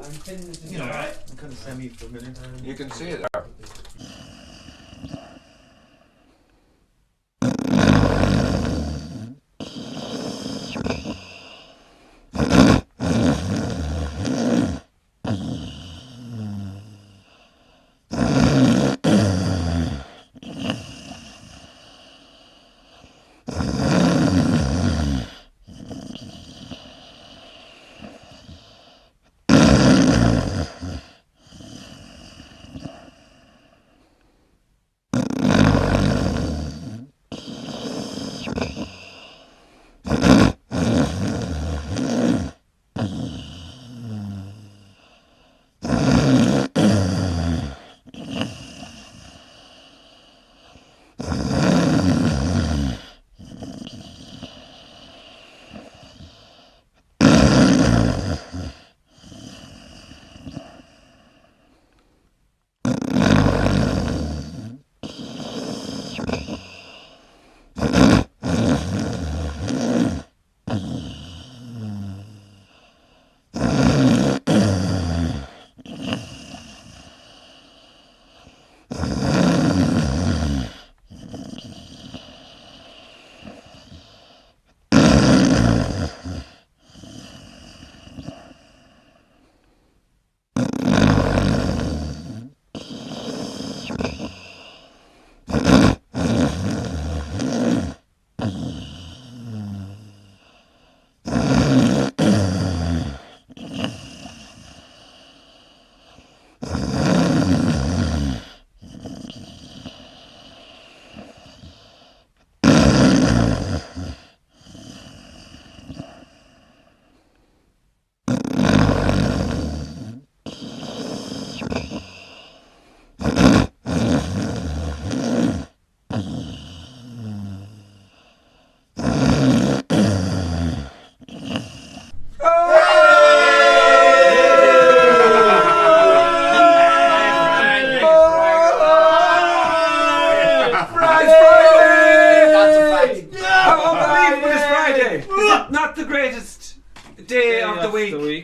so you know, I'm kind of semi-familiar. You can see it there.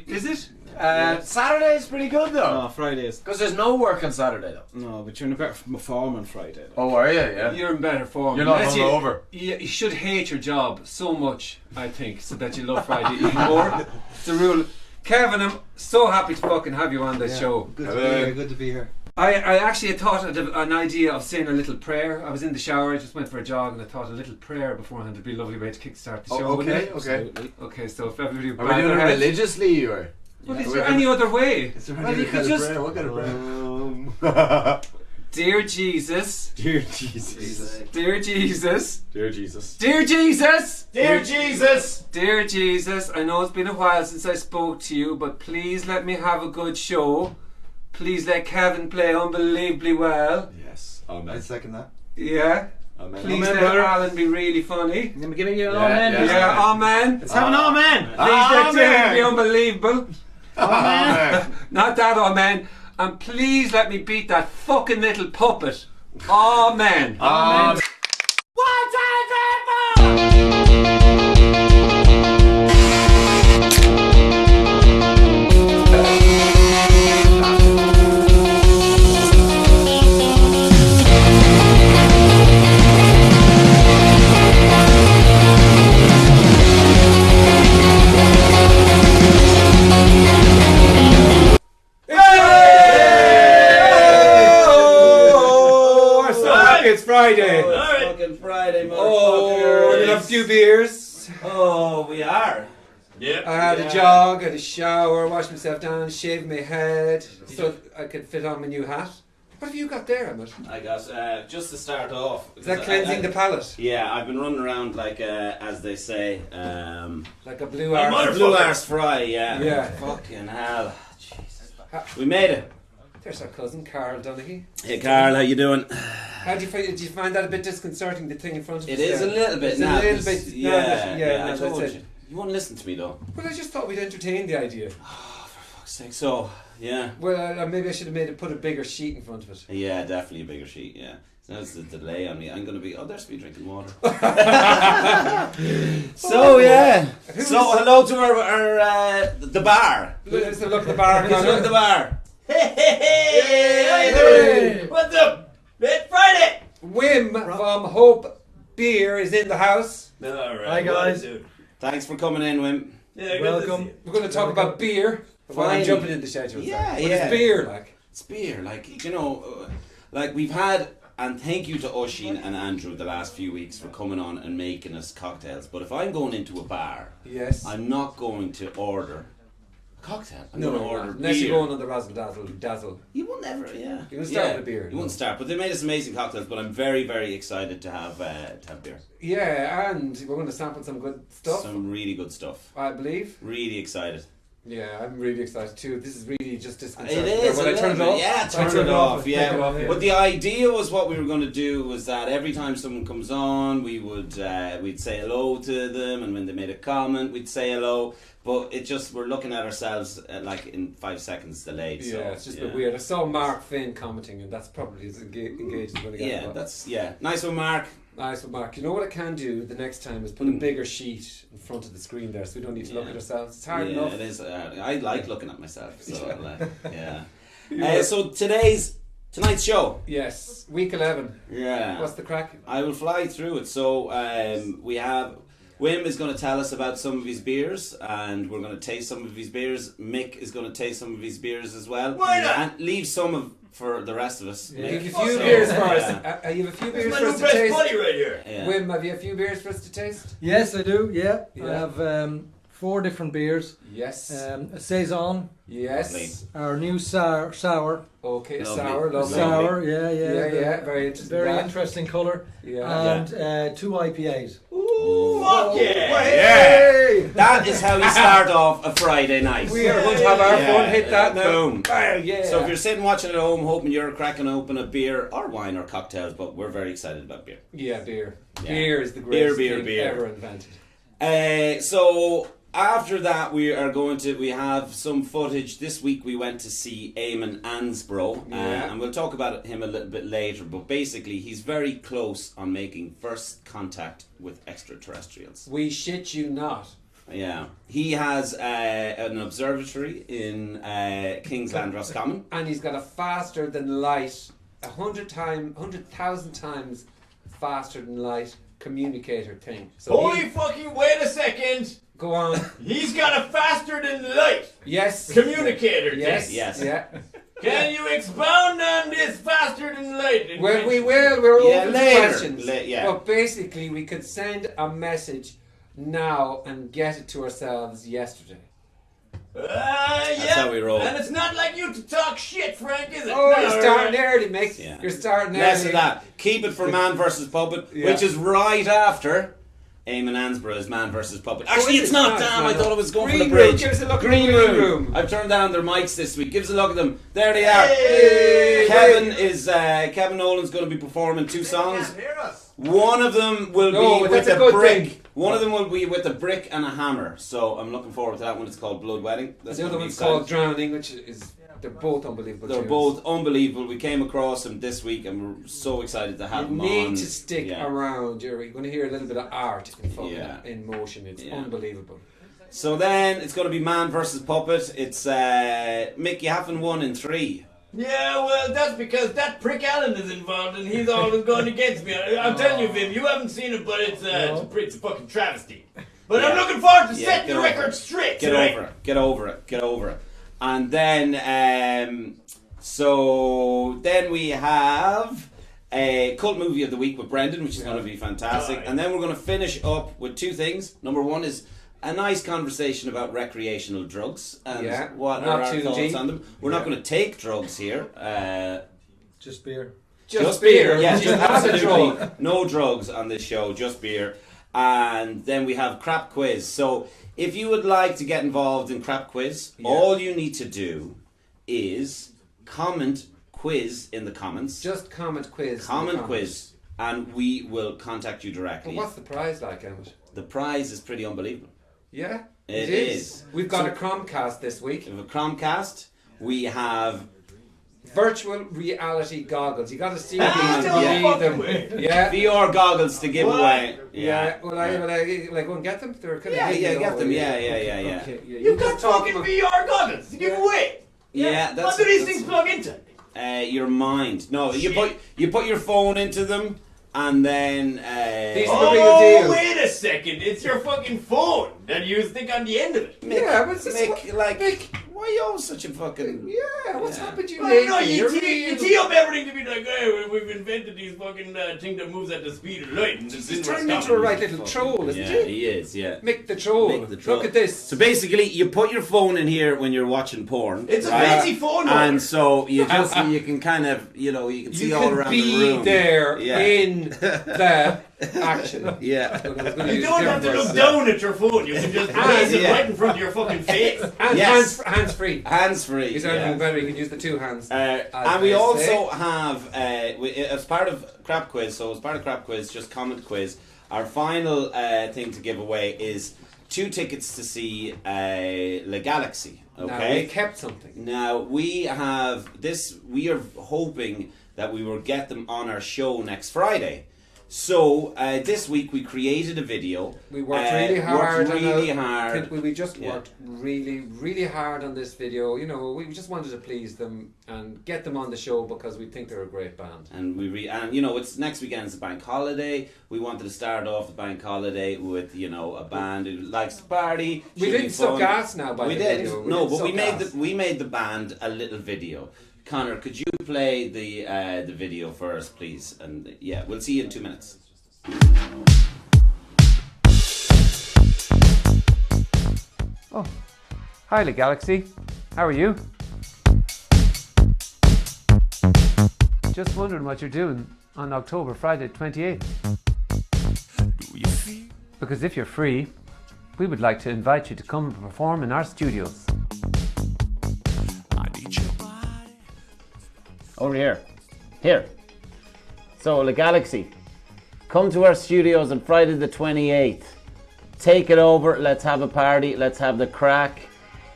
Is it? Saturday's pretty good though. No, Fridays. Because there's no work on Saturday though. No, but you're in a better form on Friday. Oh, are you? Yeah. You're in better form. You're not Unless hungover. You should hate your job so much, I think, so that you love Friday even more. It's a rule. Kevin, I'm so happy to fucking have you on this show. Good to be here. Good to be here. I actually had thought of an idea of saying a little prayer. I was in the shower, I just went for a jog, and I thought a little prayer beforehand would be a lovely way to kickstart the show. Okay, wouldn't okay. it? Okay, so if everybody would Are bow we doing their it heads. religiously or? Well, is there any other way? Is there Well, any you could kind of just- prayer? What kind of prayer? Dear Jesus, Dear Jesus. dear Jesus, Dear Jesus. dear Jesus, Dear Jesus! dear Jesus, I know it's been a while since I spoke to you, but please let me have a good show. Please let Kevin play unbelievably well. Yes. I Amen. second that. Yeah. Amen. Please Amen, let brother. Alan be really funny. Let me give you an Yeah, amen. yeah. Yeah, amen. Let's have an amen. Please let Amen. Jane be unbelievable. Amen. Not that amen. And please let me beat that fucking little puppet. Amen. Amen. Oh, I'm so happy it's Friday. It's fucking Friday, Oh, motherfuckers. we'll have a few beers. Oh, we are. I had a jog, had a shower, washed myself down, shaved my head so I could fit on my new hat. What have you got there, Emmett? I got, just to start off. Is that cleansing the palate? Yeah, I've been running around like, as they say, Like a blue arse? blue arse fry, yeah. Yeah. Fucking hell. Jesus. We made it. There's our cousin, Carl Donaghy. Hey, Carl, how you doing? How do you find? Did you find that a bit disconcerting? The thing in front of us? It is a there? little bit It's now. a little 'cause- bit. Yeah, no, I that's told it. you. You won't listen to me though. Well, I just thought we'd entertain the idea. Fuck's sake. So, yeah. Well, maybe I should have put a bigger sheet in front of it. Yeah, definitely a bigger sheet, yeah. So it's the delay on me. I'm going to be... Oh, there's me drinking water. So, yeah. So, hello to our the bar. Let's have a look at the bar. Let's look at the bar. Hey! What's up? It's Friday! Wim from Hope Beer is in the house. Alright. Hi, guys. Thanks for coming in, Wim. Yeah, Welcome. We're going to talk about beer. While I'm Fine. jumping into schedule. Yeah, What yeah. is beer like? It's beer, like, you know, like we've had, and thank you to Oisin and Andrew the last few weeks for coming on and making us cocktails. But if I'm going into a bar, Yes. I'm not going to order a cocktail. I'm going to order unless beer. you're going on the razzle dazzle. You will never, yeah. You will start with a beer, You no? won't start, but they made us amazing cocktails. But I'm very, very excited to have beer. Yeah, and we're going to sample some good stuff. Some really good stuff. I believe. Really excited. Yeah, I'm really excited too. This is really just It disconcerting. is. When a I turn it little off. bit. Yeah, turn turn it it off. off, Yeah. take it off, yeah. But the idea was what we were going to do was that every time someone comes on, we would we'd say hello to them, and when they made a comment, we'd say hello. But it just we're looking at ourselves like in 5 seconds delayed. Yeah, so, it's just a bit weird. I saw Mark Finn commenting, and that's probably as engaged as we're going to get. Yeah, But that's nice one, Mark. nice one, Mark. You know what I can do the next time is put a bigger sheet in front of the screen there, so we don't need to look Yeah. at ourselves. It's hard Yeah, enough. it is. I like looking at myself. So yeah. Yeah. So tonight's show. Yes, week 11. Yeah. What's the crack? I will fly through it. So we have Wim is going to tell us about some of his beers, and we're going to taste some of his beers. Mick is going to taste some of his beers as well. Why not? And leave some of for the rest of us. You Mick. have a few So, beers for us. yeah. You have a few This is beers my for new us to best taste. buddy right here. Yeah. Wim, have you a few beers for us to taste? Yes, I do. Yeah, I Yeah. have 4 different beers. Yes. A saison, yes. Lovely. our new sour, Okay, Lovely. sour, lovely. sour. Yeah, Yeah, very interesting. Very that. interesting colour. Yeah. And 2 IPAs. Ooh, fuck yeah! Yeah. That is how you start off a Friday night. We are going to have our Yeah, fun. Hit that now. boom. Bang, yeah. So if you're sitting watching at home, hoping you're cracking open a beer or wine or cocktails, but we're very excited about beer. Yeah, beer. Yeah. Beer is the greatest Beer, thing beer. ever invented. So after that, we have some footage. This week we went to see Eamon Ansbro, Yeah. and we'll talk about him a little bit later. But basically, he's very close on making first contact with extraterrestrials. We shit you not. Yeah, he has an observatory in Kingsland, Roscommon. And he's got a faster than light, 100,000 times faster than light communicator thing. So Holy fucking wait a second! go on. He's got a faster than light Yes. communicator Yes. thing. Yes. Yeah. Can you expound on this faster than light? Well, we will. We're Yeah, open to later. questions. Yeah. But basically, we could send a message now and get it to ourselves yesterday. Yeah. how we roll. And it's not like you to talk shit, Frank, is it? Oh, No, you're starting early, Mick. Yeah. You're starting early. Less of that. Keep it for Man versus Puppet, Yeah. which is right after Eamon Ansboro's Man versus Puppet. Actually, is it's it? not. No, it's Damn, not. I thought it was going Green for the room. bridge. Give us a look at Green the green room. room. I've turned down their mics this week. Give us a look at them. There they are. Hey! Kevin Nolan's going to be performing 2 songs. Can't hear us. One of them will No, be but with that's a a good brick. thing. One of them will be with a brick and a hammer. So I'm looking forward to that one. It's called Blood Wedding. That's The other gonna be one's exciting. called Drowning, which is they're both unbelievable. They're tunes. both unbelievable. We came across them this week, and we're so excited to have You them need on. to stick Yeah. around. You're going to hear a little bit of art Yeah. in motion. It's Yeah. unbelievable. So then it's going to be Man versus Puppet. It's Mick. You haven't won in 3. Yeah, well, that's because that prick Alan is involved and he's always going against me. I'm telling you, Vim, you haven't seen it, but it's a fucking travesty. But I'm Yeah. looking forward to Yeah, setting get the over record it. straight Get tonight. over it. Get over it. Get over it. And then so then we have a cult movie of the week with Brendan, which is going to be fantastic. Right. And then we're going to finish up with 2 things. Number 1 is a nice conversation about recreational drugs and Yeah, what not are our too thoughts deep. on them. We're not going to take drugs here. Just beer. Just beer. Yeah, which is just not a absolutely drug. no drugs on this show, just beer. And then we have Crap Quiz. So if you would like to get involved in Crap Quiz, Yeah. all you need to do is comment quiz in the comments. Just comment quiz. Comment in the comments. quiz, and we will contact you But directly. what's the prize like, Emmett? The prize is pretty unbelievable. Yeah, It is. is. We've got So- a Chromecast this week. We have a Chromecast. We have virtual reality goggles. You got to see Ah, these no and fucking read them. way. Yeah. VR goggles to give What? away. Yeah, well, I go and get them. They're kind Yeah, of yeah, get them. Yeah. Okay, yeah. You've got just talk fucking about- VR goggles to give away. Yeah, that's What do these things plug into? your mind. No, you put your phone into them, and then These are the real deal. Wait a second. It's your fucking phone that you stick on the end of it. Yeah, but it's why are you always such a fucking? yeah, what's Yeah. happened to you Well, lately? no, you You're tee real- up everything to be like, hey, we've invented these fucking thing that moves at the speed of light. And He's turned into a right little troll, isn't Yeah, he? he is. Yeah. Mick the troll. Mick the troll. Look at this. So basically, you put your phone in here when you're watching porn. It's a right? fancy phone holder. And so you can kind of you can see You all can around be the room. there Yeah. in the action. Yeah. You don't have to look down at your phone. You can just place it Yeah. right in front of your fucking face. And Yes. hands free. Hands free. Is there anything better? You can use the two hands. And we they also have, as part of Crap Quiz, just comment quiz, our final thing to give away is 2 tickets to see Le Galaxy. Now, we Okay? kept something. Now, we are hoping that we will get them on our show next Friday. So, this week we created a video. We worked really hard. hard. We just Yeah. worked really, really hard on this video. You know, we just wanted to please them and get them on the show because we think they're a great band. And it's next weekend's a bank holiday. We wanted to start off the bank holiday with a band who likes to party. We should be didn't suck fun. ass now by We the did. video. No, didn't but suck we ass. made the band a little video. Connor, could you play the video for us, please? And yeah, we'll see you in 2 minutes. Oh, hi, Le Galaxy. How are you? Just wondering what you're doing on Friday 28th. Because if you're free, we would like to invite you to come and perform in our studios. Over here. Here. So, Le Galaxy, come to our studios on Friday the 28th. Take it over, let's have a party, let's have the crack.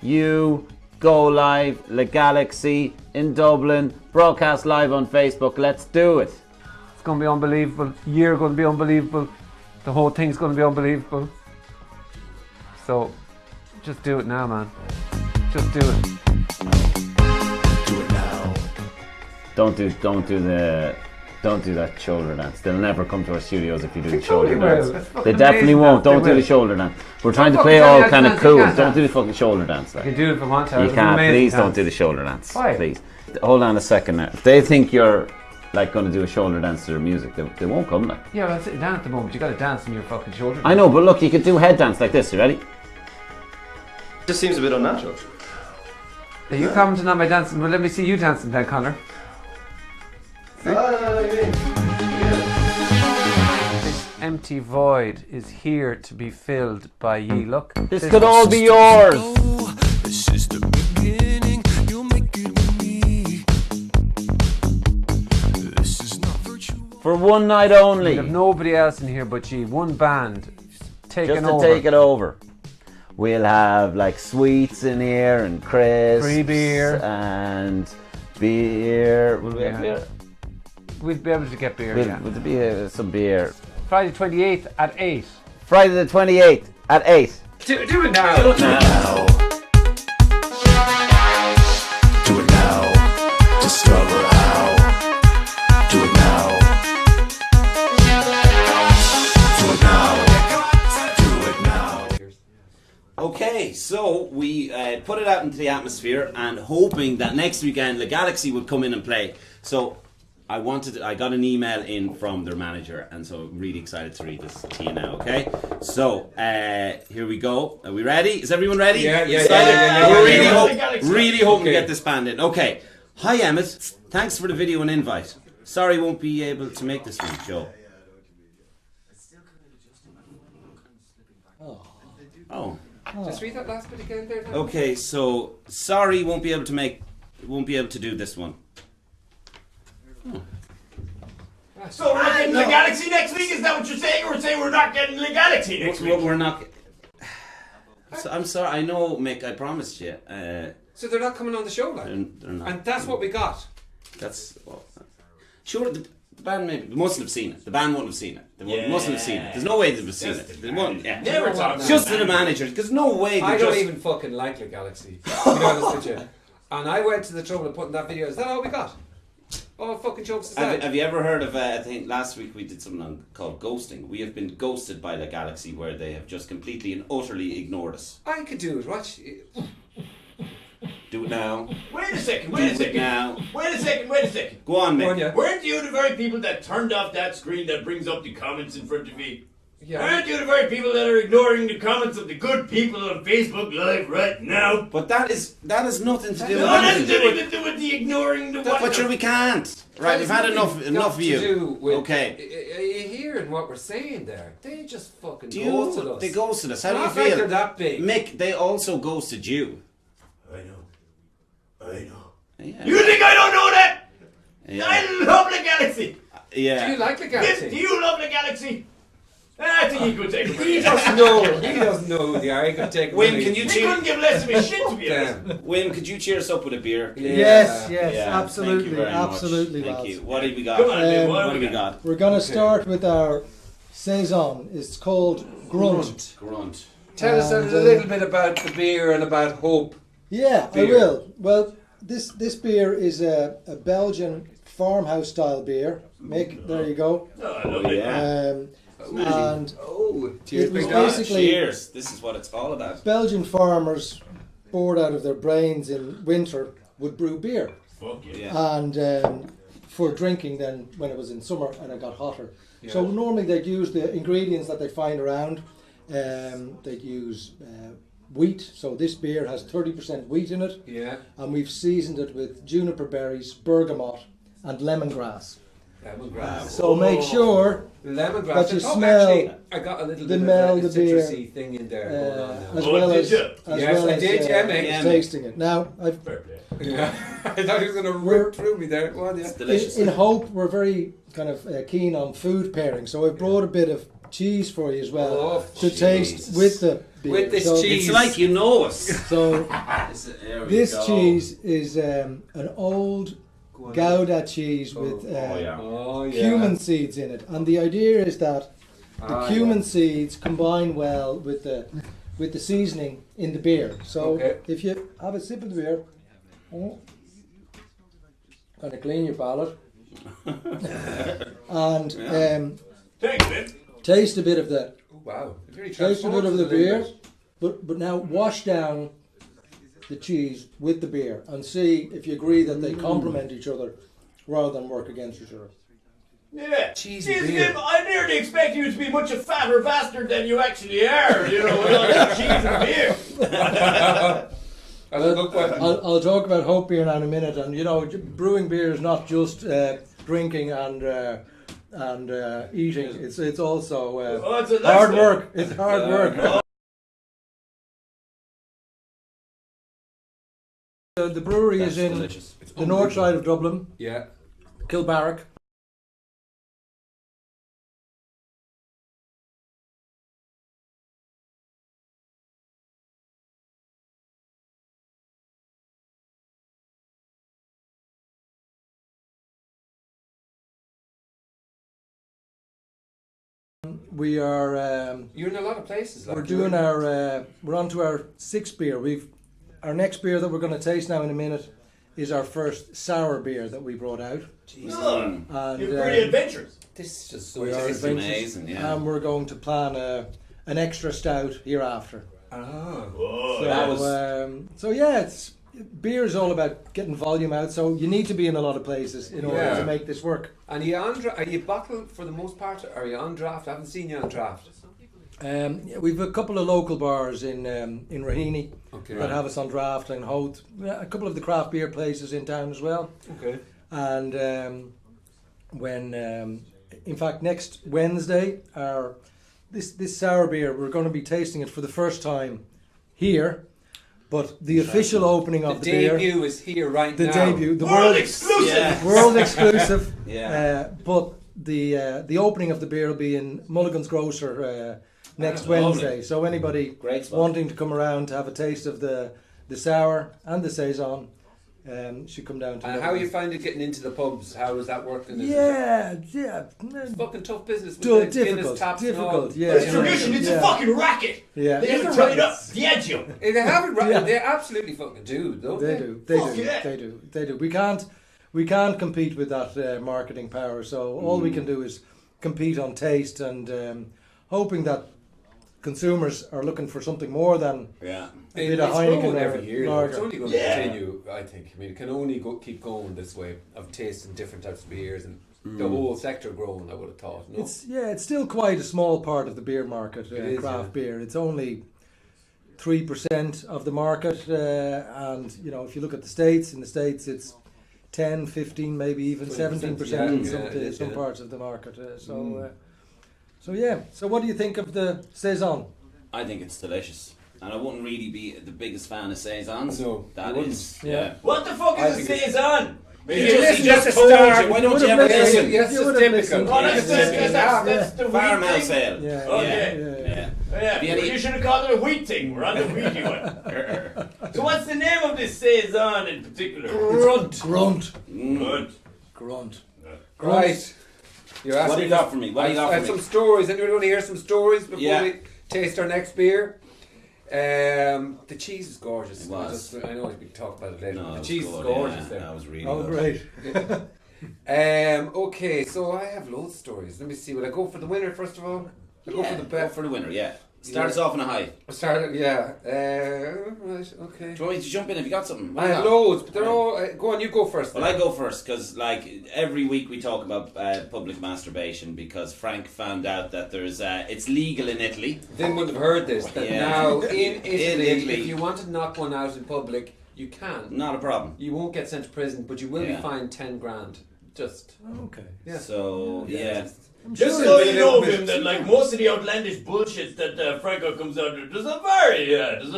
You go live, Le Galaxy in Dublin, broadcast live on Facebook, let's do it. It's going to be unbelievable. Year going to be unbelievable. The whole thing's going to be unbelievable. So, just do it now, man. Just do it. Don't do that shoulder dance. They'll never come to our studios if you do the They totally shoulder will. dance. That's fucking They definitely amazing won't. that they Don't do will. the shoulder dance. We're trying to fucking play tell all you how to kind of dance, you cool. can't Don't dance. do the fucking shoulder dance. You Like. can do it if I want to. You It's an can't. amazing Please don't dance. do the shoulder dance. Why? Please. Hold on a second now. If they think you're like going to do a shoulder dance to their music, they won't come. Like. Yeah, well, I'm sitting down at the moment. You got to dance in your fucking shoulder. I know, but look, you could do head dance like this. You ready? Just seems a bit unnatural. Are you commenting on my dancing? Well, let me see you dancing then, Connor. This empty void is here to be filled by ye. Look. This could all be yours. This is the beginning. You'll make it with me. This is not virtual. For one night We only. have nobody else in here but ye. One band taking Just to over. take it over. We'll have like sweets in here and crisps. Free beer. And beer. Will we have Yeah. beer? We'll be able to get beer. Will Yeah. there be some beer? Friday 28th at 8. Friday the 28th at 8. Do it now. Now. Do it now. Discover how. Do it now. Do it now. Do it now. Okay, so we put it out into the atmosphere and hoping that next weekend the Galaxy would come in and play. So I got an email in from their manager, and so I'm really excited to read this to you now. Okay, so here we go. Are we ready? Is everyone ready? Yeah. We're really, Galaxy. really hoping to Okay. get this band in. Okay, hi Emmett. Thanks for the video and invite. Sorry, won't be able to make this week, Joe. Oh. Just read that last bit again there. now. Okay, so sorry, won't be able to do this one. So we're not getting the Galaxy next week? Is that what you're saying? Or we're saying we're not getting the Galaxy next week? We're not. So, I'm sorry. I know, Mick. I promised you. So they're not coming on the show, like. They're not. And that's what we got. That's sure. The band maybe mustn't have seen it. The band wouldn't have seen it. They mustn't have seen it. There's no way they'd have seen it. They wouldn't. Yeah. Never talk. Just to the manager. There's no way. I they don't just, even fucking like the Galaxy. To be honest with you. And I went to the trouble of putting that video. Is that all we got? Oh, fucking jokes aside. Have you ever heard of? I think last week we did something called ghosting. We have been ghosted by the Galaxy, where they have just completely and utterly ignored us. I could do it. Watch. Do it now. Wait a second. Do Wait a it second. now. Wait a second. Wait a second. Go on, Go on, Mick. yeah. Weren't you the very people that turned off that screen that brings up the comments in front of me? Yeah. Aren't you the very people that are ignoring the comments of the good people on Facebook Live right now? But that is nothing to do with No, that's anything. nothing to do with the ignoring the what? But sure, we can't. Right, we've had enough of To you. do with, Okay. Are you hearing what we're saying there? They just fucking Do ghosted you? us. They ghosted us. How do Not you like feel? they're that big. Mick, they also ghosted you. I know. Yeah. You think I don't know that? Yeah. I love the Galaxy. Yeah. Do you like the Do Galaxy? you love the Galaxy? I think he could take a He break. doesn't know. He doesn't know who they are. He could take. Wim, a can you He cheer? couldn't give less of a shit to be honest. Damn. Wim, could you cheer us up with a beer? Yeah. Yes, yes, Yeah, absolutely, thank you very much. absolutely, Thank lads. you. What have we got? Come on, Liv, What have we got? We're going to start with our saison. It's called Grunt. Grunt. Tell us a And, little bit about the beer and about hope. Yeah, I Beer. will. Well, this beer is a Belgian farmhouse style beer. Mick, there you go. Oh, I love it. Yeah. And Oh, it was big guy. basically Cheers. This is what it's all about. Belgian farmers, bored out of their brains in winter, would brew beer. Fuck yeah. Yeah. And for drinking then when it was in summer and it got hotter. So Yeah. normally they'd use the ingredients that they find around. They'd use wheat. So this beer has 30% wheat in it, Yeah. and we've seasoned it with juniper berries, bergamot, and lemongrass. Lemongrass. So make sure Lemongrass. that you I thought smell actually I got a little the bit smell of the a beer, citrusy thing in there going on now. as Oh, well did as you? as Yes, well I as did, yeah, mate. Yeah, tasting it. Now, I've, Fair play. Yeah. I thought he was going to rip through me there. Go on, yeah. It's delicious. in hope, we're very kind of keen on food pairing. So I've brought a bit of cheese for you as well Oh, to taste Jesus. with the beer. With this So- cheese. It's like you know us. So There we this go. cheese is an old Gouda cheese with yeah. Oh, yeah. cumin seeds in it, and the idea is that the Ah, cumin seeds combine well with the seasoning in the beer. So Okay. if you have a sip of the beer, kind of clean your palate, and Thanks, man. taste a bit of the Oh, wow. It really taste a bit of transforms the it a beer, little bit. but now wash down the cheese with the beer and see if you agree that they complement each other rather than work against each other. Yeah. Cheesy Jeez, beer. Jim, I nearly expect you to be much a fatter bastard than you actually are, you know, with all that cheese and beer. I'll talk about hope beer now in a minute, and you know, brewing beer is not just drinking and eating. It's also Oh, it's a hard lifestyle. work. It's hard work. The brewery That's is in delicious. the north side of Dublin, Yeah. Kilbarrack. We are You're in a lot of places. Like we're doing our we're on to our sixth beer. Our next beer that we're going to taste now in a minute is our first sour beer that we brought out. Oh, And, you're pretty adventurous. This is just so we are tasty. It's adventurous. amazing, yeah. And we're going to plan an extra stout hereafter. Ah. Oh, So, that was- so yeah, it's beer is all about getting volume out. So you need to be in a lot of places in order Yeah. to make this work. And are you bottled for the most part? Are you on draft? I haven't seen you on draft. Yeah, we've a couple of local bars in Raheny Okay. that have us on draft, and Hoth, a couple of the craft beer places in town as well. Okay. And in fact, next Wednesday, this sour beer, we're going to be tasting it for the first time here. But the official opening of the, beer, debut is here right the now. debut, the World exclusive. Yeah. world exclusive. Yeah. But the opening of the beer will be in Mulligan's Grocer next Lovely. Wednesday. So anybody Great spot. wanting to come around to have a taste of the sour and the saison, She'd come down to. And how you find it getting into the pubs? How is that working? Yeah. It's fucking tough business. With Dude, the Guinness taps and all. difficult. Yeah. It's tradition. It's a fucking racket. Yeah. They haven't tried up Diageo. They haven't. Yeah. They absolutely fucking do, don't they? They do. We can't compete with that marketing power. So all we can do is compete on taste and hoping that consumers are looking for something more than Yeah. a bit of Heineken growing or every year. Though. lager. It's only going Yeah. to continue, I think. I mean, it can only keep going this way of tasting different types of beers and the whole sector growing. I would have thought. No? It's still quite a small part of the beer market, is, craft beer. It's only 3% of the market, and you know, if you look at the States, in the States it's 10, 15, maybe even 20%, 17% in yeah, some yeah. parts of the market. So yeah. So what do you think of the Saison? I think it's delicious. And I wouldn't really be the biggest fan of Saisons. No, That you is. Yeah. Yeah. What the fuck I is a think it's- Saison? He just just a told start. you. Why don't would you have ever listened. listen? Yes, You it's would have listened. typical. Oh, that's the wheat Farmhouse thing? ale. Yeah, Okay. Yeah. Yeah, Have you any- you should have called it a wheat thing. We're on the wheaty one. So what's the name of this Saison in particular? Grunt. Good. Grunt. Right. You're What asking do you got for me? What do you I got have for some me? stories. Anyone want to hear some stories before Yeah. we taste our next beer? The cheese is gorgeous. It was. I know we can talk about it later. No, but it the was cheese good, is gorgeous yeah. there. That was really Oh, good. great. Okay, so I have loads of stories. Let me see. Will I go for the winner first of all? I'll go for the Go best. for the winner, yeah. Start Yeah. us off on a high. Start. Yeah. Right. Okay. Do you want me to jump in? Have you got something? I have loads, but they're all. Go on, you go first. Well, then. I go first because, like, every week we talk about public masturbation because Frank found out that there's it's legal in Italy. Then wouldn't have heard this. That Yeah. now in Italy, Italy. if you want to knock one out in public, you can. Not a problem. You won't get sent to prison, but you will Yeah. be fined 10 grand. Just. Okay. Yeah. So yeah. Just so you know, Vim, that like most of the outlandish bullshit that Franco comes out with, there's a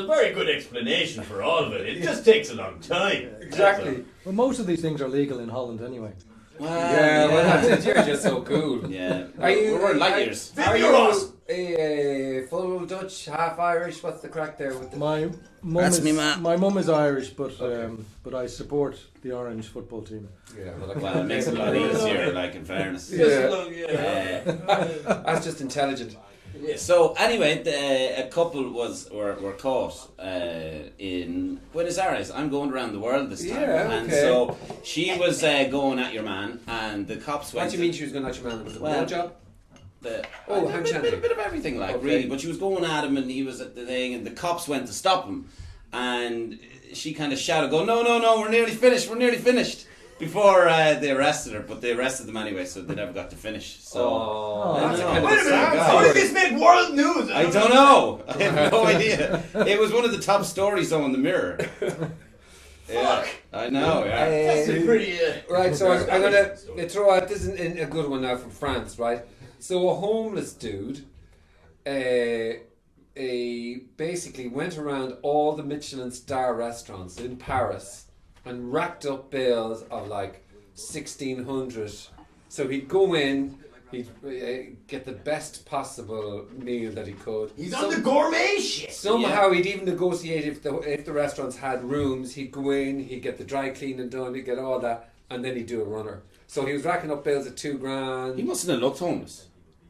very good explanation for all of it. It just takes a long time. Exactly. Well, most of these things are legal in Holland anyway. Well, Yeah, well, that's it. You're just so cool. Yeah. Are you? We're light years. Are You're awesome. you a full Dutch, half Irish? What's the crack there with the? My mum That's is me, ma. my mum is Irish, but I support the Orange football team. Yeah, Well, it makes it a lot easier, like, in fairness. Just a long, that's just intelligent. So anyway, a couple were caught in Buenos Aires. I'm going around the world this time, Yeah, and okay. so she was going at your man, and the cops went. What do you mean she was going to let your man? Was it Well, a job? The, Oh, a hand bit, shandy. bit of everything, like, Okay. really. But she was going at him, and he was at the thing, and the cops went to stop him, and she kind of shouted, "Go, no, we're nearly finished." Before they arrested her, but they arrested them anyway, so they never got to finish. So Oh, I that's don't a know. kind of Wait a minute, sad how did story. this make world news? I don't know. I have no idea. It was one of the top stories though in the Mirror. Yeah, I know. Yeah. That's a pretty. Right, so I'm going to throw out, this is a good one now from France, right? So a homeless dude basically went around all the Michelin star restaurants in Paris and racked up bills of like 1,600. So he'd go in, he'd get the best possible meal that he could. He's on the gourmet shit. Somehow he'd even negotiate if the restaurants had rooms, he'd go in, he'd get the dry cleaning done, he'd get all that, and then he'd do a runner. So he was racking up bills at $2 grand. He mustn't have looked homeless.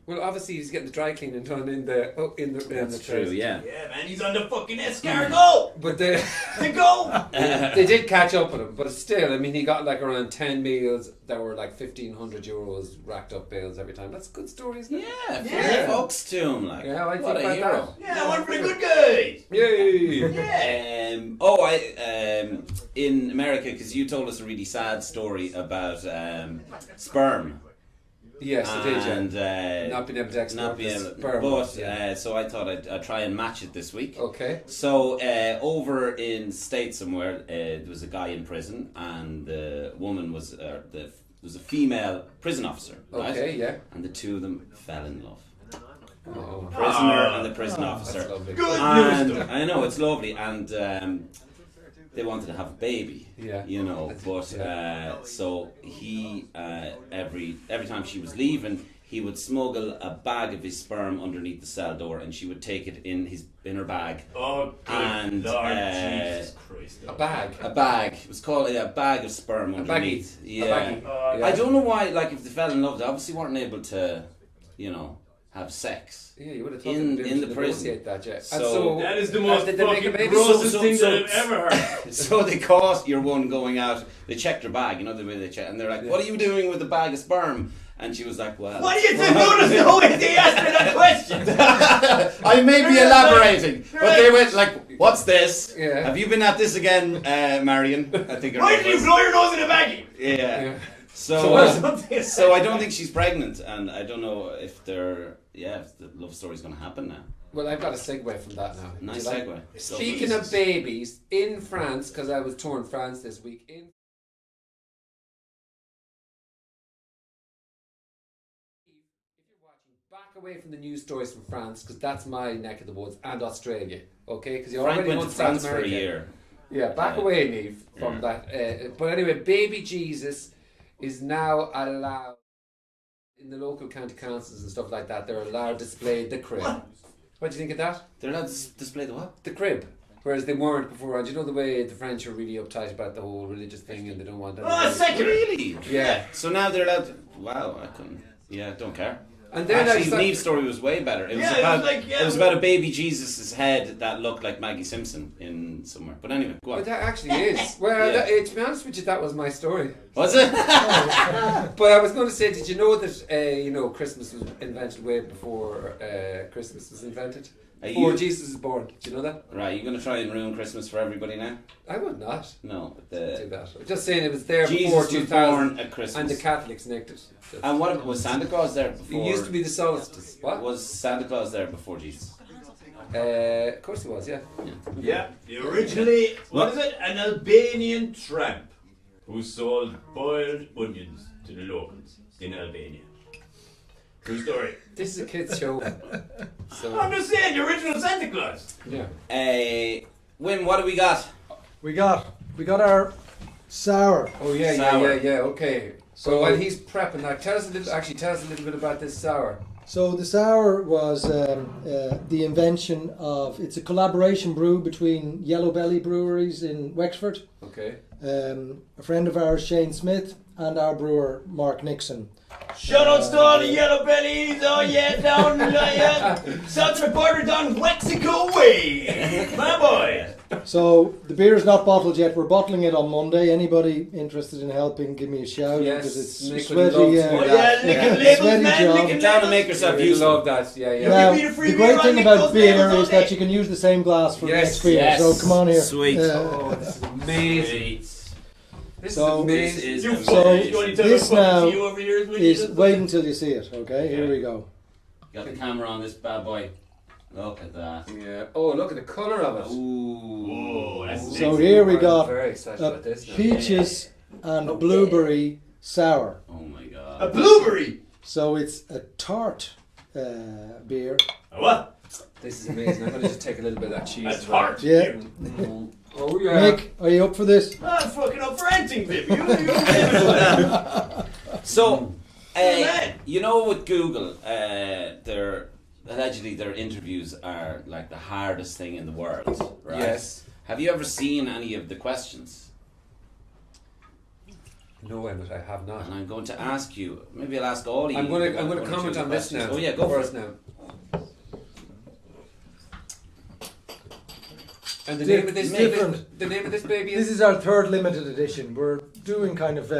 Well, obviously he's getting the dry cleaning done in the That's trays. true. Yeah. Yeah, man, he's on the fucking escargot. But they The go. they did catch up with him. But still, I mean, he got like around 10 meals that were like 1,500 euros racked up bills every time. That's a good story, isn't it? Yeah. Yeah. Folks to him, like. Yeah, I what think a about hero. Yeah, one for the good guys. Yay! Yeah. In America, because you told us a really sad story about sperm. Yes, it did. Yeah. And Not being able to export not being the able, sperm, but yeah. so I thought I'd try and match it this week. Okay. So over in the States somewhere, there was a guy in prison, and the woman was was a female prison officer, right? Okay. Yeah. And the two of them fell in love. Oh, Prisoner and the prison that's officer. lovely. Good And news. I know it's lovely, and they wanted to have a baby. Yeah. You know, but so he every time she was leaving, he would smuggle a bag of his sperm underneath the cell door, and she would take it in her bag. Oh, good And, Lord Jesus Christ. A bag. A bag. It was called a bag of sperm underneath. baggie. Yeah. A baggie. Yeah. I don't know why. Like, if they fell in love, they obviously weren't able to, have sex. Yeah, you would have thought In- they'd be in able the to prison. negotiate that, yeah. And So- That is the most did they make a fucking baby? grossest So- thing so- that I've ever heard. So they caught your one going out. They checked her bag. You know the way they check, and they're like, "What are you doing with the bag of sperm?" And she was like, "Well, What do you think? Notice the way they asked me that question. I may be elaborating, but they went like, "What's this? Yeah. Have you been at this again, Marion?" I think. her Why name did you was. blow your nose in a baggie? Yeah. Yeah. So I don't think she's pregnant, and I don't know if if the love story's going to happen now. Well, I've got a segue from that now. Nice Do you segue. Speaking of babies, in France, because I was touring France this week, if you're watching, back away from the news stories from France, because that's my neck of the woods, and Australia, okay? Because you Frank already went went to South France for a America. year. Yeah, back Yeah. away, Neve, from that. But anyway, baby Jesus is now allowed in the local county councils and stuff like that. They're allowed to display the crib. What do you think of that? They're allowed to display the what? The crib. Whereas they weren't before. And you know the way the French are really uptight about the whole religious thing and they don't want that. Oh, secular. Really? Yeah. So now they're allowed to... Wow, I couldn't... Yeah, don't care. And then Actually, Neve's story was way better. It was Yeah, it about was like, yeah, it was about a baby Jesus' head that looked like Maggie Simpson in somewhere. But anyway, go But on. that actually is. Well, Yeah. to be honest with you, that was my story. Was it? But I was going to say, did you know that Christmas was invented way before Christmas was invented? Are Before you- Jesus was born. Did you know that? Right, you're going to try and ruin Christmas for everybody now? I would not No. do The that. I'm just saying it was there Jesus before was 2000. born at Christmas. And the Catholics nicked it. And what was Santa Claus there before? It used to be the solstice. What? Was Santa Claus there before Jesus? Of course he was, yeah. Yeah, originally, what is it? An Albanian tramp who sold boiled onions to the locals in Albania. True story. This is a kid's show. So, I'm just saying, the original Santa Claus. yeah. Win, what do we got? We got our sour. Oh yeah, Sour. yeah. Okay. So while he's prepping that, tell us a little bit about this sour. So the sour was the invention of. It's a collaboration brew between Yellow Belly Breweries in Wexford. Okay. A friend of ours, Shane Smith, and our brewer Mark Nixon. Shout outs to all the yellow bellies, oh yeah, down south of the border down Wexico way. My boy. So the beer is not bottled yet. We're bottling it on Monday. Anybody interested in helping, give me a shout Yes, because it's Nick would sweaty. love to do Oh that. yeah, licking Yeah. labels, Sweaty man, job. licking Get down and labels. make yourself We useful. love that. Yeah, yeah. Now, Give me the free the beer, great I'll thing lick about those labels beer all is that day. you can use the same glass for the Yes, next beer. yes. So come on here. Sweet. Oh, this is amazing. This So- is amazing. This is You amazing. fucking, you only tell me this fucking now to you over here when Is you just- wait until you see it. Okay, here we go. Got the camera on this bad boy. Look at that. Yeah. Oh, look at the colour of it. Ooh. Oh, that's So next. here we I'm got very excited about this now. peaches and blueberry sour. Oh my A god. blueberry. So it's a tart beer. A what? This is amazing. I'm going to just take a little bit of that cheese. That's as well. hard. Yeah. Oh yeah. Nick, are you up for this? I'm fucking up for anything, baby. You So, man. you know, with Google, allegedly their interviews are like the hardest thing in the world, right? Yes. Have you ever seen any of the questions? No, Emmett, I have not. And I'm going to ask you. Maybe I'll ask all of you. I'm going one to or two comment of the on this questions. now. Oh yeah, go for first it. now. And the name of this Different. baby. The name of this baby This is. is our third limited edition. We're doing kind of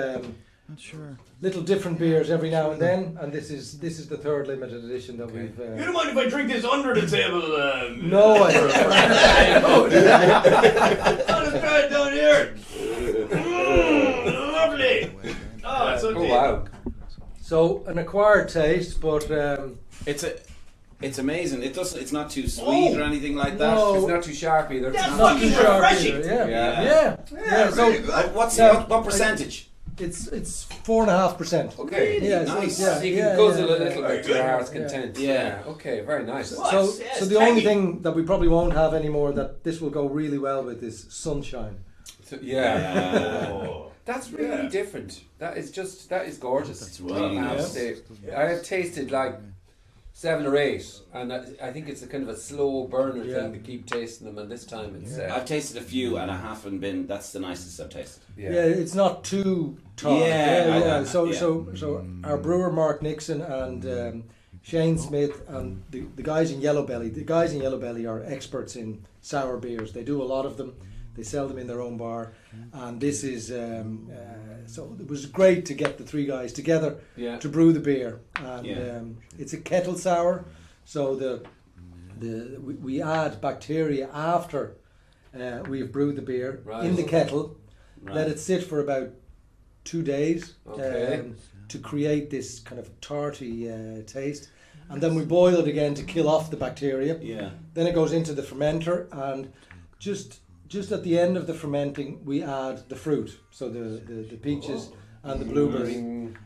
little different beers every now and then, and this is the third limited edition that we've. You don't mind if I drink this under the table? No, I don't. I'll just try it down here. Lovely. Oh, it's so Oh deep. wow. So an acquired taste, but It's amazing. It's not too sweet or anything like that. No. It's not too sharp either. That's not fucking too sharp refreshing. either. Yeah, Yeah. yeah, Yeah, So really good. What percentage? it's 4.5%. Okay. Yeah, Nice. So, yeah, So you yeah, can guzzle yeah, a little yeah. bit to your heart's content. Yeah. Okay, very nice. What? So, Yeah, so it's the only tangy. thing that we probably won't have anymore that this will go really well with is sunshine. So, yeah. Oh. That's really different. That is gorgeous. That's really I have to nice. say. I have tasted like 7 or 8, and I think it's a kind of a slow burner thing to keep tasting them. And this time it's I've tasted a few and I haven't been. That's the nicest I've tasted. Yeah, it's not too tart. Yeah. So our brewer Mark Nixon and Shane Smith and the guys in Yellow Belly. The guys in Yellow Belly are experts in sour beers. They do a lot of them. They sell them in their own bar, and this is so it was great to get the 3 guys together to brew the beer. And it's a kettle sour, so we add bacteria after we've brewed the beer in the kettle. Let it sit for about 2 days to create this kind of tarty taste, and then we boil it again to kill off the bacteria. Yeah. Then it goes into the fermenter, and just at the end of the fermenting, we add the fruit, so the peaches and the blueberry, and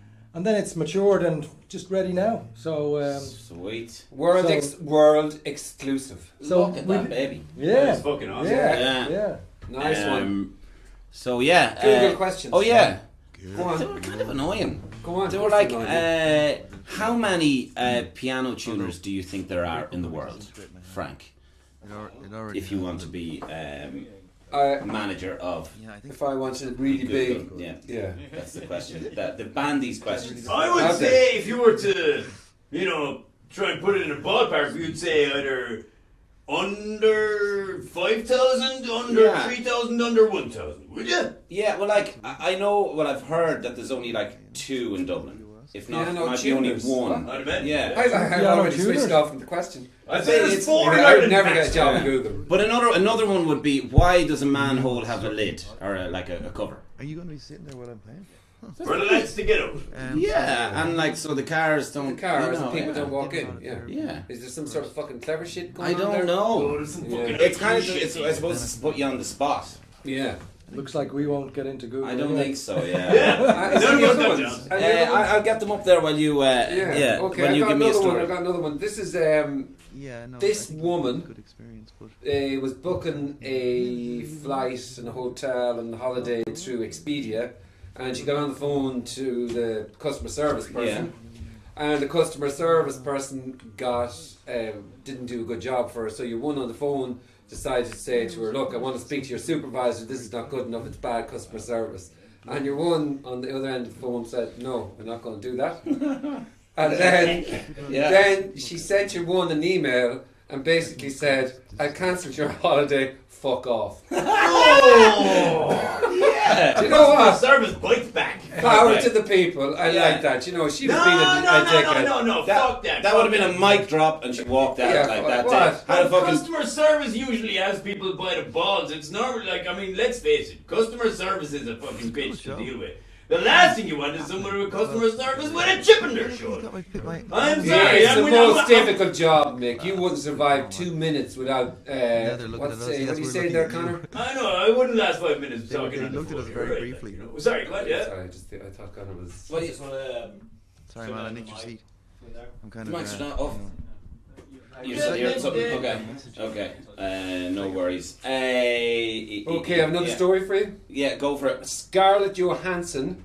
then it's matured and just ready now. So Sweet. World exclusive. So Look at that baby. Yeah, That's fucking awesome. yeah. Nice one. So yeah. Google questions. Oh yeah. Go on. They were kind of annoying. Go on. They were like, how many piano tuners do you think there are in the world, Frank? If you want to be manager of, If I want to really big, yeah, that's the question. The Bandy's questions. I would say if you were to, try and put it in a ballpark, you'd say either under 5,000, under 3,000, under 1,000. Would you? Yeah, well, like I know. Well, I've heard that there's only like 2 in Dublin. If not, Piano might be only tuners. 1. I'd imagine. Yeah. I've already switched off from the question. I'd say there's 4 in I would Ireland. never get a job in Google. But another one would be, why does a manhole have a lid or a cover? Are you going to be sitting there while I'm playing? For the lads to get out. Yeah, and like so the cars don't. The cars you know, and people yeah. don't walk in. Yeah. Yeah. Is there some sort of fucking clever shit going I on don't there? know. Oh, there's some fucking It's kind of. shit. It's, I suppose it's to put you on the spot. Yeah. Looks like we won't get into Google. I don't think so. Yeah. Is there None any of us other got ones? jobs. Any other ones? I'll get them up there while you. Yeah. Okay. When you give me a story. I've got another one. This is Yeah, no. This I think woman, good experience, but was booking a flight and a hotel and holiday through Expedia, and she got on the phone to the customer service person, and the customer service person didn't do a good job for her. So your one on the phone decided to say to her, "Look, I want to speak to your supervisor. This is not good enough. It's bad customer service." And your one on the other end of the phone said, "No, we're not going to do that." And then she sent your one an email and basically said, "I cancelled your holiday. Fuck off." Oh! Yeah! Do you know what? Service bites back. Power to the people. I like that. You know, she was being a dickhead. No, fuck that. That would have been a mic drop, and she walked out Yeah, like that. what? How the fucking Customer service usually has people by the balls. It's not like, let's face it, customer service is a fucking bitch to deal with. The last thing you want is someone with customer service with a chip in their shoulder. I'm Yeah, sorry. it's the I'm most difficult job, Mick. You wouldn't survive 2 minutes without. they're looking What at us. do Yes, you we're say looking there, at you. Connor? I know. I wouldn't last 5 minutes They talking on the looked at phone. us You're very right, briefly. you know. Sorry, what? Yeah. Sorry, I thought Connor was. What do you, Sorry, man, I nicked your seat. I'm kind the of. mics are not off. You're Yeah, something. yeah. Okay. No worries. Okay, I have another story for you. Yeah, go for it. Scarlett Johansson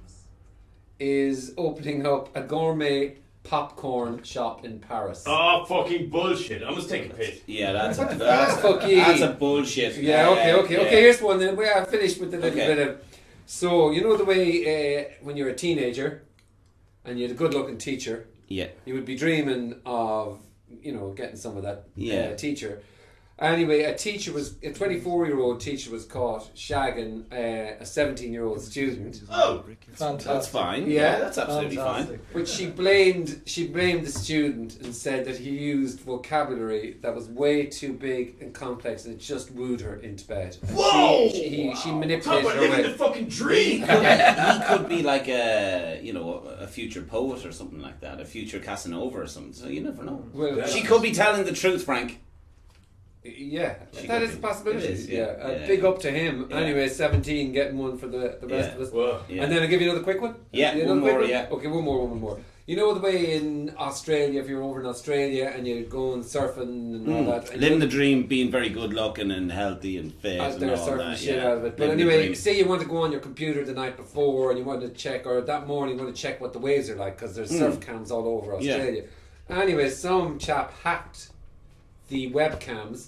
is opening up a gourmet popcorn shop in Paris. Oh, fucking bullshit. I must take a piss. Yeah, that's Fucky. a bullshit. Yeah, okay. Here's one. Then we are finished with a little Okay. bit of. So you know the way when you're a teenager, and you had a good-looking teacher, Yeah. you would be dreaming of getting some of that teacher. Anyway, a 24-year-old teacher was caught shagging a 17-year-old student. Oh, Fantastic. That's fine. Yeah. That's absolutely Fantastic. fine. But she blamed the student and said that he used vocabulary that was way too big and complex, and it just wooed her into bed. And Whoa! She talk manipulated about her living the way. fucking dream. He could be like a future poet or something like that, a future Casanova or something. So you never know. Well, She could be telling the truth, Frank. Yeah, She that could is a be. possibility. It is, yeah. Yeah. Big up to him. Yeah. Anyway, 17, getting one for the rest of us. Well, Yeah. And then I'll give you another quick one. Yeah, Another one quick more, yeah. Okay, one more. You know the way in Australia, if you're over in Australia and you're going surfing and all that. And Living the dream, being very good looking and healthy and fit. out and there all surfing that, the shit yeah. out of it. But Living the anyway, dream. say you want to go on your computer the night before and you want to check, or that morning you want to check what the waves are like, because there's surf cams all over Australia. Anyway, some chap hacked the webcams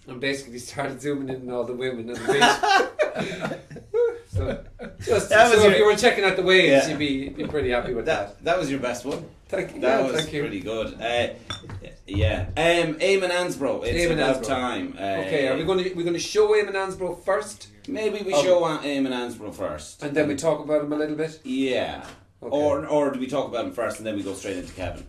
and basically started zooming in on all the women on the beach. So if you were checking out the waves, you'd be pretty happy with that. That was your best one. Thank you. That Yeah, was thank you. pretty good. Eamon Ansbro, it's Eamon about Ansbro. time. Okay, we're going to show Eamon Ansbro first, Maybe we show Eamon Ansbro first. and then we talk about him a little bit. Yeah. Okay. Or do we talk about him first and then we go straight into Kevin?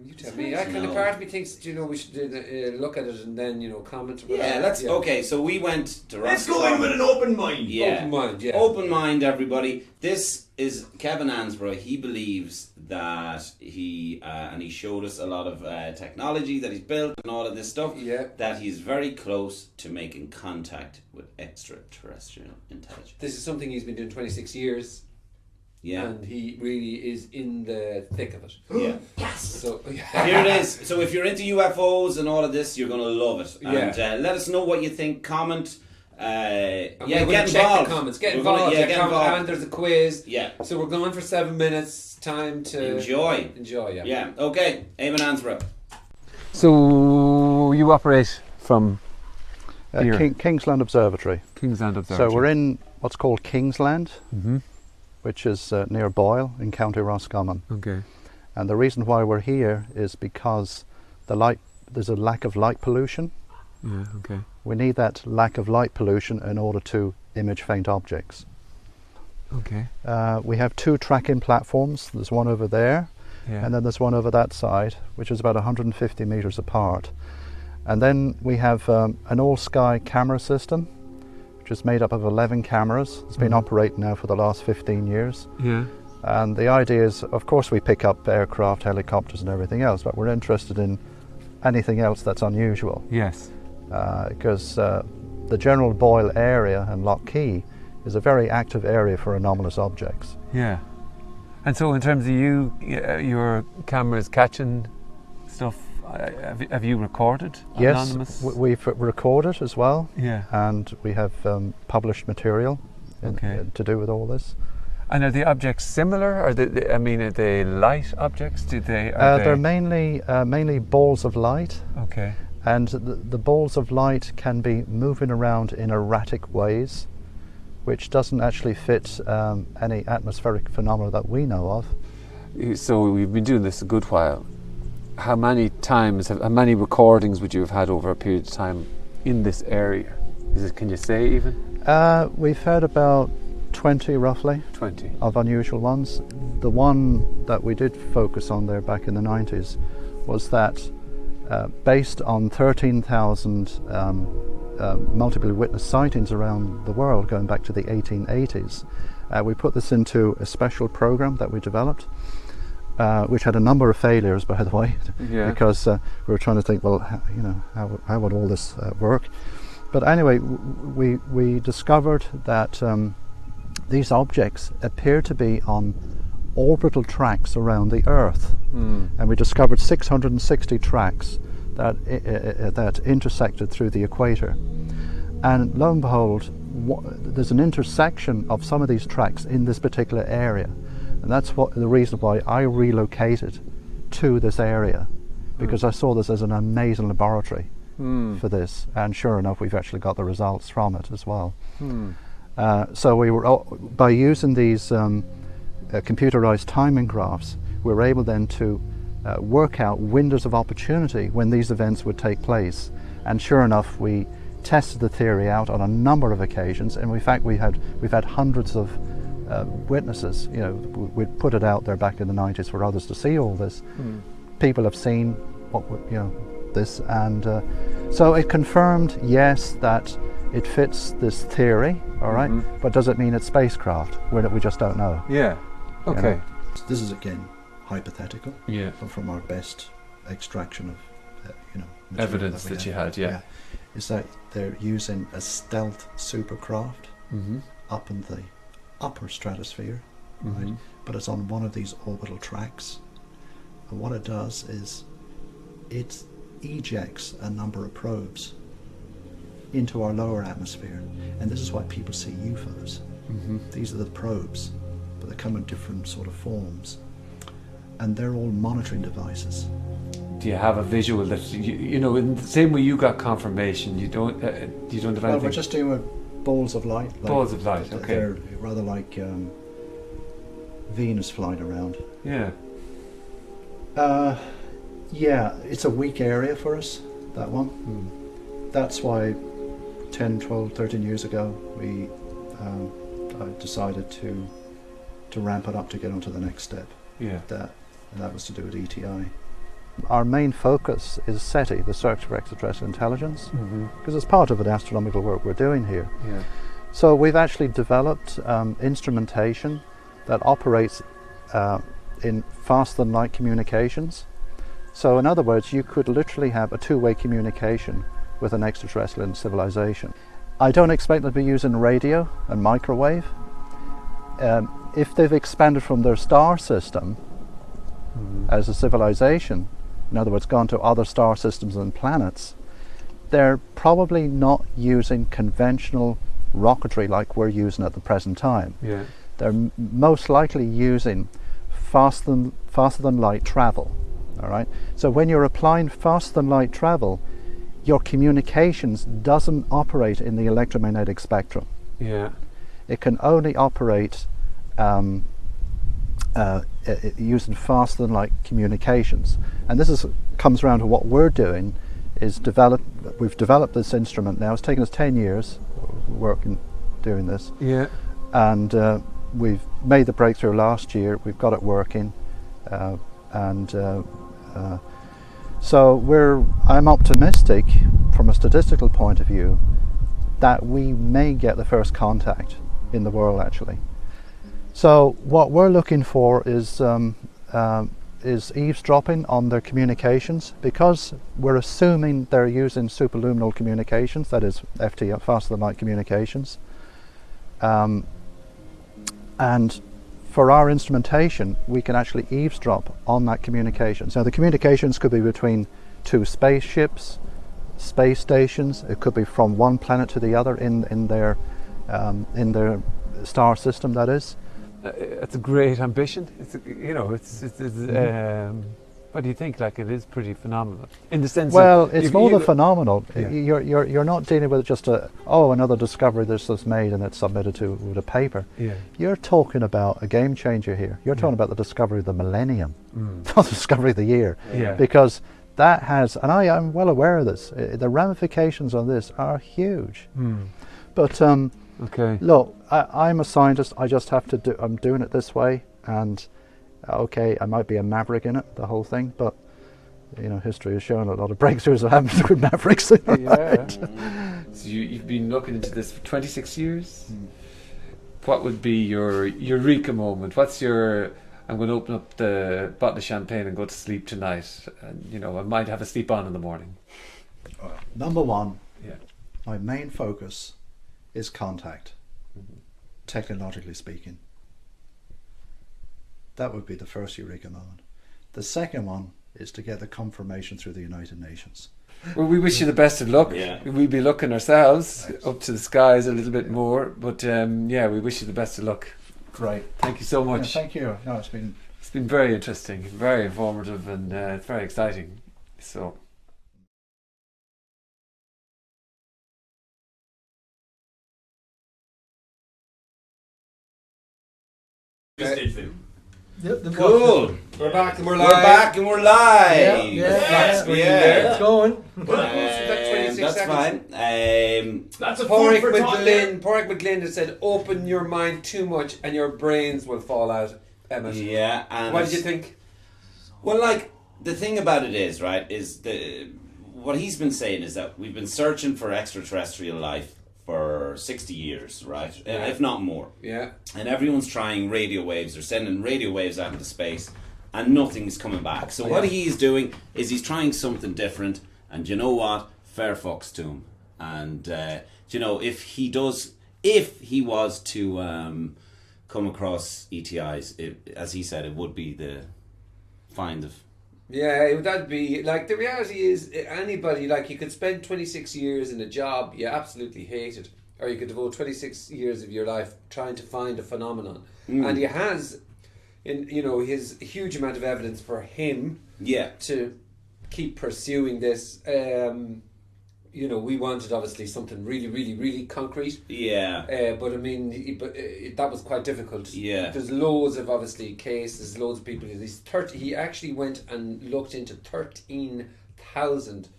You tell me. I kind of part of me thinks, we should look at it and then comment. About Yeah, it. let's. Okay, so we went to. Let's go in with an open mind. Yeah. Open mind, yeah. Open mind, everybody. This is Kevin Ansbro. He believes that he and he showed us a lot of technology that he's built and all of this stuff. Yeah. That he's very close to making contact with extraterrestrial intelligence. This is something he's been doing 26 years. Yeah. And he really is in the thick of it. Yeah. Yes. So Here it is. So if you're into UFOs and all of this, you're going to love it. Yeah. And let us know what you think. Comment. We're Get gonna check involved. the comments. Get We're gonna- involved. get comment, involved. and there's a quiz. Yeah. So we're going for 7 minutes. Time to Enjoy. Enjoy. Yeah. Yeah. Okay. Eamon Ansbro. So you operate from here? Kingsland Observatory. Kingsland Observatory. So we're in what's called Kingsland, Mm-hmm. which is near Boyle in County Roscommon. Okay. And the reason why we're here is because there's a lack of light pollution. Yeah. Okay. We need that lack of light pollution in order to image faint objects. Okay. We have 2 track-in platforms. There's one over there, Yeah. and then there's one over that side, which is about 150 meters apart. And then we have an all-sky camera system, which is made up of 11 cameras. It's been operating now for the last 15 years. Yeah. And the idea is, of course, we pick up aircraft, helicopters and everything else, but we're interested in anything else that's unusual. Yes. Because the general Boyle area and Loch Key is a very active area for anomalous objects. Yeah. And so in terms of your cameras catching stuff, have you recorded anonymous? Yes, we've recorded as well. Yeah. And we have published material to do with all this. And are the objects similar? Are they light objects? They're mainly balls of light. Okay. And the balls of light can be moving around in erratic ways, which doesn't actually fit any atmospheric phenomena that we know of. So we've been doing this a good while. How many recordings would you have had over a period of time in this area? Can you say even? We've had about 20 roughly. 20. Of unusual ones. The one that we did focus on there back in the 90s was that based on 13,000 multiple witness sightings around the world going back to the 1880s, we put this into a special program that we developed, which had a number of failures, by the way, because we were trying to think, well, how would all this work? But anyway, we discovered that these objects appear to be on orbital tracks around the Earth, and we discovered 660 tracks that intersected through the equator. And lo and behold, there's an intersection of some of these tracks in this particular area, and that's the reason why I relocated to this area, because I saw this as an amazing laboratory for this, and sure enough, we've actually got the results from it as well. So we were, by using these computerized timing graphs, we were able then to work out windows of opportunity when these events would take place. And sure enough, we tested the theory out on a number of occasions, and in fact we've had hundreds of witnesses. We'd put it out there back in the 90s for others to see all this. People have seen this, and so it confirmed, yes, that it fits this theory, all right, but does it mean it's spacecraft? We just don't know. Yeah. Okay. This is again hypothetical. Yeah. But from our best extraction of evidence that you had, yeah, is that they're using a stealth supercraft up in the upper stratosphere, right? but it's on one of these orbital tracks. And what it does is it ejects a number of probes into our lower atmosphere, and this is why people see UFOs. These are the probes, but they come in different sort of forms, and they're all monitoring devices. Do you have a visual that you know? In the same way you got confirmation, you don't have Well, anything. we're just doing with balls of light. Balls of light, okay. They're rather like Venus flying around. Yeah. Yeah, it's a weak area for us, that one. That's why 10, 12, 13 years ago we decided to ramp it up to get onto the next step. Yeah. And that was to do with ETI. Our main focus is SETI, the Search for Extraterrestrial Intelligence, because it's part of the astronomical work we're doing here. Yeah. So we've actually developed instrumentation that operates in faster than light communications. So in other words, you could literally have a two-way communication with an extraterrestrial civilization. I don't expect them to be using radio and microwave. If they've expanded from their star system as a civilization, in other words, gone to other star systems and planets, they're probably not using conventional rocketry like we're using at the present time. Yeah. They're most likely using faster than light travel. All right. So when you're applying faster than light travel, your communications doesn't operate in the electromagnetic spectrum. Yeah. It can only operate using faster than light communications. And this comes around to what we're doing is we've developed this instrument now. It's taken us 10 years working doing this. Yeah. And we've made the breakthrough last year. We've got it working. So I'm optimistic from a statistical point of view that we may get the first contact in the world actually. So what we're looking for is eavesdropping on their communications, because we're assuming they're using superluminal communications, that is FT, faster than light communications. And for our instrumentation, we can actually eavesdrop on that communication. So the communications could be between two spaceships, space stations. It could be from one planet to the other in their star system. That is. It's a great ambition. What do you think? Like, it is pretty phenomenal in the sense. Well, of it's more than phenomenal. Yeah. You're not dealing with just another discovery that's just made and it's submitted to with a paper. Yeah. You're talking about a game changer here. You're talking about the discovery of the millennium, not the discovery of the year. Yeah. Because that has, and I'm well aware of this. The ramifications on this are huge. But okay. Look, I'm a scientist. I just have to do. I'm doing it this way, and okay, I might be a maverick in it, the whole thing, but you know, history has shown a lot of breakthroughs that happen with mavericks. Yeah. So you've been looking into this for 26 years. What would be your eureka moment? What's your? I'm going to open up the bottle of champagne and go to sleep tonight, and you know, I might have a sleep on in the morning. Number one, Yeah. my main focus is contact, technologically speaking. That would be the first eureka moment. The second one is to get the confirmation through the United Nations. Well, we wish you the best of luck. Yeah. We'll be looking ourselves up to the skies a little bit more, but yeah, we wish you the best of luck. Great. Thank you so much. Yeah, thank you. No, it's been very interesting, very informative, and it's very exciting. So. Cool. We're back and we're We're live. back and we're live. Yeah. It's going. That's fine. That's a Porrick food for thought there. McGlynn has said, open your mind too much and your brains will fall out, Emmett. Yeah. And What did you think? Well, like, the thing about it is, right, is what he's been saying is that we've been searching for extraterrestrial life for 60 years, right? Yeah. If not more. Yeah. And everyone's trying radio waves. They're sending radio waves out into space and nothing's coming back. So what he's doing is he's trying something different, and you know what? Fair fucks to him. And, you know, if he was to come across ETIs, as he said, it would be the find of. Yeah, that'd be like the reality is anybody like you could spend 26 years in a job you absolutely hated, or you could devote 26 years of your life trying to find a phenomenon, and he has, his huge amount of evidence for him. Yeah. To keep pursuing this. We wanted obviously something really, really, really concrete. Yeah. But I mean, that was quite difficult. Yeah. There's loads of obviously cases, loads of people. He actually went and looked into 13,000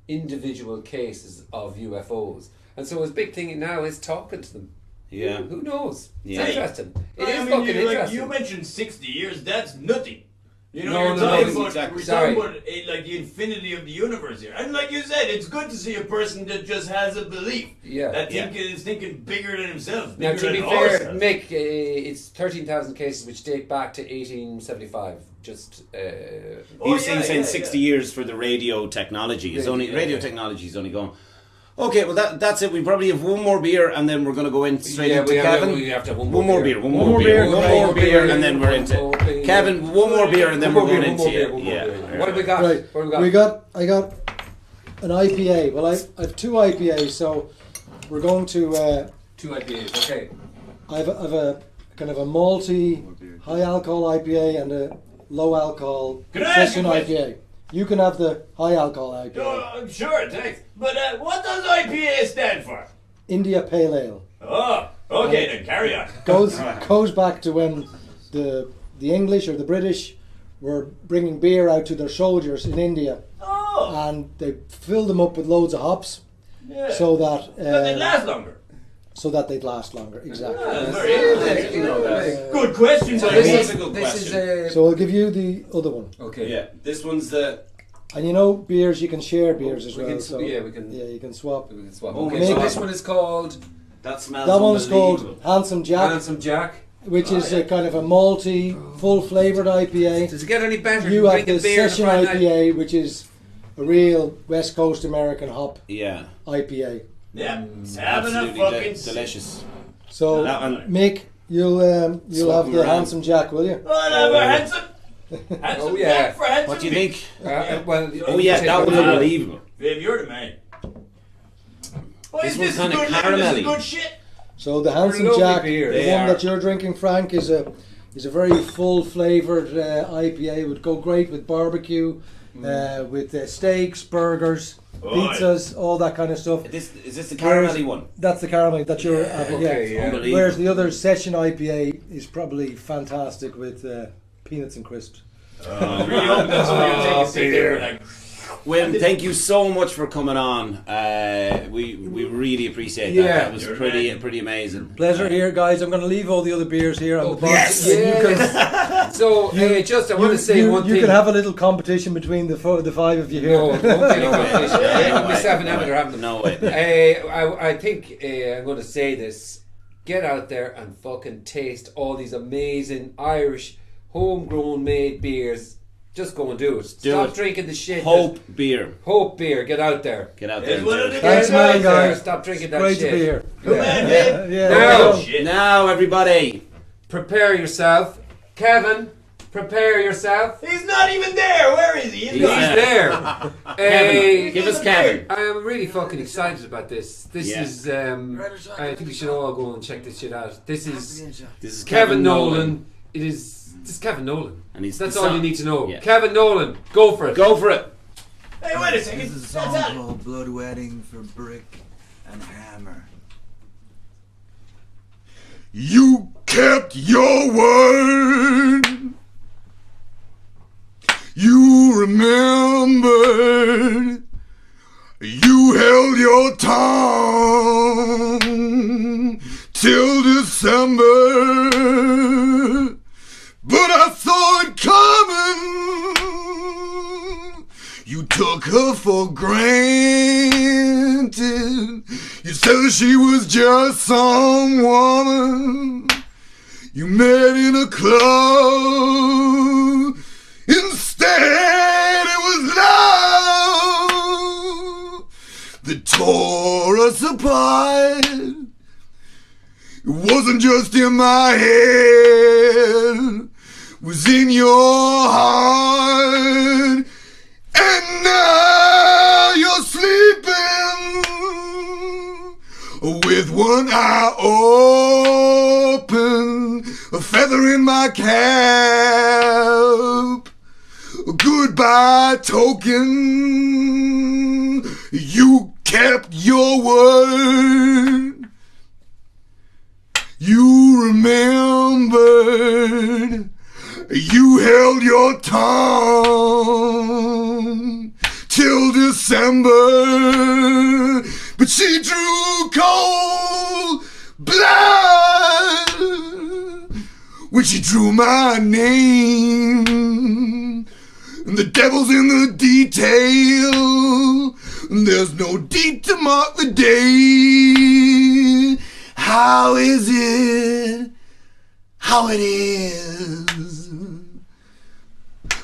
individual cases of UFOs, and so his big thing now is talking to them. Yeah. Who knows? It's Yeah. interesting. It is I mean, fucking like, interesting. you mentioned 60 years. That's nothing. You know, No, you're no, talking no, about, exactly. we're Sorry. talking about like the infinity of the universe here. And like you said, it's good to see a person that just has a belief. Yeah. That Yeah. is thinking bigger than himself. Now, Bigger to be than fair, ourselves. Mick, it's 13,000 cases which date back to 1875. Just. Oh, He's saying 60 years for the radio technology. It's only radio technology is only going. Okay, well that's it. We probably have one more beer and then we're going to go in straight into Kevin. We have to have One more beer, one more beer, and then we're into Kevin. One more beer, and then we're going into What have we got? Right. What have we got? I got an IPA. Well, I have two IPAs, so we're going to. 2 IPAs. Okay. I've a kind of a malty, high alcohol IPA and a low alcohol Can I ask session you a question? IPA. You can have the high alcohol IPA. Sure, thanks. But what does IPA stand for? India Pale Ale. Oh, okay, then carry on. Goes back to when the English or the British were bringing beer out to their soldiers in India, Oh, and they filled them up with loads of hops yeah. so that they last longer. so that they'd last longer. Exactly. That's very interesting. Good question. So Dave. this a good is question. So I'll give you the other one. okay. Yeah, this one's the. And you know, beers, you can share beers as We well. can, So yeah, we can. yeah, you can swap. We can swap. Oh Okay, my so God. this one is called That smells. That one's called unbelievable. Handsome Jack, Handsome Jack. which is a kind of a malty, full flavoured IPA. Does it get any better? You than have the drinking beer on a Session Friday night? IPA, which is a real West Coast American hop Yeah, IPA. Yeah, having a absolutely fucking delicious. So, That one. Mick, you'll Swap have them the around. Handsome Jack, will you? Whatever, handsome. Handsome Oh, yeah. Jack for handsome. What do you think? Well, Oh yeah, that was Yeah. unbelievable. Babe, you're the man. Well, This is one's this kinda good? This caramelly. is good shit. So the Handsome lovely Jack, beer. the They one are. that you're drinking, Frank, is a very full flavoured IPA. It would go great with barbecue, with steaks, burgers, Oh, pizzas, all that kind of stuff. Is this the Whereas- caramelly one? That's the caramel that you're having. Okay, yeah. Unbelievable. Whereas the other Session IPA is probably fantastic with peanuts and crisps. I really hope that's what you're taking a sip there. Like, Wim, thank you so much for coming on. We really appreciate that. Yeah. That was You're pretty amazing. Pleasure here, guys. I'm going to leave all the other beers here on the box. Yes. And you can- Yes. So, I want to say you, one you thing. can have a little competition between the five of you here. No, don't be any No way. competition. No Yeah, way. myself and Emmett are having them. No way. I think I'm going to say this. Get out there and fucking taste all these amazing Irish homegrown made beers. Just go and do it. Do Stop it. drinking the shit. Hope beer. Hope beer. Get out there. Get out there. It's and one do of it. the Thanks, guys man, out there. guys. Stop drinking that Great shit. to be here. Come on, babe. Yeah. Now- Oh, shit. Now, everybody. Prepare yourself. Kevin, prepare yourself. He's not even there. Where is he? He's gone. He's there. Kevin, give us Kevin. I am really fucking excited about this. This Yeah. is, I think we should all go and check this shit out. This is This is Kevin Nolan. This is Kevin Nolan. And he's That's the all son. you need to know. Yeah. Kevin Nolan, go for it. Go for it. Hey, wait a second. This is a That's song out. called Blood Wedding for Brick and Hammer. You kept your word. You remembered. You held your tongue till December. But I saw it coming. You took her for granted. You said she was just some woman you met in a club. Instead, it was love that tore us apart. It wasn't just in my head, it was in your heart. And now you're sleeping with one eye open, a feather in my cap. Goodbye token, you kept your word. You remembered, you held your tongue till December, but she drew cold blood when she drew my name. And the devil's in the detail, and there's no deed to mark the day. How is it, how it is,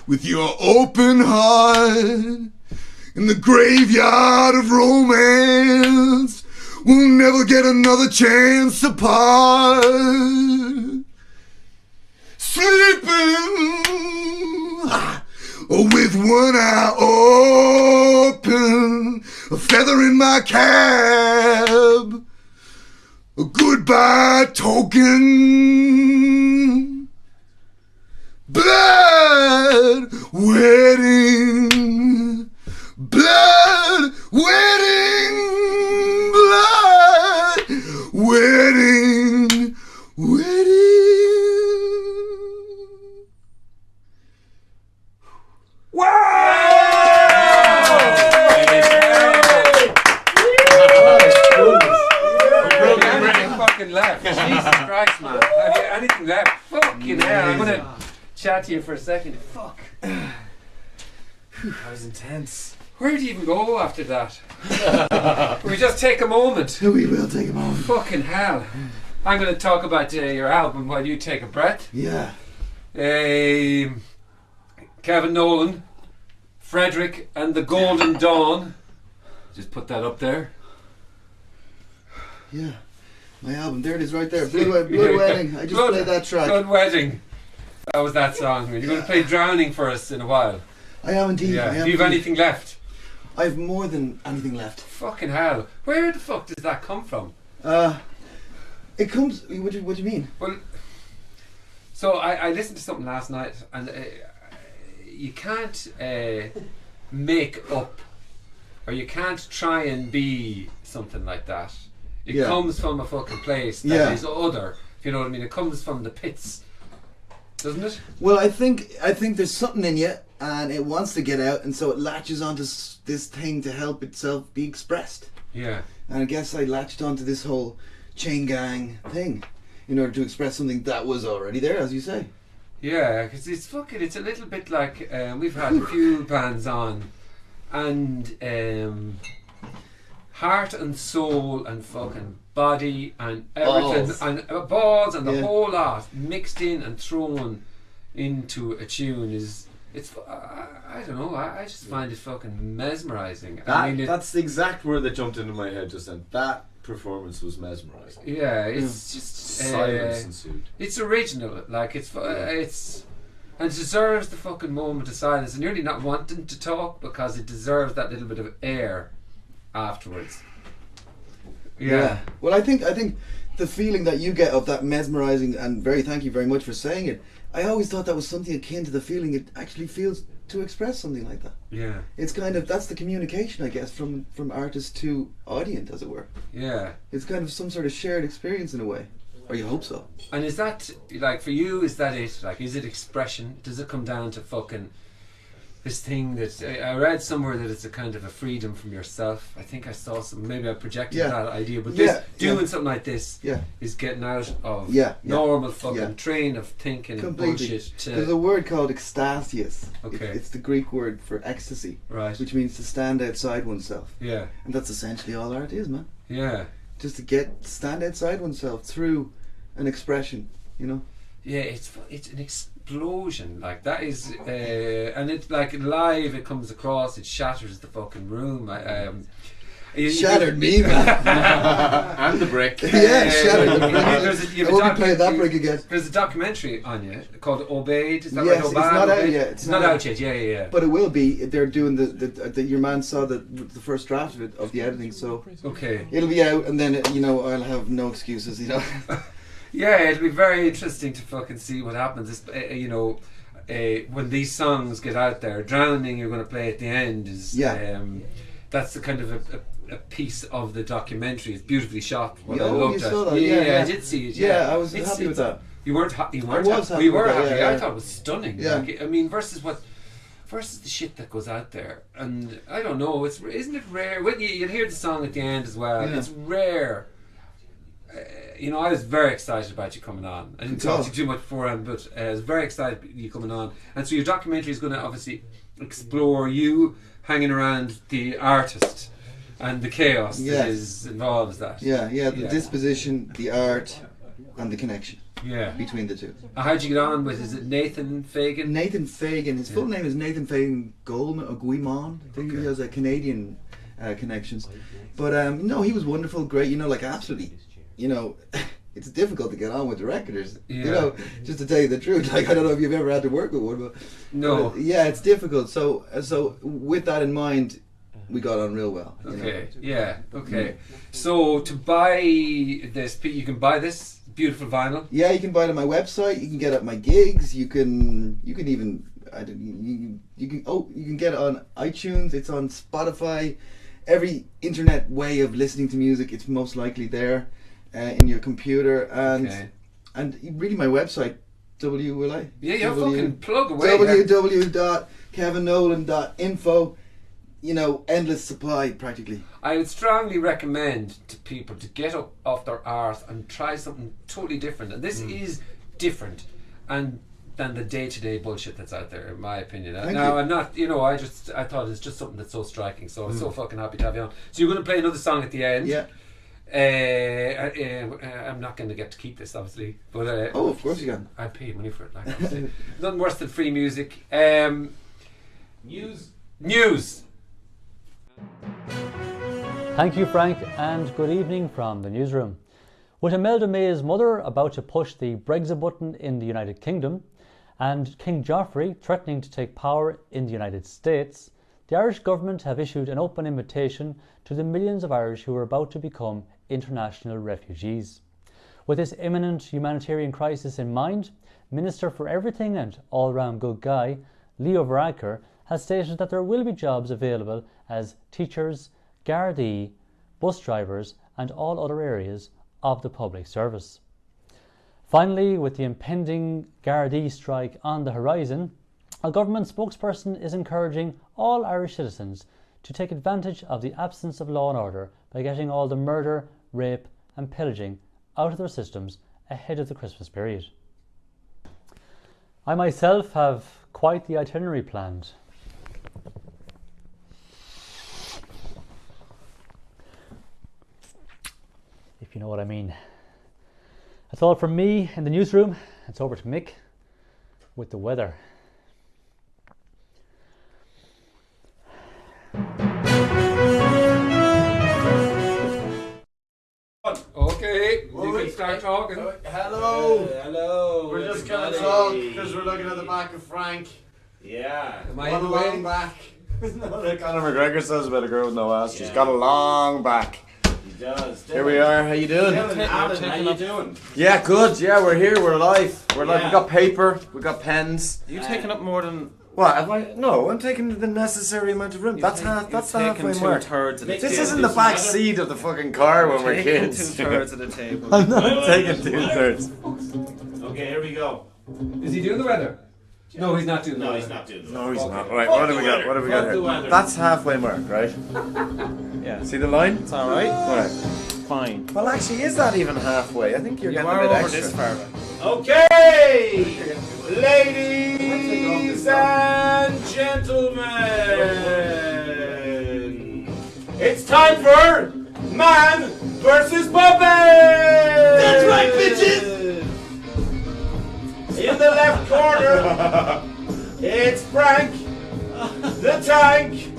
with your open heart in the graveyard of romance? We'll never get another chance to part. Sleeping with one eye open, a feather in my cab, a goodbye token, blood wedding, blood wedding, blood wedding, wedding. Left. Jesus Christ, man. Have you anything left? Fucking hell. I'm gonna chat to you for a second. Fuck. That was intense. Where do you even go after that? We just take a moment. We will take a moment. Fucking hell. I'm gonna talk about your album while you take a breath. Yeah. Kevin Nolan, Frederick and the Golden Dawn. Just put that up there. Yeah. My album, there it is right there. Blue Wedding. I just played that track. Blood Wedding. That was that song. You're going to play Drowning for us in a while. I am indeed. Yeah. Do you have anything left? I have more than anything left. Fucking hell. Where the fuck does that come from? It comes... What do you mean? Well, so I listened to something last night, and you can't make up, or you can't try and be something like that. It comes from a fucking place that is other, if you know what I mean. It comes from the pits, doesn't it? Well, I think there's something in you, and it wants to get out, and so it latches onto this thing to help itself be expressed. Yeah. And I guess I latched onto this whole chain gang thing in order to express something that was already there, as you say. Yeah, because it's a little bit like, we've had a few bands on, and heart and soul and fucking body and everything balls. and balls and the whole lot mixed in and thrown into a tune I don't know, I just find it fucking mesmerising. That's the exact word that jumped into my head just then. That performance was mesmerising. Yeah, it's just silence ensued. It's original, like it's and it deserves the fucking moment of silence, and you're really not wanting to talk because it deserves that little bit of air afterwards. Yeah. Well, I think the feeling that you get of that mesmerising, and thank you very much for saying it. I always thought that was something akin to the feeling it actually feels to express something like that. Yeah. It's kind of, that's the communication, I guess, from artist to audience, as it were. Yeah. It's kind of some sort of shared experience in a way. Or you hope so. And is that, like, for you, is that it? Like, is it expression? Does it come down to fucking this thing that I read somewhere that it's a kind of a freedom from yourself? I think I saw some, maybe I projected that idea, but doing something like this is getting out of normal fucking train of thinking and bullshit. There's a word called ekstasias. Okay. It's the Greek word for ecstasy, right? Which means to stand outside oneself. Yeah. And that's essentially all art is, man. Yeah. Just to stand outside oneself through an expression, you know. Yeah, it's an explosion, like that is, and it's like live. It comes across, it shatters the fucking room. Shattered me, man. And the brick. Yeah, shattered the brick. I won't be playing that brick again. There's a documentary on you called Obeyed. Is that Yes, right? it's not out yet. It's not out yet. Yeah. But it will be. They're doing the your man saw the first draft of it, of the editing, so Okay. it'll be out, and then I'll have no excuses, Yeah, it'll be very interesting to fucking see what happens. When these songs get out there, Drowning, you're going to play at the end, is that's the kind of a piece of the documentary. It's beautifully shot. What I loved you saw that? Yeah, I did see it. Yeah, I was happy with that. You weren't happy. I was happy. We were with that, happy. yeah. I thought it was stunning. Yeah. Like, I mean, versus the shit that goes out there, and I don't know. Isn't it rare? When you'll hear the song at the end as well. Yeah. It's rare. I was very excited about you coming on. I didn't talk to you too much beforehand, but I was very excited about you coming on. And so your documentary is going to obviously explore you hanging around the artist and the chaos that is involves that. The disposition, the art, and the connection between the two. How'd you get on with, is it Nathan Fagan? Nathan Fagan. His full name is Nathan Fagan Goldman or Guimond. I think he has a Canadian connections. But no, he was wonderful, great, absolutely. It's difficult to get on with directors. Just to tell you the truth. Like, I don't know if you've ever had to work with one, but no. It's difficult. So with that in mind, we got on real well. Okay. So to buy this, you can buy this beautiful vinyl. Yeah, you can buy it on my website. You can get it at my gigs. You can even you can get it on iTunes. It's on Spotify. Every internet way of listening to music, it's most likely there. In your computer and really my website fucking plug away www.kevinnolan.info. Endless supply practically. I would strongly recommend to people to get up off their arse and try something totally different, and this is different than the day-to-day bullshit that's out there, in my opinion. I'm not, I thought it's just something that's so striking, so I'm so fucking happy to have you on. So you're going to play another song at the end. I'm not going to get to keep this, obviously, but of course you can. I paid money for it. Like, nothing worse than free music. News. Thank you, Frank, and good evening from the newsroom. With Imelda May's mother about to push the Brexit button in the United Kingdom, and King Joffrey threatening to take power in the United States, the Irish government have issued an open invitation to the millions of Irish who are about to become international refugees. With this imminent humanitarian crisis in mind, Minister for Everything and all-round good guy, Leo Varadkar, has stated that there will be jobs available as teachers, Gardaí, bus drivers and all other areas of the public service. Finally, with the impending Gardaí strike on the horizon, a government spokesperson is encouraging all Irish citizens to take advantage of the absence of law and order by getting all the murder, rape and pillaging out of their systems ahead of the Christmas period. I myself have quite the itinerary planned. If you know what I mean. That's all from me in the newsroom. It's over to Mick with the weather. Okay, you can start talking. Hello. We're just gonna talk everybody. because we're looking at the back of Frank. Yeah. Am I Got in a the way? long back. Like Conor McGregor says about a girl with no ass. She's got a long back. He does. Here we are. How you doing? Alan, how you doing? Yeah, good. Yeah, we're here. We're live. We're live. Yeah. We got paper. We got pens. You've taken up more than. What? Have I? No, I'm taking the necessary amount of room. That's That's the halfway mark. 2/3 of the This table. isn't the back seat of the fucking car when we're Taking kids. 2/3 of the table. I'm not taking 2/3. Okay, here we go. Is he doing the weather? No, he's not doing the No, weather. he's not doing No, he's Okay. not. Right, Fuck what do the we got? weather. What have we got Fuck the here? weather. That's halfway mark, right? Yeah. See the line? It's alright. Right. Fine. Well, actually, is that even halfway? I think you're You getting are a bit over extra. this far. Okay, ladies and gentlemen, it's time for Man versus Puppet. That's right, bitches. In the left corner, it's Frank, the Tank,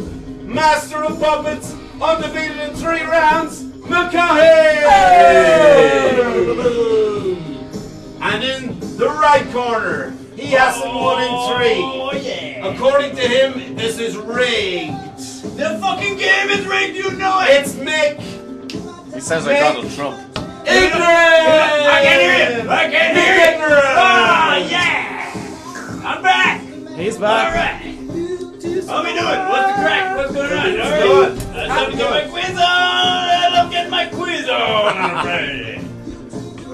master of puppets, undefeated in 3 rounds, McCahey! And in the right corner, he hasn't won in 3. Oh, yeah. According to him, this is rigged. The fucking game is rigged, you know it! It's Mick. He sounds like Donald Trump. Ignorant! I can hear it! I can hear it! Ignorant! Oh, yeah! I'm back! He's back. Alright! How we doing? What's the crack? What's going on? Alright? I love to get my quiz on! I love getting my quiz on on a Friday.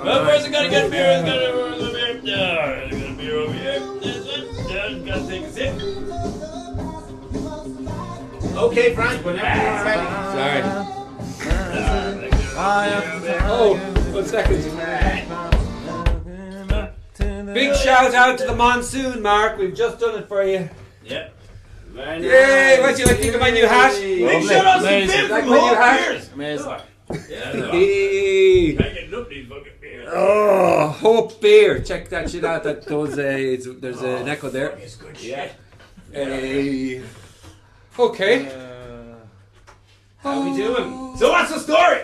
Well, first I gotta get beer. I gotta get a beer over here. That's it. Gotta take a sip. Okay, Frank, whenever you're ready. Sorry. Oh, 1 second. Big shout out to the monsoon, Mark. We've just done it for you. Yeah. Yay! What do you think of my new hat? Big shout out to Bim Like from my new Hope hat? Beers. Amazing. Yeah, Hey. I get up these fucking beers. Oh, Hope Beer. Check that shit out. That goes. There's an echo there. It's good shit. Hey. Okay. How we doing? So what's the story?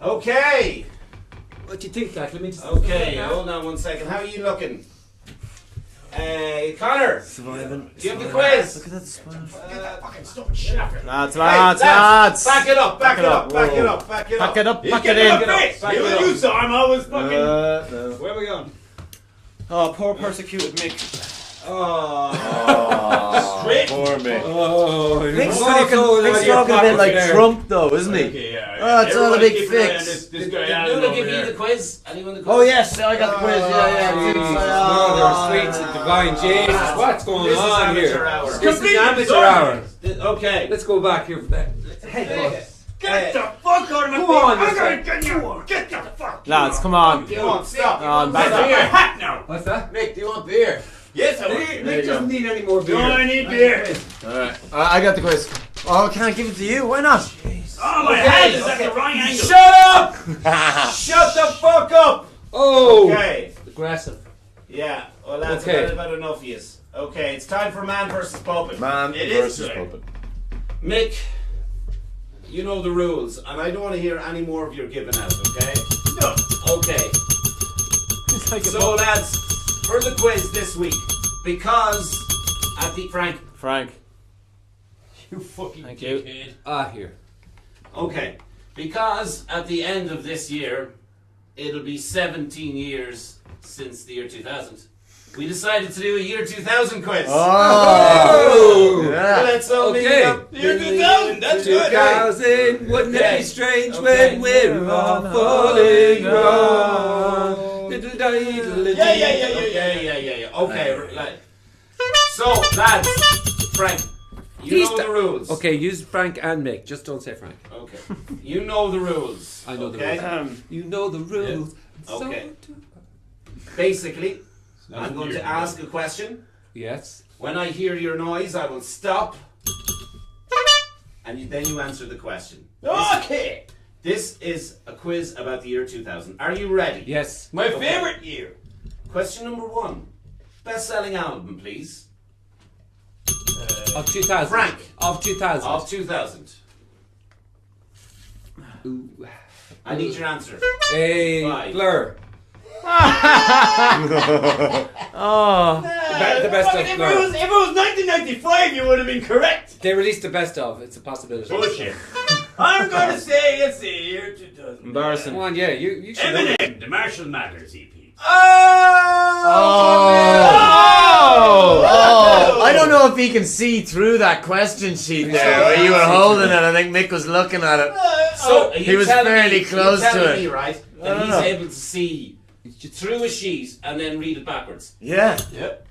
Okay. What do you think, Jack? Let me just. Okay, hold on 1 second. How are you looking? Connor. Surviving. Do you have the quiz? Look at that sponge. Fucking stupid shit after. Lads, Hey, lads. Back it up, back it up, back it Whoa. up, back it Back up. it up, He's back it getting in. my face. Back You it and up. you saw him. I was fucking. No. Where are we going? Oh, poor persecuted Mick. Oh. Straight. Poor Mick. Oh, Mick's talking a bit like Trump, though, isn't he? Okay, yeah. Oh, it's all a Everybody big keep an eye on fix. This Did guy Nuno Alan give over you there. the quiz? Anyone the quiz? Oh yes, I got the quiz. Yeah. Mother, sweet divine Jesus, what's going This is on amateur here? hour. This is Completely amateur disorganized. hour. Okay. Let's go back here for that. Get the fuck out of my Come face. on, I'm this gonna get you. Get the fuck. Lads, come on. Come on, stop. On, Back back to your up. hat now. What's that? Mick, do you want beer? Yes, I will. Nick doesn't need any more beer. No, I need beer. Alright. I got the quiz. Oh, can I give it to you? Why not? Oh, my head is at the wrong angle. Shut up! Shut the fuck up! Oh! Okay. Aggressive. Yeah. Well, that's Okay. about enough of you. Okay, it's time for man versus puppet. Man It is versus good. puppet. Mick, you know the rules, and I don't want to hear any more of your giving out, okay? No. Okay. So, lads, for the quiz this week, because at the Frank. You fucking Thank you. dickhead. Here. Okay, because at the end of this year, it'll be 17 years since the year 2000. We decided to do a year 2000 quiz. Oh! Yeah. Let's all meet Okay. up. Year 2000, that's good. 2000, wouldn't it Okay. be strange Okay. when we're all falling wrong? Little Yeah. Okay, right. So, lads, Frank, you know the rules. Okay, use Frank and Mick. Just don't say Frank. Okay. You know the rules. I know the okay? rules. You know the rules. Okay. Basically, I'm going to ask a question. Yes. When I hear your noise, I will stop. And then you answer the question. Okay. This is a quiz about the year 2000. Are you ready? Yes. My favorite year. Question number 1. Best-selling album, please. Of 2000. Frank. Of 2000. Of 2000. Ooh. I need your answer. Hey, Five. Blur. Oh. The best of If Blur. it was 1995, you would have been correct. They released the best of. It's a possibility. Bullshit. I'm going to say, let's see, year 2000. Embarrassing. Come on, yeah, you should know. Eminem, the Marshall Mathers EP. Oh! I don't know if he can see through that question sheet there. Where you were holding it. I think Mick was looking at it. So He was fairly close you're to telling it. me, right, I that don't he's know. able to see through a sheet and then read it backwards. Yeah. Yep.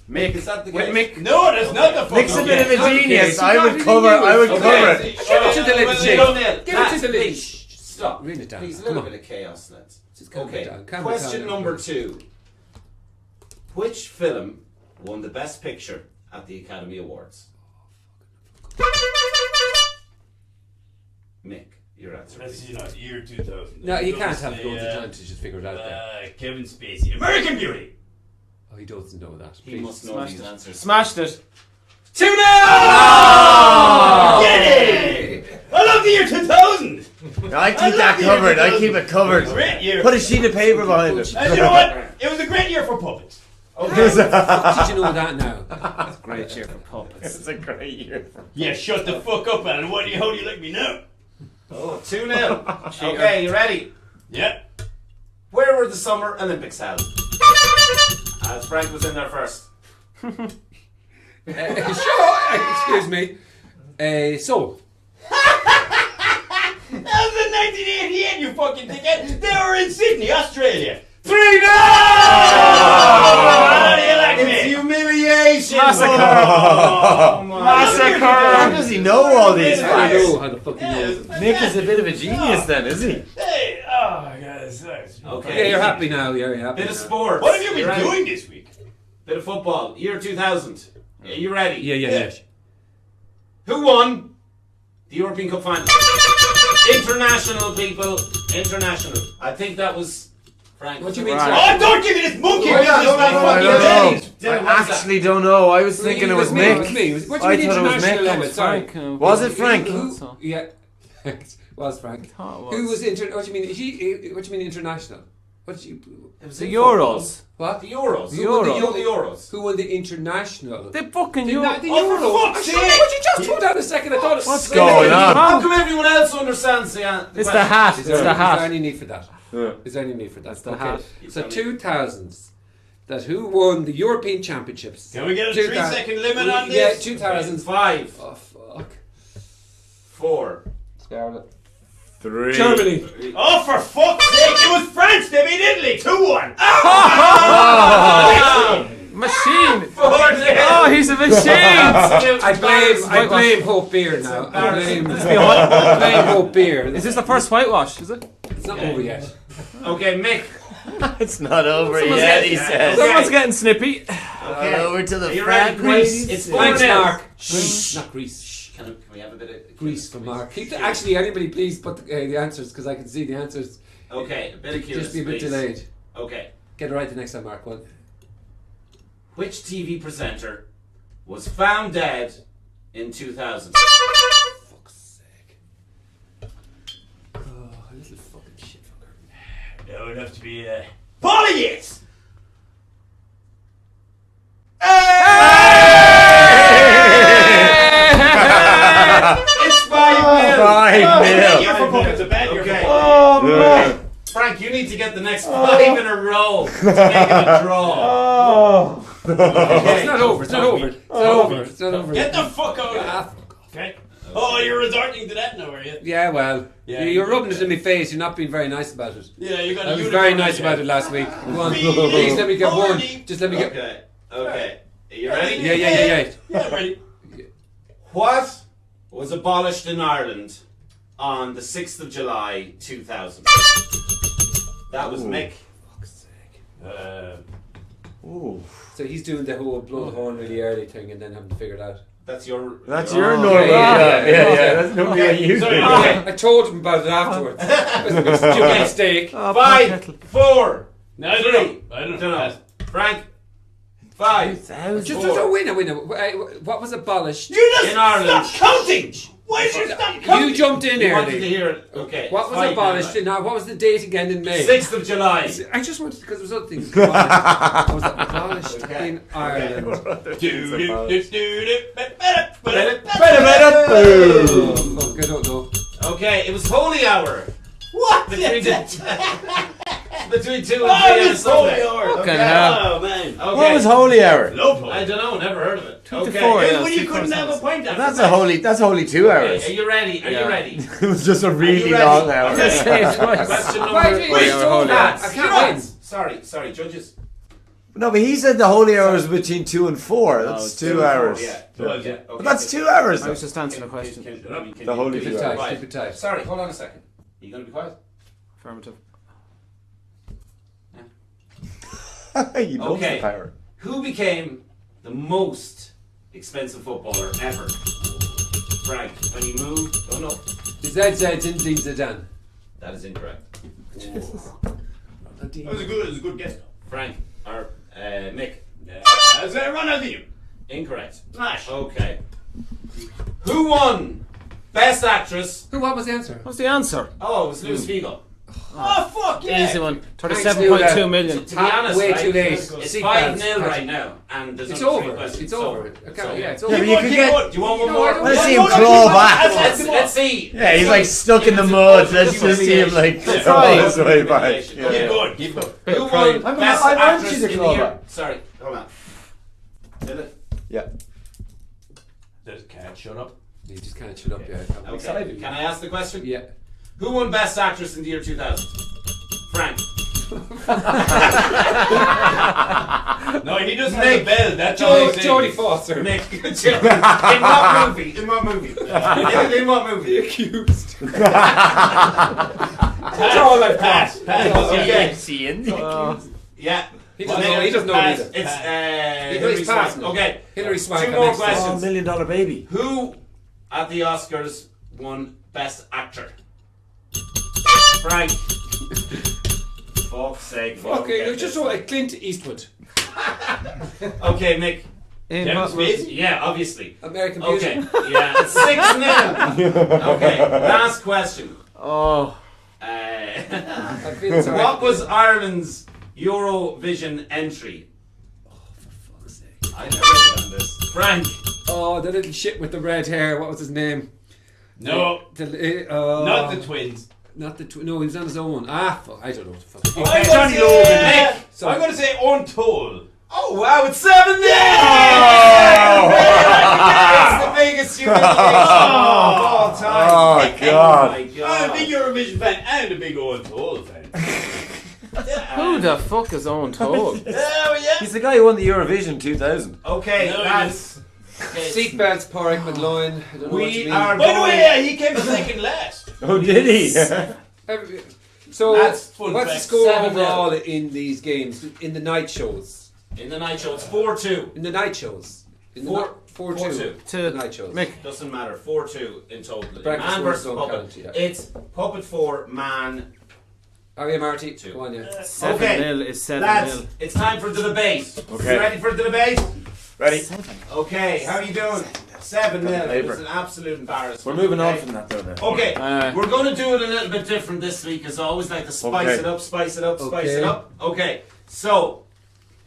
Mick, is that the case? Mick. No, that's not the fucking Mick's a bit of a Okay. genius. Okay. I would cover it. Give it to the little Well, chick. you don't nail. Give it Lads, to the little please, stop. Read it down. Please, a Come little on. bit of chaos, lads. Just calm Okay, it down. Calm it question down. number 2. Which film won the Best Picture at the Academy Awards? Mick, your answer. That's, please. year 2000. No, you I'm can't gonna have to go say, to time to just figure it out there. Kevin Spacey. American Beauty. Oh, he doesn't know that. He Please. must know Smashed these it. answers. Smashed it. 2-0! Get it! I love I keep that covered. I keep it covered. Great year. Put a sheet of paper behind it. And you know what? It was a great year for puppets. Did you know that now? It's a great year for puppets. It's a great year. Yeah, shut the fuck up, Alan. How do you like me now? Oh, 2-0. Okay, you ready? Yeah. Where were the Summer Olympics held? As Frank was in there first. Excuse me. Seoul. That was in 1988, you fucking dickhead. They were in Sydney, Australia. 3-0! How do you like It's me? humiliation! Oh, Massacre! How does he know all these I facts? know how the fucking knows. Nick is a bit of a genius then, is he? Hey, oh my god, it sucks. Okay. Yeah, you're happy now. You're happy. Bit of now. sports. What have you been ready? doing this week? Bit of football. Year 2000. Are you ready? Yeah. Who won the European Cup final? International, people. International. I think that was Frank. What do you mean? Right. Oh, don't give me this monkey Oh, yeah, business, no, man. no, no, Fucking no, no. Denny's. Dylan, I what was that? actually don't know. I was thinking it was me. Mick. What do you mean I thought it was international Mick. limit? Sorry. Was it Frank? Who? Yeah. Was Frank? Who was what do you mean? What do you mean international? What do you? It was The in Euros. What? The Euros. Who won The Euros. Who won the international? The fucking The Euros. Euros. for fuck's I sake. Would you just hold on a second? I thought it What's going on? How come everyone else understands the It's the question? hat. Is It's there, the is there hat. any need for that? Yeah. Is there any need for that? That's the hat. So 2000s. That who won the European Championships? Can we get a 2000 3-second limit on Yeah, this? 2005. 5, Oh fuck. 4. Scarlet. 3. Germany. Oh, for fuck's sake! It was France. They beat Italy 2-1. Machine. Oh, Oh, he's a machine. I blame Hope Beer now. I blame Hope Beer. Is this the first whitewash? Is it? It's not over yet. Okay, Mick. It's not over yet, he says. Someone's getting snippy. Okay. Over to the Are you front, ready, Greece? ladies. It's Thanks, 4-0. Mark. Greece, not Greece. Can we have a bit of Greece for Mark. Actually, anybody please put the answers because I can see the answers. Okay, a bit of curious. Just be a bit please. delayed. Okay. Get it right the next time, Mark. One. Which TV presenter was found dead in 2000? Fuck's sake. Oh, little fucking shit fucker. That would have to be Paulie Yates. It's 5-0. 5-0. Great year for puppets. A bad year for Okay. puppets. Oh, man. Frank, you need to get the next 5 in a row to make it a draw. Oh. It's not over. It's not over. It's not over. It's not over. Get the fuck out of Ah, here. fuck off. Okay. Oh, you're resorting to that now, are you? Yeah, well, Yeah, you're rubbing it in my face. You're not being very nice about it. Yeah, you got. I was very nice about it last week. Go on, please let me get one. Just let me get. Okay. Okay. Are you ready? Yeah. Yeah, ready. What was abolished in Ireland on the 6th of July 2000? That was Mick. Fuck's sake. Ooh. So he's doing the whole blood horn really early thing and then having to figure it out. That's your. That's your- your normal. Yeah. That's normally what you Sorry, do. okay. I told him about it afterwards. It was a stupid mistake. 5, 4, No, I 3. don't know. I don't know. Frank. 5. Just a winner. What was abolished? You just In Ireland. stop counting. Why did you stop counting? You jumped in You wanted to early. hear it. Okay. What was 5 abolished? now. What was the date again in May? 6th of July. I just wanted because there was other things. What was that abolished Okay. in Ireland? Oh, fuck, I don't know. Okay, it was Holy Hour. What? Between 2 and 3 Oh, on it's Holy Sunday. Hour. Fucking Okay. hell. Oh man. Okay. What was Holy Hour? Low I don't know, never heard of it. 2 to Okay. 4, It yeah. was when you 2 couldn't have a cents. point after That's that. only 2 Okay, hours. are you ready? Are Yeah. you ready? It was just a really ready? long hour. Okay. Say it twice. Question Why number. did you Wait, stole hold that? on. I can't win. Sorry, judges. No, but he said the Holy Hour was between 2 and 4. That's it's 2 hours. Yeah. Yeah. Okay. But that's 2 hours. I was just answering a question. The Holy Keep it Hour. tight. Keep it tight. Sorry, hold on a second. Are you going to be quiet? Affirmative. He loves Okay. the power. Who became the most expensive footballer ever? Frank, when he moved. Oh no, Zinedine Zidane. that is incorrect. That was a good guess. Frank or Mick. That's Ronaldinho. Incorrect. Smash. Okay. Who won Best actress. What was the answer? What's the answer? Oh, it was Louis Fiegel. Oh, fuck yeah. Easy one. Thanks, 37.2 million. To be honest, way right, too late. it's Seatbelts. 5-0 right now, and there's It's only 3 over. questions. It's over. Okay, yeah, it's Yeah, over. but you could get. Do you want one No, more? I don't Let's want- see him no, no, claw keep on. back. Let's see. Yeah, he's like stuck in the mud. Let's just see him like claw his way back. Keep Yeah. going. Keep going. Bit Who of won pride. Best I want Actress you to in the claw year? back. Sorry, hold on. Did it? Yeah. Can't shut up. You just can't shut up, yeah. I'm Okay. excited. Can I ask the question? Yeah. Who won Best Actress in the year 2000? Frank. No, he doesn't have a bell. That's all he's saying. Jodie Foster. Nick. In what movie? In what movie? In what movie? Accused. That's all I pass. Okay. Seeing. Yeah. He doesn't know. He doesn't know Pass. either. It's He's Hilary passing. Swank. Okay. Hilary Swank. Two more next time. questions. $1 million baby. Who at the Oscars won Best Actor? Frank. Fuck's sake. Okay, no, just so Clint Eastwood. Okay, Mick. Kevin Smith? Yeah, obviously. American Beauty. Okay. Yeah. 6-0. Okay. Last question. Oh. I feel sorry. What was Ireland's Eurovision entry? Oh, for fuck's sake. I never done this. Frank. Oh, the little shit with the red hair. What was his name? No, not the twins. Not the no, he was on his own. Ah, fuck, I don't know what the fuck. I'm Johnny gonna Logan. say, Sorry. I'm going to say Untold. Oh wow, it's 7-0! It's the biggest humiliation of all time. Oh, God. my I'm a God. big Eurovision fan and a big Untold fan. Who the fuck is Owen Told? Oh, yeah. He's the guy who won the Eurovision 2000. Okay, No, lads. Okay, Seatbelts, Porrick, McLoyne. I don't know what you we mean. are By the going. way, yeah, he came second last. Oh, did he? So, That's fun what's the fact. score 7-0. overall in these games? In the night shows? In the night show, it's 4-2. In the night shows? In the Four- 4-2. To The night shows. Mick. Doesn't matter. 4-2 in total. Breakfast Man World versus don't puppet. count, yeah. It's puppet 4, man. Oh yeah, Marty. 2. Go on, yeah. 7-0 is 7-0. Lads, it's time for the debate. Okay. You ready for the debate? Ready? Okay, how are you doing? 7-0. Paper. It's an absolute embarrassment. We're moving on okay? from that though now. Okay, Aye. we're going to do it a little bit different this week, as I always like to spice Okay. it up, spice it up, spice Okay. it up. Okay, so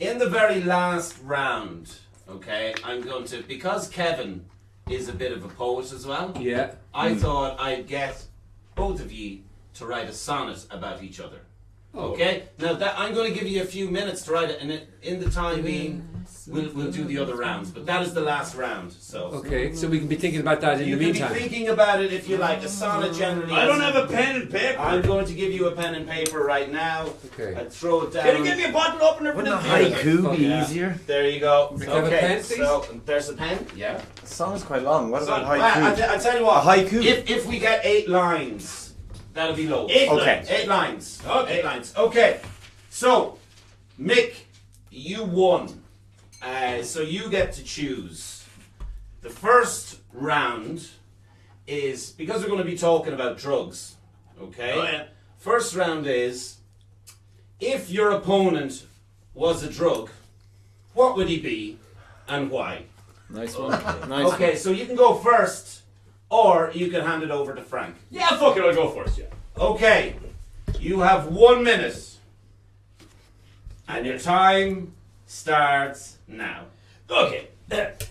in the very last round, okay, I'm going to, because Kevin is a bit of a poet as well, Yeah. I thought I'd get both of you to write a sonnet about each other. Okay, now that I'm going to give you a few minutes to write it, and in the time being, we'll do the other rounds. But that is the last round, so Okay, so we can be thinking about that in you the can meantime. be thinking about it if you like. A sonnet generally. I don't have a pen and paper. I'm going to give you a pen and paper right now. Okay. I'd throw it down. Can you give me a bottle opener for Wouldn't the a haiku be Yeah. easier? There you go. Can I have a Okay, pen, please? so there's a pen. Yeah. The song is quite long. What about Well, haiku? I tell you what. A haiku. If we get 8 lines, that'll be low. 8 Okay. lines. 8 lines. Okay. 8 lines. Okay. So, Mick, you won. So you get to choose. The first round is, because we're going to be talking about drugs, okay? Oh, yeah. First round is, if your opponent was a drug, what would he be and why? Nice one. Nice Okay, so you can go first, or you can hand it over to Frank. Yeah, fuck it, I'll go first, yeah. Okay, you have 1 minute. And your time starts now. Okay,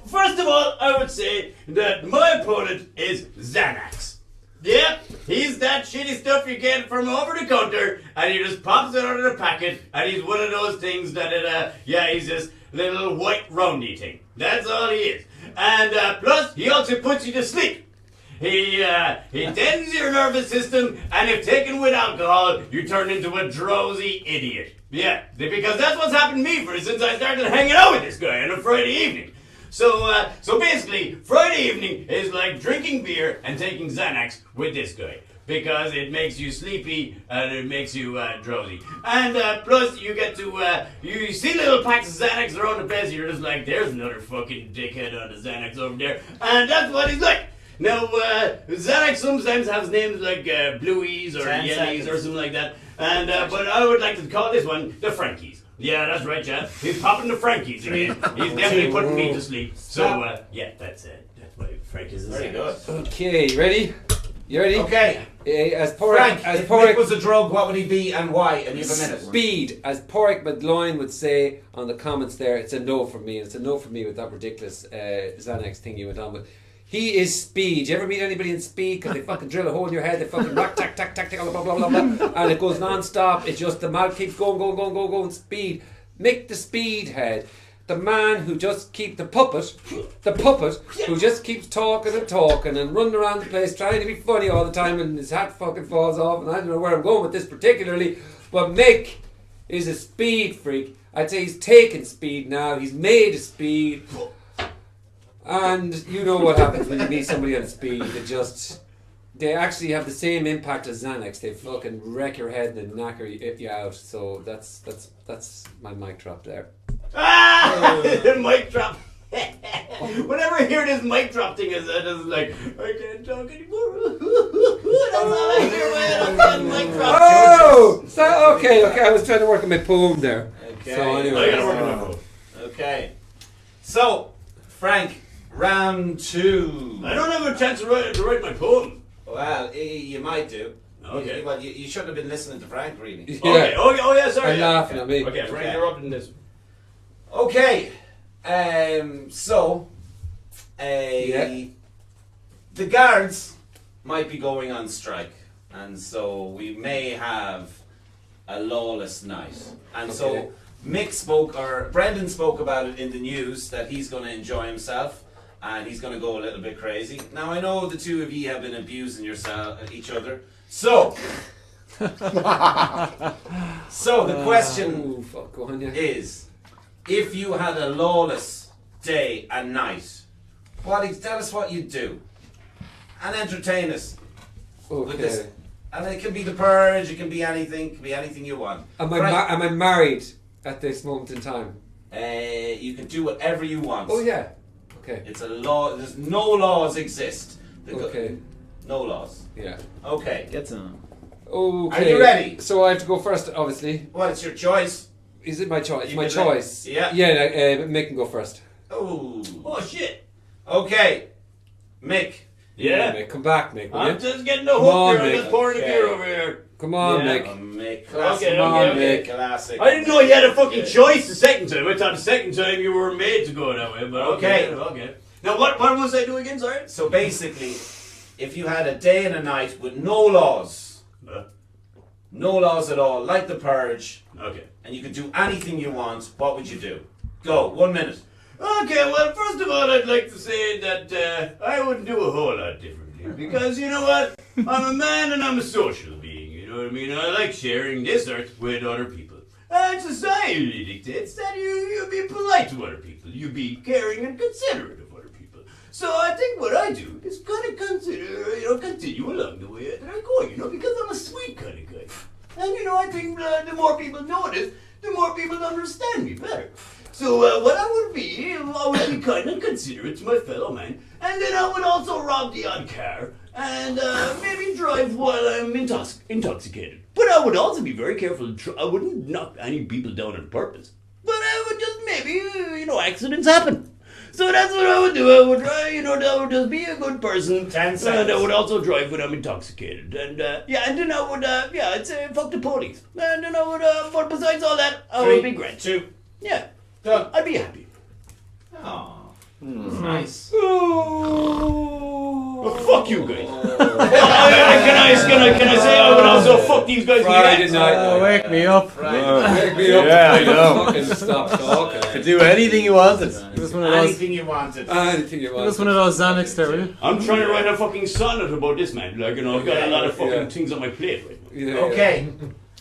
first of all, I would say that my opponent is Xanax. Yeah, he's that shitty stuff you get from over the counter, and he just pops it out of the packet, and he's one of those things that he's this little white roundy thing. That's all he is. And plus, he also puts you to sleep. He deadens your nervous system, and if taken with alcohol, you turn into a drowsy idiot. Yeah, because that's what's happened to me since I started hanging out with this guy on a Friday evening. So basically, Friday evening is like drinking beer and taking Xanax with this guy. Because it makes you sleepy and it makes you drowsy. And plus, you get to, you see little packs of Xanax around the place, you're just like, there's another fucking dickhead on the Xanax over there. And that's what he's like. Now, Xanax sometimes has names like Blueies or 10 Yellies seconds. or something like that. And but I would like to call this one the Frankies. Yeah, that's right, Chad. He's popping the Frankies again. He's definitely putting me to sleep. So, yeah, that's it. That's my Frank is Very good. Okay, you ready? You ready? Okay. As Frank, as if Mick was a drug, what would he be and why? And you have a minute. Speed, as Porrick McLoyne would say on the comments there, it's a no for me. It's a no for me with that ridiculous Xanax thing you went on with. He is speed. You ever meet anybody in speed? Because they fucking drill a hole in your head, they fucking rock, tack, tack, tack, tack, blah, blah, blah, blah, and it goes non-stop. It's just the mouth keeps going, speed. Mick the speed head. The man who just keeps the puppet who just keeps talking and running around the place trying to be funny all the time, and his hat fucking falls off, and I don't know where I'm going with this particularly, but Mick is a speed freak. I'd say he's taken speed now, he's made a speed, and you know what happens when you meet somebody on speed. They actually have the same impact as Xanax. They fucking wreck your head and knacker you out. So that's my mic drop there. Ah! Mic drop. Whenever I hear this mic drop thing, it's like, I can't talk anymore. That's all I hear, man. I'm mic drop. Oh! So, okay. I was trying to work on my poem there. Okay. So anyway. I gotta work on my poem. Okay. So, Frank, round 2. I don't have a chance to write my poem. Well, you might do. Okay. Well, you shouldn't have been listening to Frank, really. Yeah. Okay. Oh yeah. Sorry. I'm laughing at me. Okay, Frank, you're up in this. Okay. So, the guards might be going on strike, and so we may have a lawless night. And so Brendan spoke about it in the news that he's going to enjoy himself and he's going to go a little bit crazy. Now I know the two of you have been abusing each other, so the question is, if you had a lawless day and night, tell us what you'd do and entertain us with this. And it can be the purge, it can be anything you want. Am I married at this moment in time? You can do whatever you want. Oh yeah. Okay. It's a law. There's no laws exist. Okay. No laws. Yeah. Okay. Gets on. Okay. Are you ready? So I have to go first, obviously. Well, it's your choice. Is it my choice? It's You my can choice. Yeah. Yeah. Mick can go first. Oh. Oh shit. Okay. Mick. Yeah. Mick, come back, Mick. Will I'm you? just getting the Come hook on, here. I'm Mick. just pouring the Okay. beer over here. Come on, Yeah. Mick. Mick. Okay, Come on, okay. Mick. Classic. I didn't know you had a fucking choice the second time. I thought the second time you were made to go that way, but okay. Now what was I doing again, sorry? So basically, if you had a day and a night with no laws at all, like the purge, Okay. and you could do anything you want, what would you do? Go. 1 minute. Okay, well, first of all, I'd like to say that I wouldn't do a whole lot differently. Because, you know what? I'm a man and I'm a social being, you know what I mean? I like sharing this earth with other people. And society dictates that you be polite to other people. You be caring and considerate of other people. So I think what I do is kind of continue along the way that I go, because I'm a sweet kind of guy. And, I think the more people notice, the more people understand me better. So what I would be kind of considerate to my fellow man, and then I would also rob the odd car, and maybe drive while I'm intoxicated. But I would also be very careful. I wouldn't knock any people down on purpose. But I would just maybe, accidents happen. So that's what I would do. I would try, I would just be a good person. 10 seconds. And I would also drive when I'm intoxicated. And and then I would, I'd say fuck the police. And then I would, but besides all that, I would be great. 2. Yeah. Done. I'd be happy. Oh. Nice. Oh, fuck you guys. Can I say I would also fuck these guys? Friday night. Wake me up. Wake me up. Yeah, I know. Fucking stop talking. Could do anything you wanted. Give us one of those. Anything you wanted. Anything you Give want. us one of those Xanax there, will you? I'm trying to write a fucking sonnet about this, man. I've got a lot of fucking things on my plate right now. Yeah, Okay.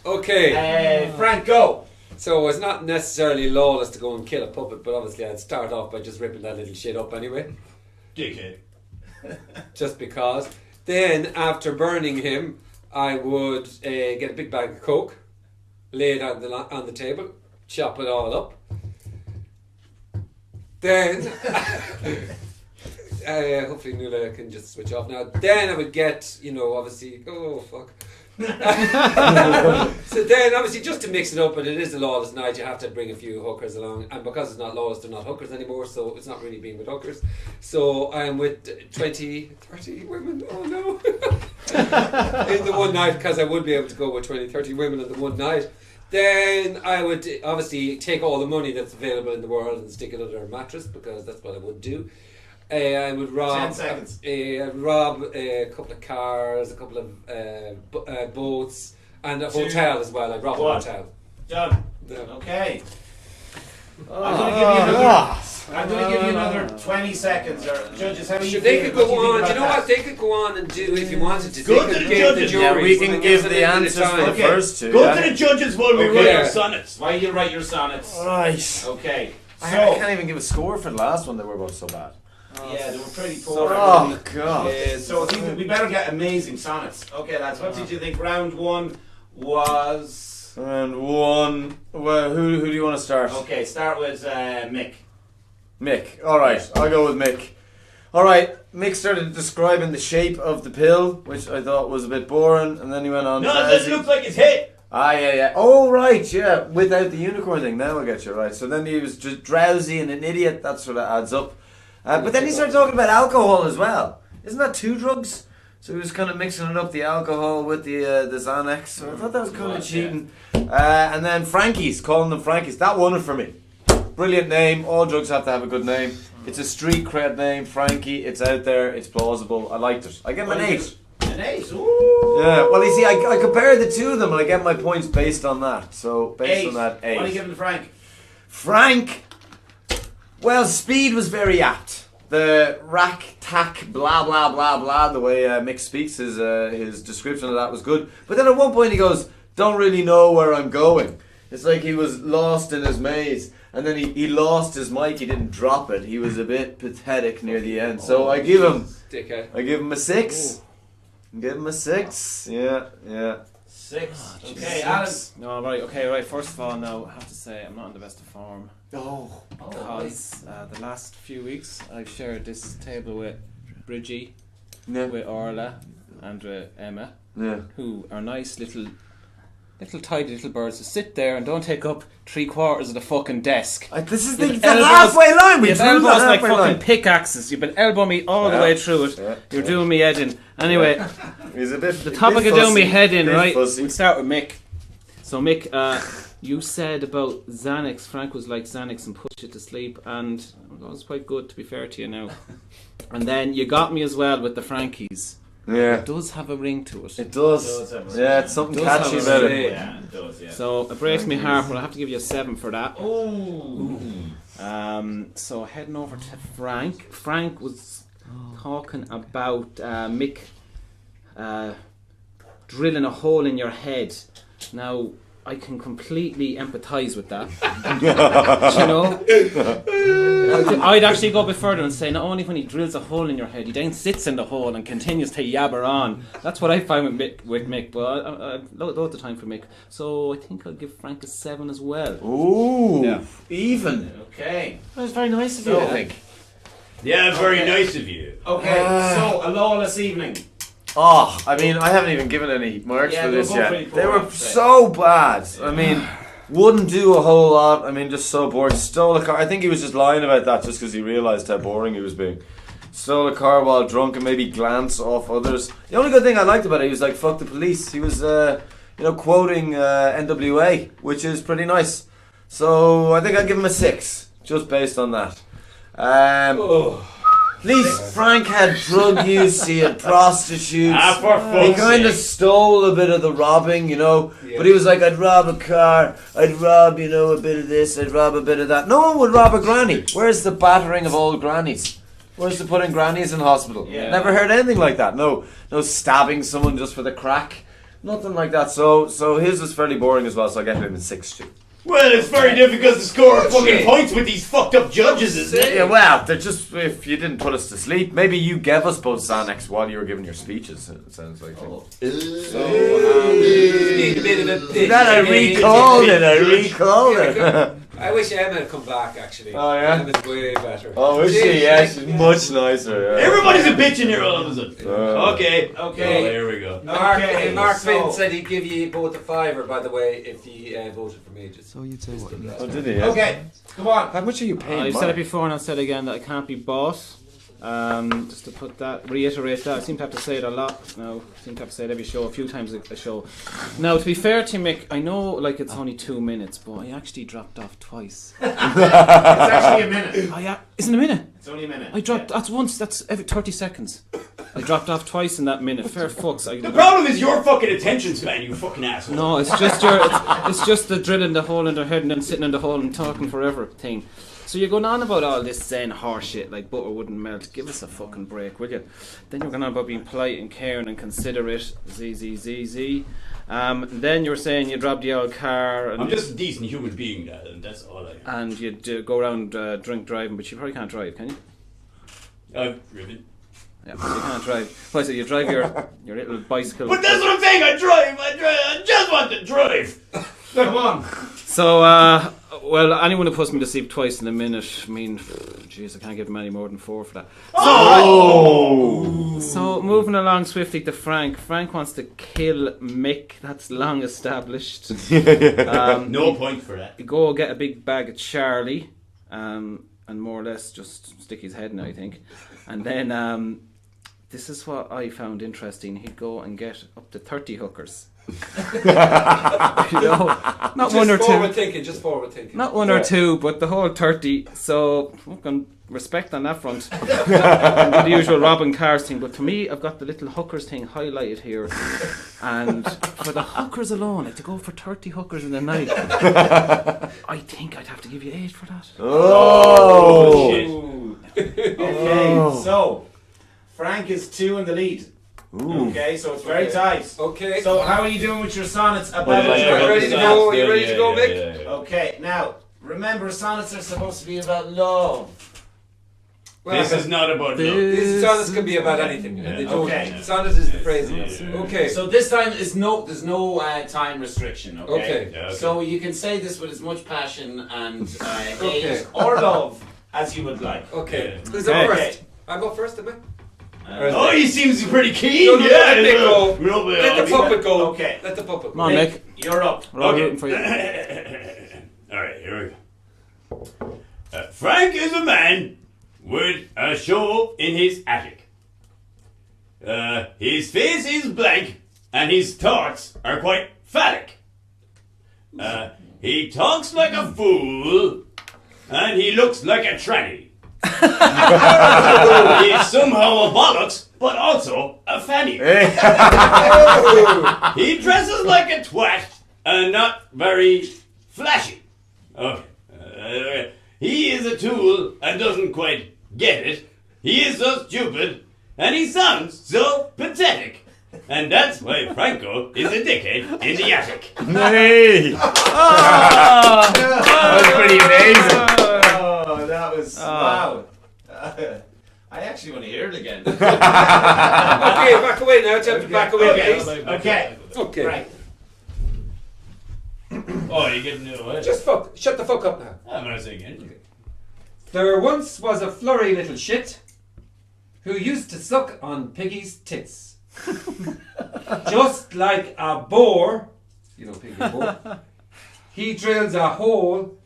Okay. Frank, go. So it's not necessarily lawless to go and kill a puppet, but obviously I'd start off by just ripping that little shit up anyway. Dickhead. Just because. Then, after burning him, I would get a big bag of coke, lay it on the table, chop it all up. Then, hopefully Nuala can just switch off now. Then I would get, obviously, oh fuck. So then, obviously, just to mix it up, but it is a lawless night, you have to bring a few hookers along, and because it's not lawless, they're not hookers anymore, so it's not really being with hookers. So I'm with 20, 30 women. Oh no! In the one night, because I would be able to go with 20, 30 women in the one night. Then I would obviously take all the money that's available in the world and stick it under a mattress, because that's what I would do. I would rob 10 seconds. Rob a couple of cars, a couple of boats, and a hotel as well. I'd rob a hotel. Done. No. Okay. I'm going to give you another 20 seconds. Or judges, how do you They feel? could go What do you think on. about You know that? what? They could go on and do if you wanted to. Go They to could the give judges. the Yeah, juries. we can It give gives the them a bit of answers for the time. Okay. first two. Go yeah. to the judges while we Okay. write our sonnets. While you write your sonnets. Right. Okay. I So, can't even give a score for the last one. They were both so bad. yeah, they were pretty poor. Oh god. So we better get amazing sonnets. Okay, lads, what did you think? Round one was... And one. Well, who do you want to start? Okay, start with Mick. Mick. All right, I'll go with Mick. All right, Mick started describing the shape of the pill, which I thought was a bit boring, and then he went on. No, to this looks like his head. Ah, yeah. Oh, right, yeah. Without the unicorn thing, now I get you right. So then he was just drowsy and an idiot. That sort of adds up. But then he started talking about alcohol as well. Isn't that two drugs? So he was kind of mixing it up, the alcohol with the Xanax. So I thought that was kind of cheating. And then Frankie's, calling them Frankie's. That won it for me. Brilliant name. All drugs have to have a good name. It's a street cred name, Frankie. It's out there. It's plausible. I liked it. I give him an 8. An 8. Ooh. Yeah. Well, you see, I compared the two of them, and I get my points based on that. So based on that, 8. What are you giving Frank? Frank. Well, speed was very apt. The rack, tack, blah, blah, blah, blah, the way Mick speaks, his description of that was good. But then at one point he goes, don't really know where I'm going. It's like he was lost in his maze. And then he lost his mic, he didn't drop it. He was a bit pathetic near the end. So I give him a 6. I give him a 6. Yeah. 6. Okay, Alan. No, right. First of all, no, I have to say I'm not in the best of form. Oh. Because the last few weeks I've shared this table with Bridgie, Yeah. with Orla, and with Emma, Yeah. who are nice little tidy little birds who sit there and don't take up 3/4 of the fucking desk. This is You've the elbows- halfway line. We You've drew the elbows like halfway fucking line. pickaxes. You've been elbowing me all the way through it. Yeah. You're doing me head in. Anyway, He's a bit. the topic of doing me head in, right? Fussy. We'll start with Mick. So Mick, you said about Xanax, Frank was like Xanax and pushed you to sleep, and that was quite good, to be fair to you now. And then you got me as well with the Frankies. Yeah. It does have a ring to it. It does. Yeah, it's something Does catchy have a about ring. it. Yeah, it does, yeah. So it breaks me heart, but I have to give you a 7 for that. Ooh. So heading over to Frank. Frank was talking about Mick drilling a hole in your head. Now, I can completely empathise with that. You know? I'd actually go a bit further and say not only when he drills a hole in your head, he then sits in the hole and continues to yabber on. That's what I find with Mick, but I load the time for Mick. So I think I'll give Frank a 7 as well. Ooh. Yeah. Even. Okay. That was very nice of you, I think. Yeah, very nice of you. Okay, so a lawless evening. Oh, I mean, I haven't even given any marks Yeah, for they this were both yet. pretty poor, They were I'd say. so bad. I mean, wouldn't do a whole lot. I mean, just so bored. Stole a car. I think he was just lying about that just because he realised how boring he was being. Stole a car while drunk and maybe glance off others. The only good thing I liked about it, he was like, fuck the police. He was, quoting NWA, which is pretty nice. So I think I'd give him a 6, just based on that. At least Frank had drug use, he had prostitutes. For He fuck's kind of sake. stole a bit of the robbing, but he was like, I'd rob a car, I'd rob, a bit of this, I'd rob a bit of that. No one would rob a granny. Where's the battering of old grannies? Where's the putting grannies in hospital? Yeah. Never heard anything like that. No stabbing someone just for the crack. Nothing like that. So his was fairly boring as well, so I get him in 6 too. Well, it's very difficult to score fucking points with these fucked up judges, isn't it? Yeah, well, they're just, if you didn't put us to sleep, maybe you gave us both Xanax while you were giving your speeches, it sounds like. Need a bit of a That I recalled it. I wish Emma had come back, actually. Oh, yeah? Emma's way better. Oh, is she? Yeah, she's much nicer. Yeah. Everybody's a bitch in here all of a sudden. Okay. Okay. Oh, here we go. Mark so- Finn said he'd give you both a fiver, by the way, if you voted for me. Just So you'd say what? Oh, did he? Yeah. Okay, come on. How much are you paying? I've said it before and I'll say it again that it can't be bought. Just to reiterate that, I seem to have to say it a lot now. I seem to have to say it every show, a few times a show. Now, to be fair to Mick, I know like it's only 2 minutes, but I actually dropped off twice. It's actually a minute. Isn't a minute? It's only a minute. I dropped. That's once. That's every 30 seconds. I dropped off twice in that minute. Fair fucks. The problem is your fucking attention span, you fucking asshole. No, it's just it's just the drilling the hole in their head and then sitting in the hole and talking forever thing. So you're going on about all this Zen horse shit like butter wouldn't melt. Give us a fucking break, will you? Then you're going on about being polite and caring and considerate. ZZZZ. Then you're saying you dropped the old car. And I'm just a decent human being, Dad, and that's all I am. And you'd go around drink driving, but you probably can't drive, can you? I've driven. Yeah, so you can't drive. Well, so you drive your little bicycle. But that's what I'm saying, I drive. I just want to drive. Come on. So, well, anyone who puts me to sleep twice in a minute, I mean, jeez, I can't give them any more than 4 for that. So, moving along swiftly to Frank. Frank wants to kill Mick. That's long established. No point for that. Go get a big bag of Charlie, and more or less just stick his head in, I think. And then, this is what I found interesting. He'd go and get up to 30 hookers. Not just one or two. Just forward thinking. Not one or two, but the whole 30. So, fucking respect on that front. And the usual robbing cars thing. But for me, I've got the little hookers thing highlighted here. And for the hookers alone, like to go for 30 hookers in the night, I think I'd have to give you 8 for that. Oh, shit. Okay, so Frank is 2 in the lead. Ooh. Okay, so it's very tight. Okay. So how are you doing with your sonnets about Are you ready to go? Are you ready to go, Mick? Okay, now remember, sonnets are supposed to be about love. Well, This is not about love. These sonnets can be about anything. Yeah. They don't. Okay. Sonnet is the phrase. Okay. So this time there's no time restriction. Okay. Okay. Yeah, okay. So you can say this with as much passion and Okay. hate or love as you would like. Okay. Yeah. Who's up Okay. first? I go first, am I? Oh, he seems pretty keen. No, yeah, let me go. Real bit. Let the puppet go. Okay. Let the puppet go. Come on, Mick. You're up. We're all Okay. rooting for you. Alright, here we go. Frank is a man with a show in his attic. His face is blank and his thoughts are quite phallic. He talks like a fool and he looks like a tranny. He's somehow a bollocks, but also a fanny. He dresses like a twat and not very flashy. Okay. He is a tool and doesn't quite get it. He is so stupid and he sounds so pathetic. And that's why Franco is a dickhead in the attic. Hey! That was pretty amazing. Oh, that was wow. I actually want to hear it again. Okay, back away now. Time to back away, Okay. please. Okay. Okay. Right. Oh, you getting it away? Just shut the fuck up now. I'm not saying anything. There once was a flurry little shit who used to suck on Piggy's tits. Just like a boar, you know Piggy the boar, he drills a hole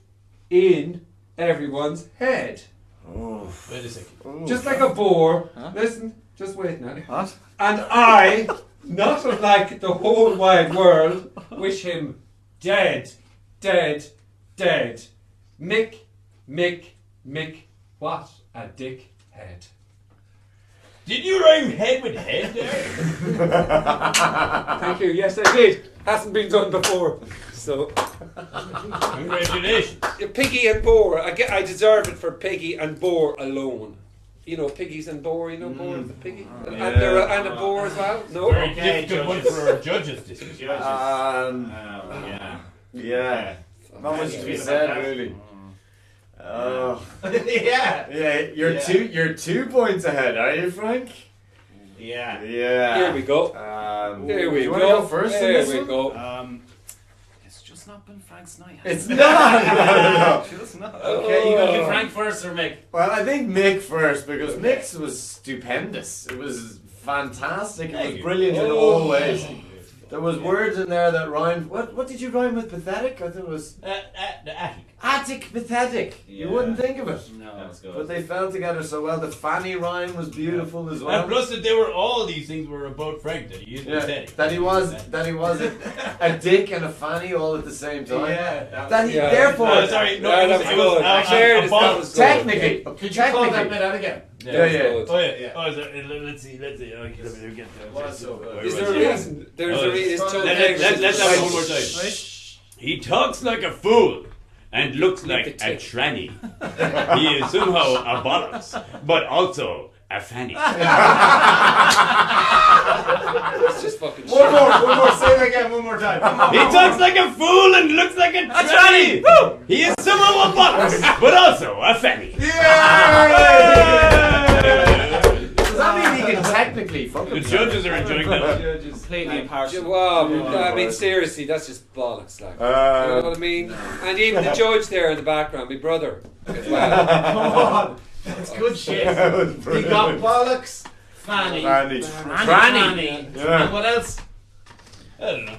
in everyone's head. Wait a second. Just like a boar. Listen, just wait now. What? And I, not unlike the whole wide world, wish him dead, dead, dead. Mick, what a dick head. Did you rhyme head with head there? Thank you, yes I did. Hasn't been done before. So, Congratulations. Piggy and boar, I deserve it for Piggy and boar alone. You know, piggies and boar, you know, boar is a piggy. And a boar as well? No? Very difficult one for our judges this week. Yeah. Yeah. Not much to be said, really. Oh. Yeah. Yeah, you're 2 points ahead, are you, Frank? Yeah. Yeah. Here we go. Here we you go. wanna go first in There this we one? go. It's just just not been Frank's night. It's not. Just not. Okay, you gonna do Frank first or Mick? Well, I think Mick first because Mick's was stupendous. It was fantastic. It was brilliant in all ways. There was words in there that rhymed. What did you rhyme with? Pathetic? I thought it was The attic. attic pathetic. You wouldn't think of it. No. That's good. But they fell together so well. The Fanny rhyme was beautiful as well. And plus that they were all these things were about Frank that he used pathetic. That he was a dick and a fanny all at the same time. Yeah. That he Yeah. therefore Sorry, no, Yeah, it was, that it was was good. Actually, that was good. technically. Could you call that bit out again? Yeah. Oh yeah. Oh, let's see. Okay, let me get Was so good. Is there a reason? There's a reason. It's Tom Let's have it one more Hanks. time. He talks like a fool and looks like a tranny. He is somehow a bollocks, but also a fanny. It's just fucking shit. One more. Say it again one more time. He talks like a fool and looks like a tranny. He is somehow a bollocks, but also a fanny. Does that mean he can technically fuck The himself? judges are enjoying that. Completely impartial. Well, I mean, seriously, that's just bollocks, like. You know what I mean? And even the judge there in the background, my brother, as well. Come on. That's good shit. He got bollocks, fanny, tranny. Yeah. And what else? I don't know.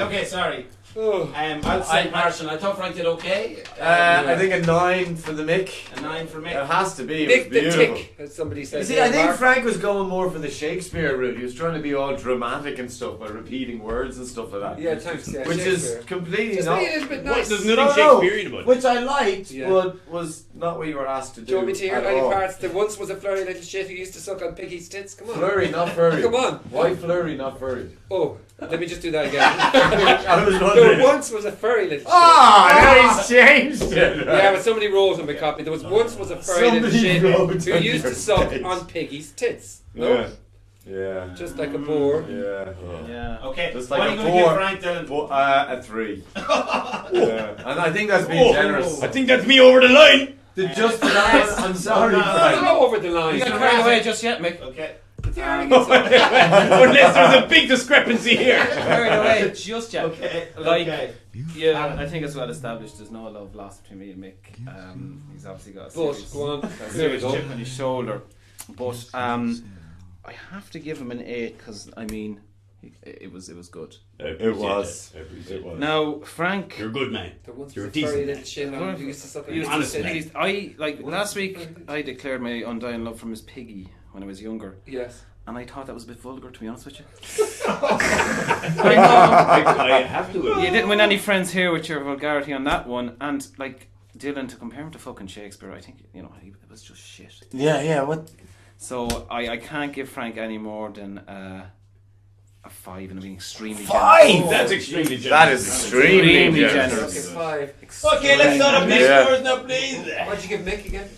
Okay, sorry. Oh. I'll say Marshall. I thought Frank did okay. I think a 9 for the Mick. A 9 for It Mick. has to be. It Nick was the beautiful. Tick, as somebody said. You see, there, I think Mark. Frank was going more for the Shakespeare route. He was trying to be all dramatic and stuff by repeating words and stuff like that. Yeah, thanks. Yeah, Which is Shakespeare. completely Just not. be a little bit What? nice. There's Do nothing No, no. Shakespearean about it. Which I liked, Yeah. but was not what you were asked to do. you want me to hear at any all. parts? There once was a flurry little shit who used to suck on Piggy's tits. Come on. Flurry, not furry. Come on. Why flurry, not furry? Oh, let me just do that again. I was There wondering. once was a furry little shit. Ah, now he's changed it. Yeah, but somebody wrote on my copy. There was once was a furry little Somebody shit wrote who on used your to suck face. on Piggy's tits. No? Yeah. Yeah. Just like a boar. Yeah. Yeah. Okay. Just What like are a you going to give 4. Frank then? A 3. Yeah. And I think that's being generous. I think that's me over the line. Just for that, I'm sorry, Don't Frank. go over the line. You got carried away just yet, Mick. Okay. Unless there's a big discrepancy here. Carried away just yet. Okay. Like, okay. yeah, I think it's well established. There's no love lost between me and Mick. He's obviously got a But, serious, go on. got a There we serious go. chip on his shoulder. But I have to give him an 8 because I mean, it was good. It was. Now, Frank. You're a good man. There once You're was a a furry decent little shit man. who used to suck on Used Piggy's to- tits. I like last week. I declared my undying love for Miss Piggy when I was younger, Yes. and I thought that was a bit vulgar, to be honest with you. I have to. You didn't win any friends here with your vulgarity on that one, and like Dylan, to compare him to fucking Shakespeare, I think it was just shit. Yeah, what? So I can't give Frank any more than a 5, and I'm being extremely 5? generous. That's extremely generous. That is extremely generous. Okay, 5. Okay, let's start up these Yeah. scores now, please. What'd you give Mick again?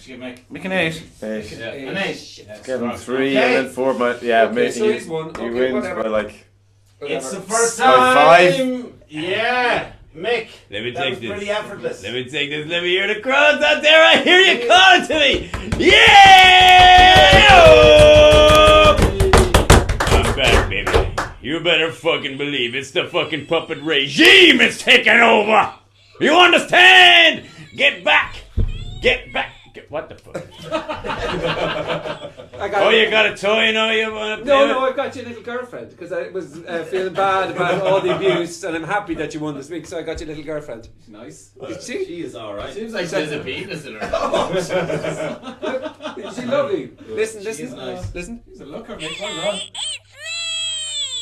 Make an 8. An 8. Give him 3 Okay. and then 4, but yeah, Okay, so he, he's won. he Okay, wins whatever. by like. It's the Whatever. first By time. 5. Yeah. Mick. Let me That take was this. pretty effortless. Let me take this. Let me hear the crowds out there. I hear you calling to me. Yeah! Oh! I'm back, baby. You better fucking believe it's the fucking puppet regime is taking over. You understand? Get back. Get back. What the fuck? I got Oh, you got a toy now you want to play No, with? I've got your little girlfriend because I was feeling bad about all the abuse, and I'm happy that you won this week. So I got your little girlfriend. Nice. Is she? She is alright. Seems like there's a penis in her. Is she lovely? Listen, listen, is nice. listen. He's a looker, Mick. Well done.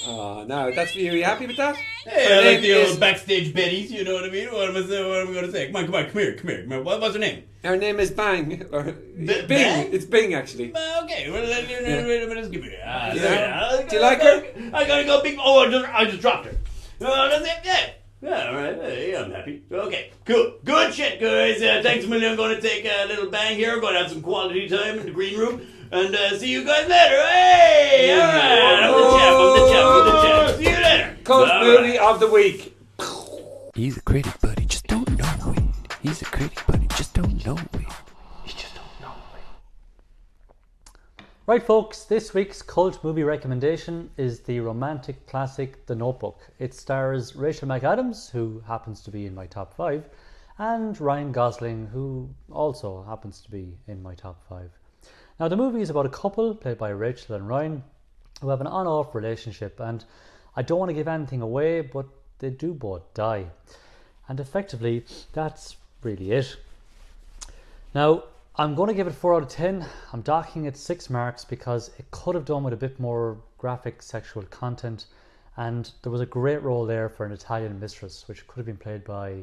Oh, now that's for you. Are you happy with that? Hey, Her I like name the is- old backstage Betties, you know what I mean? What am I going to say? Come on, come here. What's her name? Her name is Bang. Or Bing. Bang? It's Bing, actually. Okay, well, let's give it. Yeah. Do you like her? I gotta go big. Oh, I just dropped her. That's it. Yeah, all right. Yeah, I'm happy. Okay, cool. Good shit, guys. Thanks a million. I'm going to take a little bang here. Going to have some quality time in the green room. And see you guys later. Hey, all right. I'm the champ. See you later. Cult All movie right. of the week. He's a critic, but he just don't know it. He's a critic, but he just don't know it. He just don't know it. Right, folks, this week's cult movie recommendation is the romantic classic The Notebook. It stars Rachel McAdams, who happens to be in my top 5, and Ryan Gosling, who also happens to be in my top 5. Now, the movie is about a couple, played by Rachel and Ryan, who have an on-off relationship, and I don't want to give anything away, but they do both die. And effectively, that's really it. Now, I'm going to give it 4 out of 10. I'm docking it 6 marks because it could have done with a bit more graphic sexual content, and there was a great role there for an Italian mistress, which could have been played by,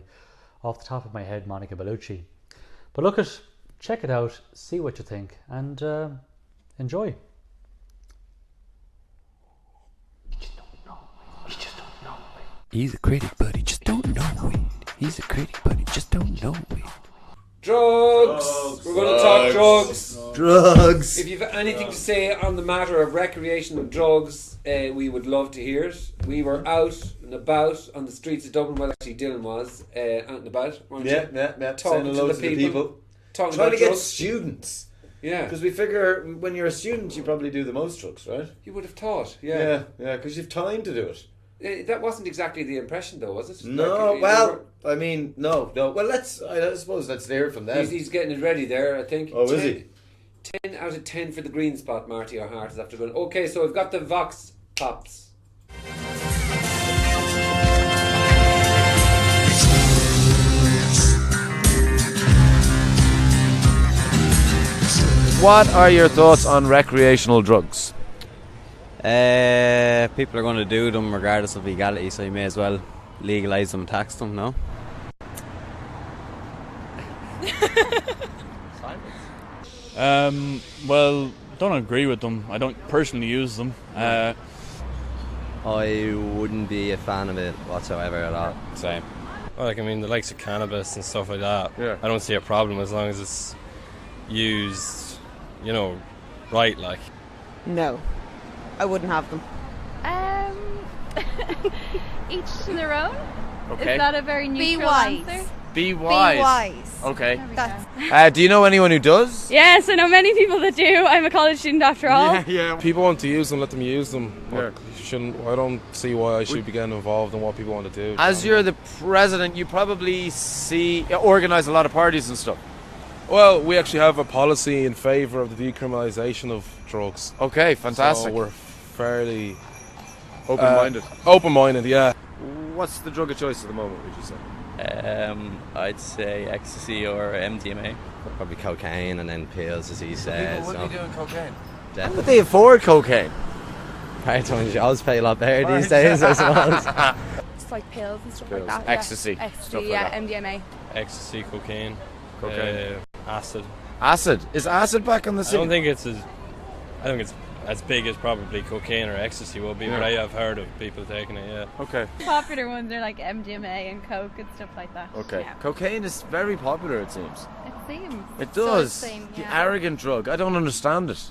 off the top of my head, Monica Bellucci. But look at, check it out, see what you think, and enjoy. He's a critic, but he just don't know it. He's a critic, but he just don't know it. Drugs! We're going to talk drugs. Drugs! If you've anything to say on the matter of recreational drugs, we would love to hear it. We were out and about on the streets of Dublin. Well, actually, Dylan was out and about. Yeah. Talking Saying hello to the people. Talking Trying about to get drugs. students. Yeah. Because we figure when you're a student, you probably do the most drugs, right? You would have thought, yeah. Yeah, because you've time to do it. That wasn't exactly the impression, though, was it? No, Like, well, I mean, no. Well, I suppose let's hear from them. He's getting it ready there, I think. Oh, is he? 10 out of 10 for the green spot, Marty O'Hart is after going. Okay, so we've got the Vox Pops. What are your thoughts on recreational drugs? People are going to do them regardless of legality, so you may as well legalise them, tax them, no? Well, don't agree with them. I don't personally use them. I wouldn't be a fan of it whatsoever at all. Same. Well, like, I mean, the likes of cannabis and stuff like that, Yeah. I don't see a problem as long as it's used, you know, right, like. No, I wouldn't have them. Each to their own. Okay. Is that a very neutral wise. answer? Be wise. Be wise. Okay. That's Do you know anyone who does? Yes, I know many people that do. I'm a college student after all. Yeah. People want to use them, let them use them. But you shouldn't. I don't see why I should be getting involved in what people want to do. As you're the president, you probably organise a lot of parties and stuff. Well, we actually have a policy in favour of the decriminalisation of drugs. Okay, fantastic. So we're fairly Open-minded. Open-minded, yeah. What's the drug of choice at the moment, would you say? I'd say ecstasy or MDMA. Probably cocaine and then pills, as he says. People would be doing cocaine. Definitely. How would they afford cocaine? Part-time jobs pay a lot better these days, I suppose. It's like pills and stuff Pills. like that. Ecstasy, Yeah. Ecstasy, stuff like yeah, that. MDMA. Ecstasy, cocaine, Cocaine. acid. Acid. Is acid back on the I scene? don't think it's as big as probably cocaine or ecstasy will be, but I have heard of people taking it, yeah. Okay. Popular ones are like MDMA and Coke and stuff like that. Okay. Yeah. Cocaine is very popular, it seems. It seems. It So does. it's saying, The yeah. arrogant drug. I don't understand it.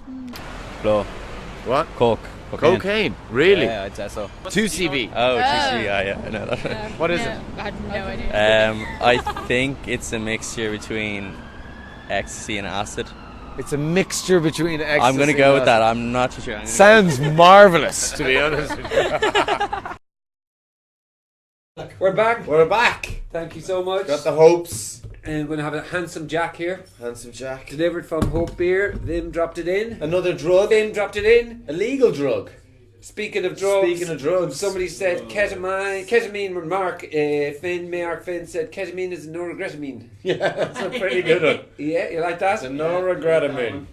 Blow. What? Coke. Cocaine. Really? Yeah, I'd say so. 2CB. Oh, 2CB, yeah, I know that. What is no, it? I have no idea. I think it's a mixture between ecstasy and acid. It's a mixture between ecstasy I'm going to and go with acid. that. I'm not too sure. Sounds marvellous, to be honest. We're back. We're back. Thank you so much. Got the hopes. And we're going to have a Handsome Jack here. Handsome Jack. Delivered from Hope Beer. Vim dropped it in. Another drug. Vim dropped it in. Illegal drug. Speaking of drugs. Speaking of drugs. Somebody said ketamine. Mark Finn said ketamine is a noragretamine. Yeah, that's a pretty good one. Yeah, you like that? It's a noragretamine.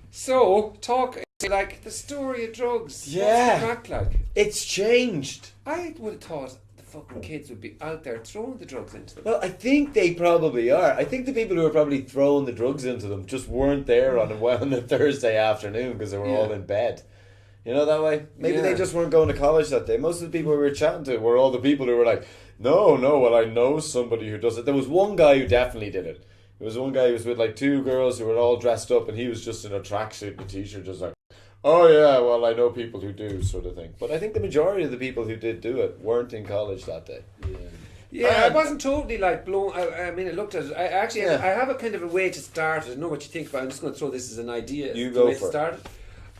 So, talk like the story of drugs. Yeah. What's the crack like? It's changed. I would have thought the fucking kids would be out there throwing the drugs into them. Well, I think they probably are. I think the people who are probably throwing the drugs into them just weren't there on a Thursday afternoon because they were all in bed. You know, that way? Maybe they just weren't going to college that day. Most of the people we were chatting to were all the people who were like, no, well, I know somebody who does it. There was one guy who definitely did it. There was one guy who was with like 2 girls who were all dressed up and he was just in a tracksuit and a t-shirt just like, oh yeah, well, I know people who do, sort of thing. But I think the majority of the people who did do it weren't in college that day. Yeah, I wasn't totally like blown. I mean, it looked at it. I have a kind of a way to start it. I know what you think about it. I'm just going to throw this as an idea. You the go way for to it. start it.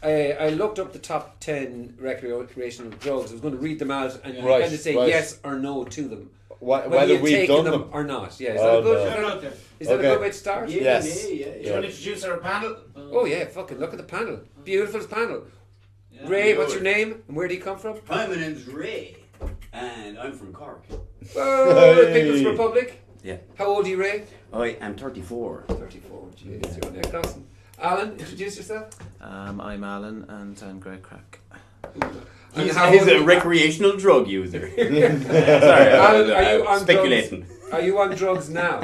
I looked up the top 10 recreational drugs. I was going to read them out and you Right, kind of say right. yes or no to them. Whether you've we've taken done them them or not. Yeah, is Oh, that a good? no. Is that a Okay. good way to start? Yes. Do you want to introduce our panel? Oh yeah, fucking look at the panel. Beautiful panel. Ray, what's your name and where do you come from? Hi, my name's Ray, and I'm from Cork. Oh, the People's Republic. Yeah. How old are you, Ray? I am 34. 34. Jeez, you're Nick Dawson. Alan, introduce yourself. I'm Alan and I'm Greg Crack. He's how a old- recreational drug user. Sorry, Alan, are you on speculating. drugs? Are you on drugs now?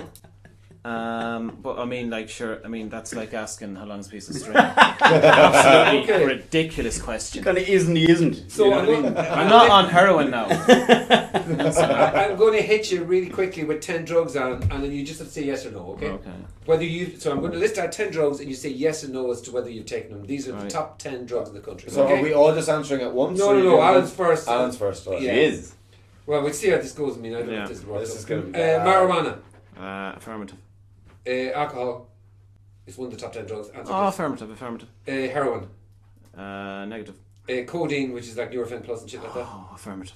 But I mean, like, sure. I mean, that's like asking how long's a piece of string. Absolutely Okay. ridiculous question. Kind of is and he isn't. So You know I'm, what I going, mean? I'm not on heroin now. I'm going to hit you really quickly with 10 drugs on, and then you just have to say yes or no. Okay. Okay. Whether you. So I'm going to list out 10 drugs, and you say yes or no as to whether you've taken them. These are the Right. top 10 drugs in the country. So okay? are we all just answering at once? No, or no, you no. doing Alan's them? first. Alan's first. Right. Yeah. Is. Well, we'll see how this goes. I mean, I don't know Yeah. if this works. This is going to be marijuana. Affirmative. Alcohol is one of the top 10 drugs. Answer Oh, please. affirmative. Heroin. Negative. Codeine, which is like Nurofen Plus and shit like that. Oh, affirmative.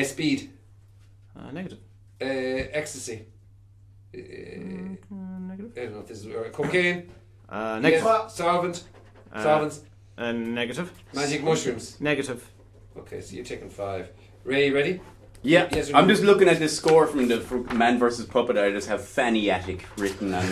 Speed. Negative. Ecstasy. Negative. I don't know if this is cocaine. Negative. Yeah. Solvent. Solvents. Negative. Magic mushrooms. Negative. Okay, so you're taking 5. Ray, you ready? Yeah, Yes or I'm no? just looking at this score from the Man vs. Puppet. I just have Faniatic written on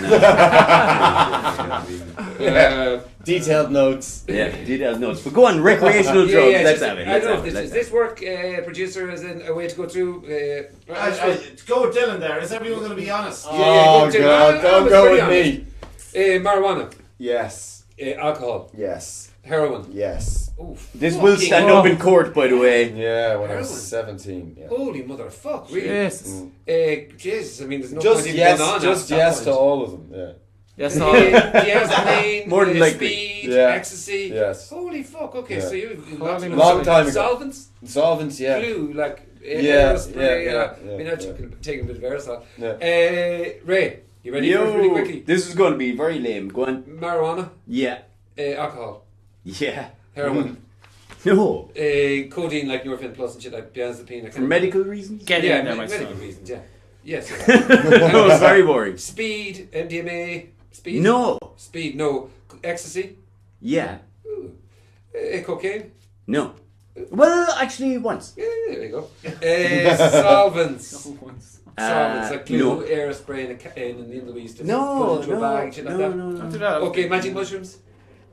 detailed notes. Yeah, detailed notes. But go on, recreational drugs. Let's just- have it. I Let's don't know have if it. this, Let's does this work, producer, as in a way to go through? Go with Dylan there. Is everyone going to be honest? Yeah, go with Dylan. God, don't was go pretty with me. Marijuana. Yes. Alcohol. Yes. Heroin. Yes. Oof. This will stand up in court, by the way. Yeah, when I Heroin. was 17. Yeah. Holy motherfuck, really? Jesus. Jesus, I mean, there's no Just point even yes, going on just at that yes point. to all of them. Yeah. Yes, Yes, pain, More than likely. speed, Yeah. ecstasy. Yes. Holy fuck, okay, Yeah. so you Long time ago. Solvents? Solvents, yeah. Glue, like Yeah, aerospray, yeah. I mean, I've taken a bit of aerosol. Yeah. Ray, you ready for it really quickly? This is going to be very lame. Go on. Marijuana, Yeah. alcohol, Yeah. heroin, No. codeine like Nurofen Plus and shit like benzodiazepine. For medical reasons? Get in there, my medical son. reasons, yeah. Yes. That was very boring. Speed, MDMA, speed? No. Speed, no. Ecstasy? Yeah. Ooh. Cocaine? No. Well, actually, once. Yeah, there you go. Solvents. Solvents like glue, no. aerospray, and in the we used to No, put into a no, bag and shit like no, that. no, no. Don't do that. Okay, magic mushrooms.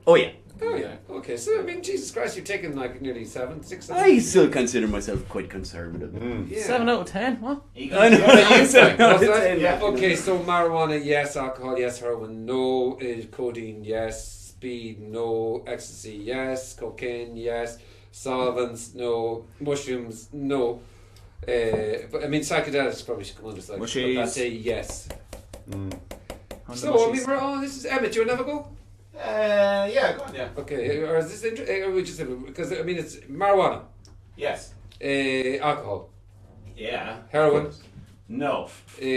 Oh, yeah. Oh yeah. Okay, so I mean, Jesus Christ, you've taken like nearly 7, 6. I still consider myself quite conservative. Yeah. 7 out of 10. What? I know. Seven out of What's that? 10, yeah. Okay, so marijuana, yes. Alcohol, yes. Heroin, no. Codeine, yes. Speed, no. Ecstasy, yes. Cocaine, yes. Solvents, no. Mushrooms, no. But I mean, psychedelics probably should come under psychedelics. Mushies. But I'd say yes. On the So I mean, mushies. we're all. This is Emmett. You want to have a go? Yeah, go on, yeah. Okay, or is this or we just because I mean it's marijuana, Yes. alcohol, Yeah. heroin, No.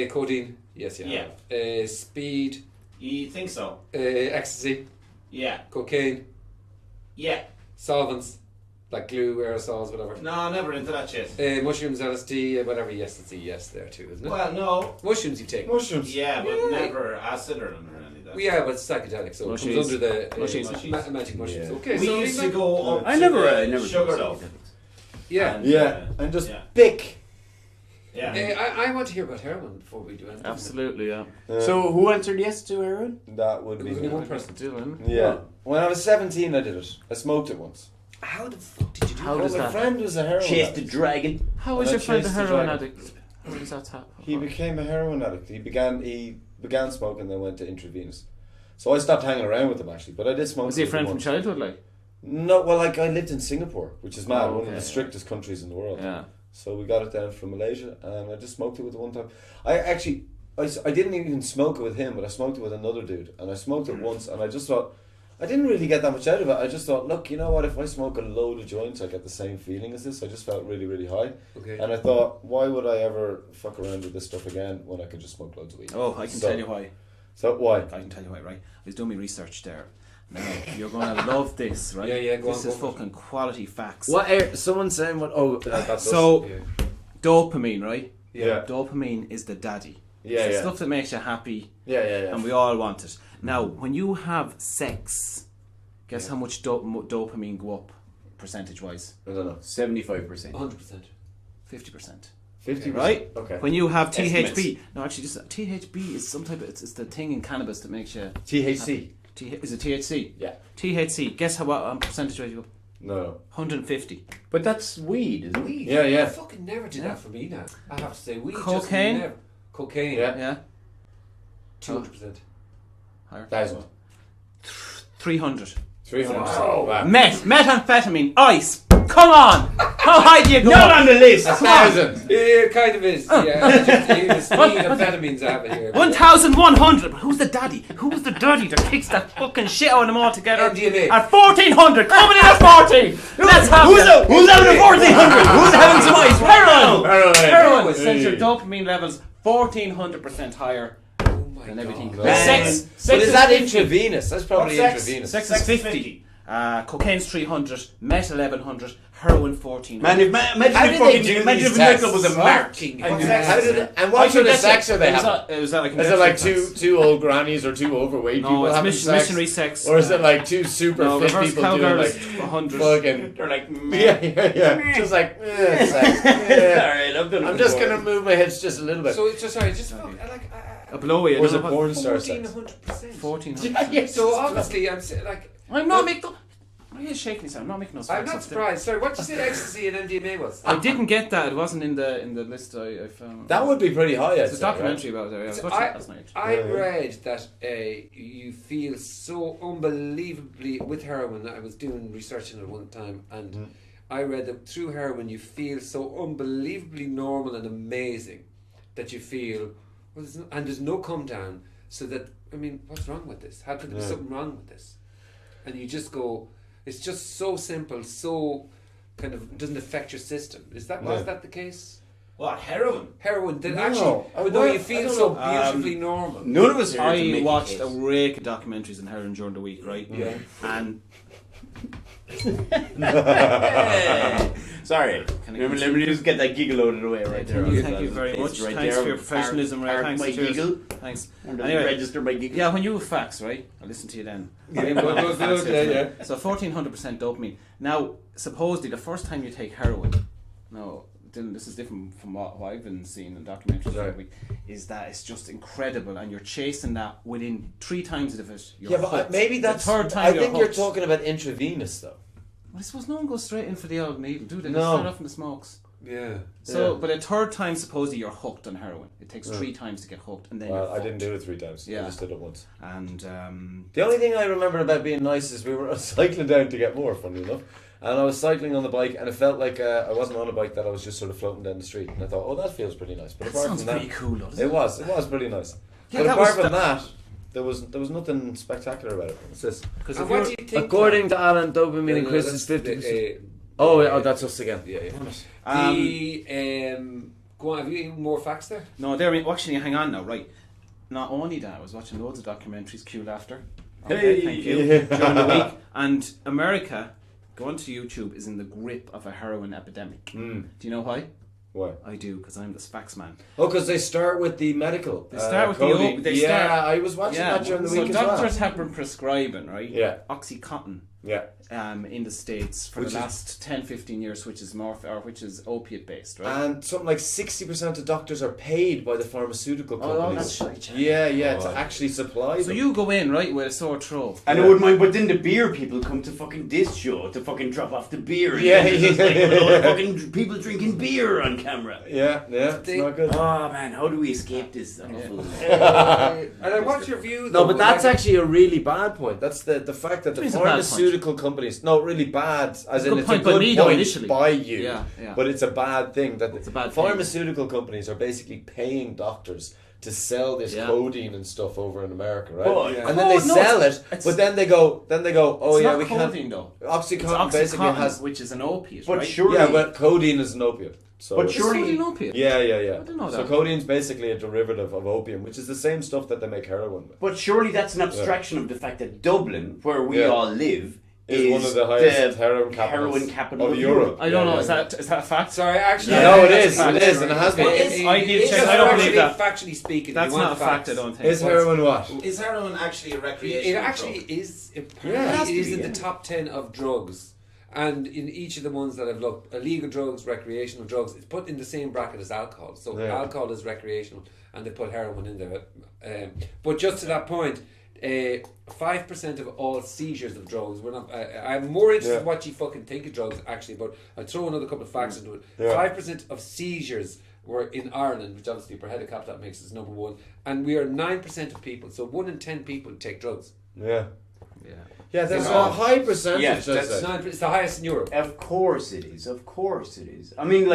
codeine, yes, yeah, speed, You think so? ecstasy, Yeah. cocaine, Yeah. solvents like glue, aerosols, whatever. No, never into that shit. Mushrooms, LSD, whatever. Yes, it's a yes there too, isn't it? Well, no. Mushrooms you take. Mushrooms. Yeah, but Yeah. never acid or any of that. Well, yeah, but it's psychedelic, so it Mushies. comes under the Mushies. magic mushrooms. Yeah. Okay, We so I used mean, to go up I to never, the I never sugar did loaf. yeah. And, Yeah, and just yeah. pick. Yeah. I want to hear about heroin before we do anything. Absolutely, yeah. So who answered yes to heroin? That would There be was only me. one person. Dylan. Yeah. When I was 17, I did it. I smoked it once. How the fuck did you do How Well, does my that? friend was a heroin Chase the addict. dragon. How was And I your friend a chased the heroin dragon. addict? How does that happen? He became a heroin addict. He began smoking, then went to intravenous. So I stopped hanging around with him actually, but I did smoke. Was he a with him friend from once. childhood, like? No, well, like I lived in Singapore, which is mad, Oh, one of okay. the strictest countries in the world. Yeah. So we got it down from Malaysia, and I just smoked it with one time. I didn't even smoke it with him, but I smoked it with another dude, and I smoked it once, and I just thought, I didn't really get that much out of it. I just thought, look, you know what? If I smoke a load of joints, I get the same feeling as this. I just felt really, really high, Okay. and I thought, why would I ever fuck around with this stuff again when I could just smoke loads of weed? Oh, I can So- tell you why. So why? I can tell you why, right? I was doing my research there, Now, you're going to love this, right? Yeah, go this on, is go on. fucking quality facts. What? Someone's saying what? Oh, that's So, us. dopamine, right? Yeah. Dopamine is the daddy. Yeah, it's the yeah. stuff that makes you happy. Yeah, yeah, yeah. And we all want it. Now, when you have sex, guess how much dopamine go up, percentage-wise? I don't know. 75%. 100%. 50%. 50%. Right? Okay. When you have Estimates. THC, no, actually, THC is some type of it's the thing in cannabis that makes you THC. Is it THC? Yeah. THC. Guess how what percentage rate you go? No. 150. But that's weed, isn't it? Yeah, yeah. I fucking never did that for me now. I have to say, we Cocaine? Just never. Cocaine. Yeah. 200%. Higher. 1,000. 300. 300. Wow. Wow. Methamphetamine. Ice. Come on. How high do you go? Not on the list. 1,000. Yeah, it kind of is. Yeah, just the speed of amphetamines I have it here. 1,100. But who's the daddy? Who's the daddy that kicks that fucking shit out of them all together? MDMA. At 1,400. Coming in at 14. Let's have Who's it. having a 1,400? Who's having some ice? Heroin. Heroin. Sends your dopamine levels 1,400% higher than everything. God. Sex. But is is that 50. intravenous? That's probably Sex? intravenous. Sex is 50. Cocaine's 300. Meth 1,100. Heroin 1,400. Man, if How did they do these tests? was a mark. How did it, and what sort of sex are they having? Is that like Is it like two old grannies or two overweight people No, it's having sex? missionary sex. Or is it like two super No, fit reverse people doing cowgirl like is 100. fucking... They're like, Yeah. Just like, sex. Alright, I've done it I'm just before. going to move my hips just a little bit. So it's just sorry, just fuck, like A blowy. Or is it porn star sex? 1,400%. 1,400. So obviously I'm like I'm not making. Why are you shaking his head? I'm not making those I'm facts not up there. surprised. Sorry, what did you say ecstasy and MDMA was? I didn't get that. It wasn't in the list I found. That would be pretty high, I'd It's a say, documentary about it. I was So watching it last night. I read that you feel so unbelievably with heroin. I was doing research on it one time, and I read that through heroin you feel so unbelievably normal and amazing that you feel, well, there's no come down. So that, I mean, what's wrong with this? How could there be something wrong with this? And you just go, it's just so simple, so kind of doesn't affect your system. Was that the case? What, heroin? Heroin did No. actually, although Well, you I feel don't so know. beautifully normal. None of us here to I make watched it. a rake of documentaries on heroin during the week, right? Yeah. And Sorry. Can I Let me just get that giggle out of the way right there. Thank you very much. Right Thanks there. for your professionalism, Ray. Park Thanks. my Cheers. giggle. Thanks. And Anyway, register my giggle. yeah, when you have facts, right? I'll listen to you then. Yeah, yeah. So 1,400% dopamine. Now, supposedly, the first time you take heroin, no, Dylan, this is different from what I've been seeing in documentaries every week, is that it's just incredible, and you're chasing that within 3 times of it. You're Yeah, but hooked. maybe The that's... third time I you're think you're hooked. talking about intravenous, though. I suppose no one goes straight in for the old needle, do they? No. They start off in the smokes. Yeah. So, but a third time, supposedly, you're hooked on heroin. It takes 3 times to get hooked, and then Well, you're I hooked. didn't do it 3 times. Yeah. I just did it once. And The only thing I remember about being nice is we were cycling down to get more, funny enough. And I was cycling on the bike, and it felt like I wasn't on a bike, that I was just sort of floating down the street. And I thought, oh, that feels pretty nice. But That apart sounds from that, pretty cool, though, doesn't it was pretty nice. Yeah, but that apart was from that, there was nothing spectacular about it. It's just, And what do you think? according to Alan, dopamine Yeah, and no, Chris that's is 50%. the, Oh, that's us again. Yeah, yeah. Go on, have you any more facts there? No, there. Actually, hang on now. Right. Not only that, I was watching loads of documentaries. Q Laughter. Okay, thank you. During the week, and America, going to YouTube, is in the grip of a heroin epidemic. Do you know why? Why? I do, because I'm the Spax man. Oh, because they start with the medical. They start with coding. the. I was watching that during the so week as well. doctors have been prescribing, right? Yeah. OxyContin. Yeah. In the States for Which the is- last 10-15 years, which is which is opiate based, right? And something like 60% of doctors are paid by the pharmaceutical Oh, companies. that's right, Yeah, Oh. to actually supply So them. you go in, right, with a sore throat. And I wouldn't mind, but then the beer people come to fucking this show to fucking drop off the beer. And Yeah, then there's just like yeah. a load of fucking people drinking beer on camera. Yeah, it's not good. Oh man, how do we escape this? And what's your view? No, though? but that's Like, actually a really bad point. That's the fact that the It is a bad point. pharmaceutical companies... No, really bad. As in, Good it's point a by good me, though, point initially. by you. Yeah. But it's a bad thing that It's a bad thing. pharmaceutical companies are basically paying doctors to sell this codeine and stuff over in America, right? But- And then they sell it, but then they go, oh It's yeah, not we can't. codeine, though. Oxycontin It's basically Oxycontin, has, which is an opiate, But right? surely- yeah, but codeine is an opiate. So But it's- surely- It's an opiate. Yeah. I didn't know So that. codeine's basically a derivative of opium, which is the same stuff that they make heroin with. But surely that's an abstraction of the fact that Dublin, where we Yeah. all live, Is one of the highest heroin capital of of Europe. I don't know. Yeah, Is that a fact? Sorry, actually. Yeah, no, it that's is. a fact. It is, and it has been. I need to check. I don't believe that. Factually speaking, That's you not want a fact. I facts. don't think. Is heroin what? Is heroin actually a It recreational actually drug? is. Yeah, it Apparently, has it to is be, in yeah. the top 10 of drugs. And in each of the ones that I've looked, illegal drugs, recreational drugs, it's put in the same bracket as alcohol. So Yeah. alcohol is recreational, and they put heroin in there. But just to that point, 5% of all seizures of drugs. We're not. I'm more interested in what you fucking think of drugs, actually. But I'll throw another couple of facts into it. Yeah. 5% of seizures were in Ireland, which obviously per head of capita that makes us number one. And we are 9% of people. So 1 in 10 people take drugs. Yeah. Yeah. Yeah, there's Yeah. a high percentage. Yes, I'd that's say. 9%, it's the highest in Europe. Of course it is. Of course it is. I mean,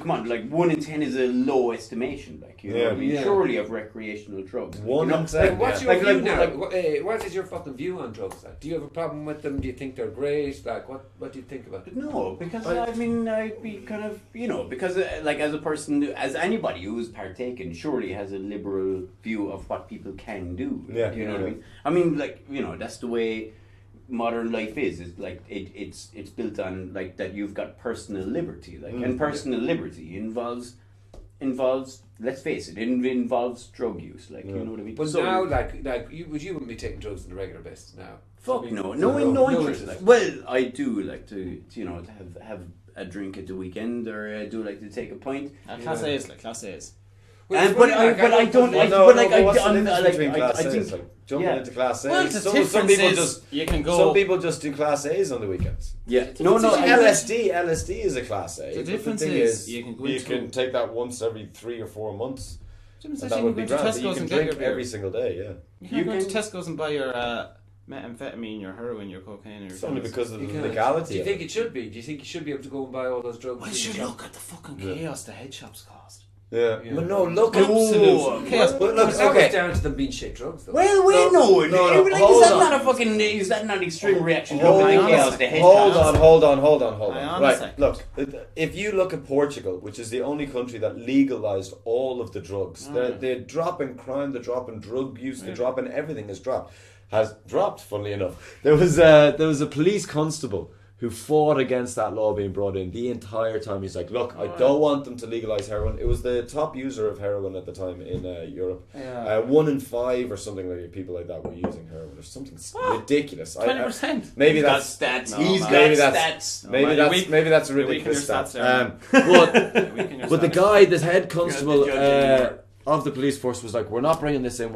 come on. Like 1 in 10 is a low estimation. Like you know, what I mean, Yeah. surely of recreational drugs. 1 you know? in 10. Like, what's yeah. your view now? What is your fucking view on drugs? Like, do you have a problem with them? Do you think they're great? Like, what do you think about it? No, because I mean, I'd be kind of, because like as a person, as anybody who's partaken, surely has a liberal view of what people can do. Yeah. You know what I mean? I mean, like, that's the way modern life is. It's like it's built on like that you've got personal liberty, like, and personal liberty involves, let's face it, involves drug use, like, you know what I mean? But So- now, like you wouldn't be taking drugs on a regular basis now. Fuck I mean, no interest. Like, well, I do like to to have a drink at the weekend, or I do like to take a pint. Class A's, like Class A's. Well, it's but funny, I like, but I don't. Well, I- no, but no, like but what's the I'm difference like between Class I A's? think Like jumping yeah. into Class A's. Well, the some difference people is just you can go. Some people just do Class A's on the weekends. Yeah. No. LSD is a Class A. The But difference thing is you can go you into- can take that once every 3 or 4 months. Jim And says that you would can be go to grand. You Tesco's can and get drink your beer. every single day. Yeah. You can go to Tesco's and buy your methamphetamine, your heroin, your cocaine, or your It's only pills. because of the You can't. legality. Do you of think it. it should be? Do you think you should be able to go and buy all those drugs? Well, in you should the shop? look at the fucking Yeah. chaos the head shops cost. Yeah. Yeah. But no, look. Absolute chaos. But look, That okay. was down to them being shit drugs, though. Well, we No, know. no, Like, hold is that on. not a fucking? Is that not an extreme reaction to Hold the on. chaos? The head Hold shops? on, hold on. Hang on a Right, sec. look. If you look at Portugal, which is the only country that legalized all of the drugs, the drop in crime, the drop in drug use, the drop in everything has dropped. Funnily enough, there was a police constable who fought against that law being brought in the entire time. He's like, look, I don't want them to legalize heroin. It was the top user of heroin at the time in Europe. Yeah. 1 in 5 or something like people like that were using heroin or something ridiculous. 20%. He's Maybe got that's stats. No, He's man. got maybe stats. that's No, maybe man, that's you're weak. maybe that's a You're weak in ridiculous your stat. stats there, But but the guy, the head constable judge anymore. of the police force was like, we're not bringing this in.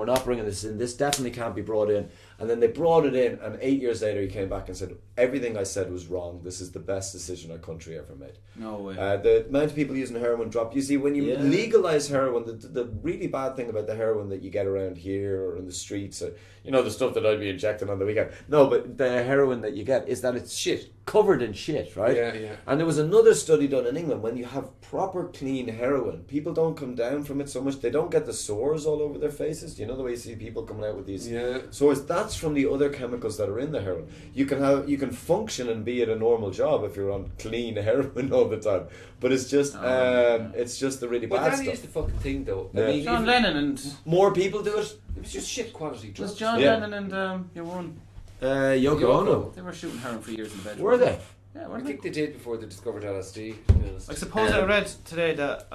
This definitely can't be brought in. And then they brought it in, and 8 years later he came back and said, everything I said was wrong. This is the best decision our country ever made. No way. The amount of people using heroin dropped. You see, when you legalize heroin, the really bad thing about the heroin that you get around here or in the streets, the stuff that I'd be injecting on the weekend. No, but the heroin that you get is that it's shit, covered in shit, right? Yeah, yeah. And there was another study done in England. When you have proper clean heroin, people don't come down from it so much. They don't get the sores all over their faces. You know the way you see people coming out with these sores? That's from the other chemicals that are in the heroin. You can function and be at a normal job if you're on clean heroin all the time. But it's just the really But bad that stuff. is the fucking thing, though. Yeah. I mean, John if- Lennon and More people do it. It was just shit quality drugs. was John Yeah. Lennon and your one. Yoko Ono. They were shooting heroin for years in the bedroom. Were they? Yeah, I weren't they? think they did before they discovered LSD. To be honest. I suppose I read today that